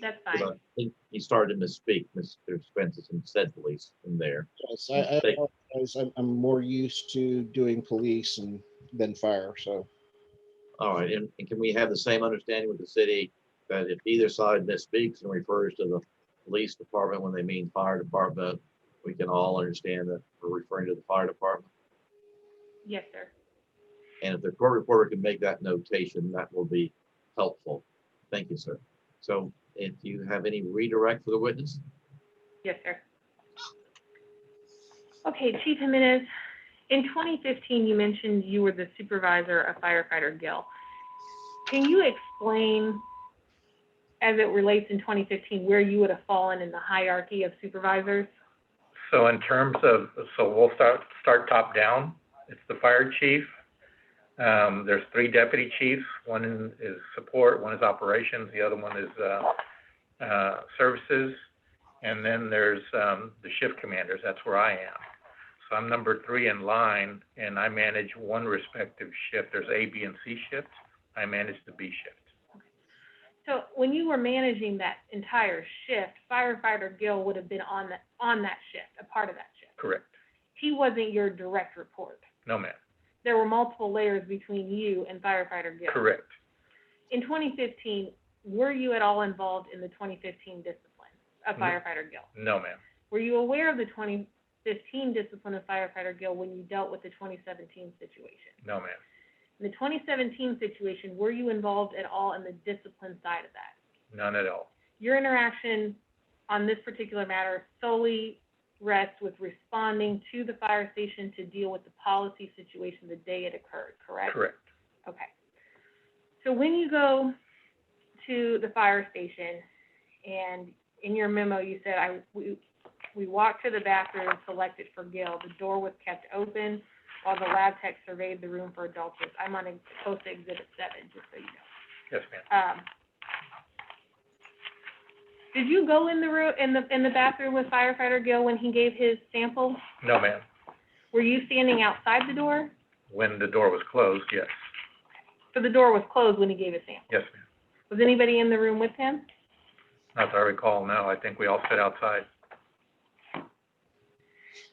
That's 'Cause fine. I think he started to misspeak, Mr. Spencer, and said police in there. Yes, I apologize. I'm more used to doing police than fire, so. All right, and can we have the same understanding with the city that if either side misspeaks and refers to the police department when they mean fire department, we can all understand that we're referring to the fire department? Yes, sir. And if the court reporter can make that notation, that will be helpful. Thank you, sir. So if you have any redirect for the witness? Yes, sir. Okay, Chief Jimenez, in 2015, you mentioned you were the supervisor of firefighter Gill. Can you explain, as it relates in 2015, where you would have fallen in the hierarchy of supervisors? So in terms of, we'll start top down. It's the fire chief. There's 3 deputy chiefs. One is support, one is operations, the other one is services. And then there's the shift commanders. That's where I am. So I'm number 3 in line, and I manage one respective shift. There's A, B, and C shifts. I manage the B shift. So when you were managing that entire shift, firefighter Gill would have been on that shift, a part of that shift. Correct. He wasn't your direct report. No, ma'am. There were multiple layers between you and firefighter Gill. Correct. In 2015, were you at all involved in the 2015 discipline of firefighter Gill? No, ma'am. Were you aware of the 2015 discipline of firefighter Gill when you dealt with the 2017 situation? No, ma'am. In the 2017 situation, were you involved at all in the discipline side of that? None at all. Your interaction on this particular matter solely rests with responding to the fire station to deal with the policy situation the day it occurred, correct? Correct. Okay. So when you go to the fire station, and in your memo you said, we walked to the bathroom selected for Gill. The door was kept open while the lab tech surveyed the room for adulterers. I'm on close to Exhibit 7, just so you know. Yes, ma'am. Did you go in the room in the bathroom with firefighter Gill when he gave his sample? No, ma'am. Were you standing outside the door? When the door was closed, yes. So the door was closed when he gave his sample. Yes, ma'am. Was anybody in the room with him? Not that I recall, no. I think we all sit outside.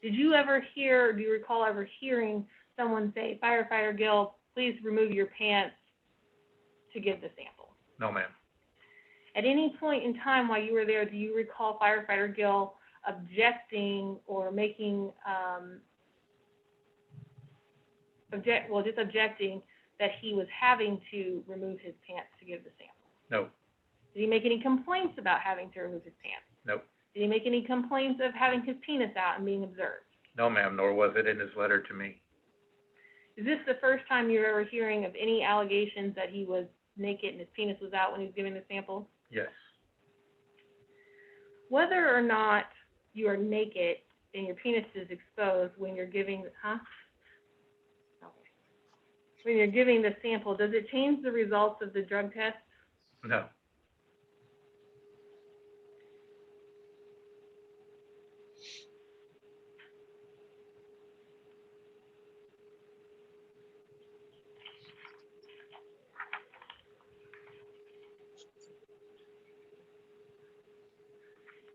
Did you ever hear, do you recall ever hearing someone say, firefighter Gill, please remove your pants to give the sample? No, ma'am. At any point in time while you were there, do you recall firefighter Gill objecting or making, just objecting that he was having to remove his pants to give the sample? No. Did he make any complaints about having to remove his pants? Nope. Did he make any complaints of having his penis out and being observed? No, ma'am, nor was it in his letter to me. Is this the first time you're ever hearing of any allegations that he was naked and his penis was out when he was giving the sample? Yes. Whether or not you are naked and your penis is exposed when you're giving, Okay. When you're giving the sample, does it change the results of the drug test? No.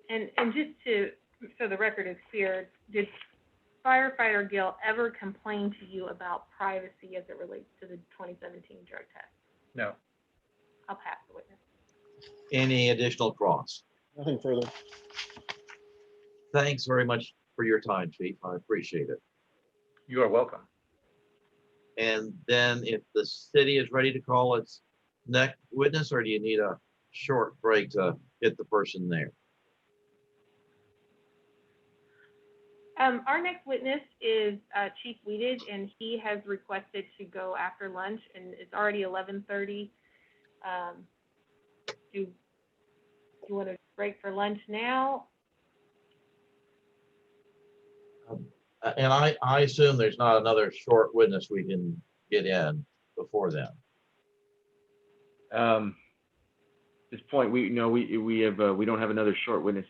And just so the record is clear, did firefighter Gill ever complain to you about privacy as it relates to the 2017 drug test? No. I'll pass the witness. Any additional cross? Nothing further. Thanks very much for your time, Chief. I appreciate it. You are welcome. And then if the city is ready to call its next witness, or do you need a short break to get the person there? Our next witness is Chief Weedage, and he has requested to go after lunch, and it's already 11:30. Do you want to break for lunch now? And I assume there's not another short witness we can get in before then. At this point, we don't have another short witness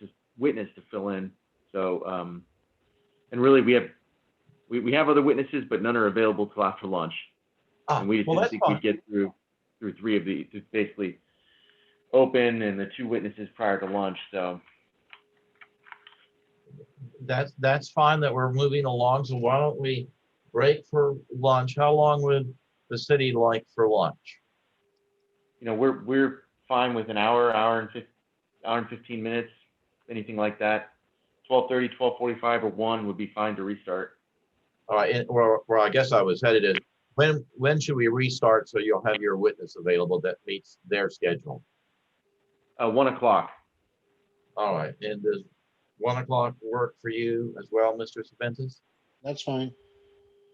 to fill in. So, and really we have other witnesses, but none are available till after lunch. And we just didn't think we'd get through 3 of the, to basically open and the 2 witnesses prior to lunch. So That's fine that we're moving along. So why don't we break for lunch? How long would the city like for lunch? We're fine with an hour and 15 minutes, anything like that. 12:30, 12:45, or 1 would be fine to restart. All right, and where I guess I was headed is, when should we restart so you'll have your witness available that meets their schedule? 1 o'clock. All right, and does 1 o'clock work for you as well, Mr. Cervantes? That's fine.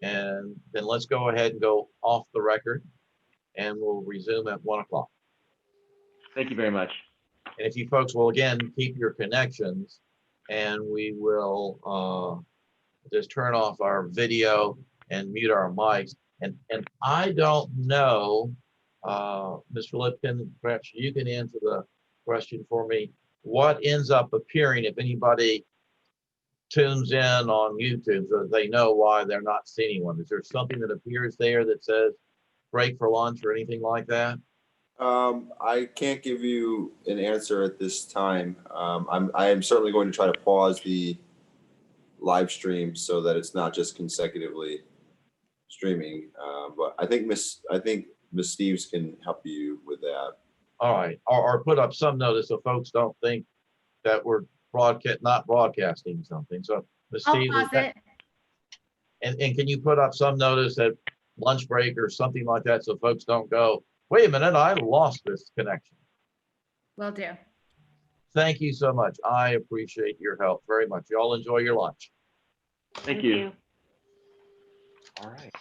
And then let's go ahead and go off the record, and we'll resume at 1 o'clock. Thank you very much. And if you folks will again keep your connections, and we will just turn off our video and mute our mics. And I don't know, Mr. Lipkin, perhaps you can answer the question for me. What ends up appearing if anybody tunes in on YouTube so that they know why they're not seeing one? Is there something that appears there that says break for lunch or anything like that? I can't give you an answer at this time. I am certainly going to try to pause the live stream so that it's not just consecutively streaming. But I think Miss Steves can help you with that. All right, or put up some notice so folks don't think that we're not broadcasting something. So, Ms. I'll Stevens, pause it. and can you put up some notice at lunch break or something like that so folks don't go, wait a minute, I lost this connection. Will do. Thank you so much. I appreciate your help very much. Y'all enjoy your lunch. Thank you. All right.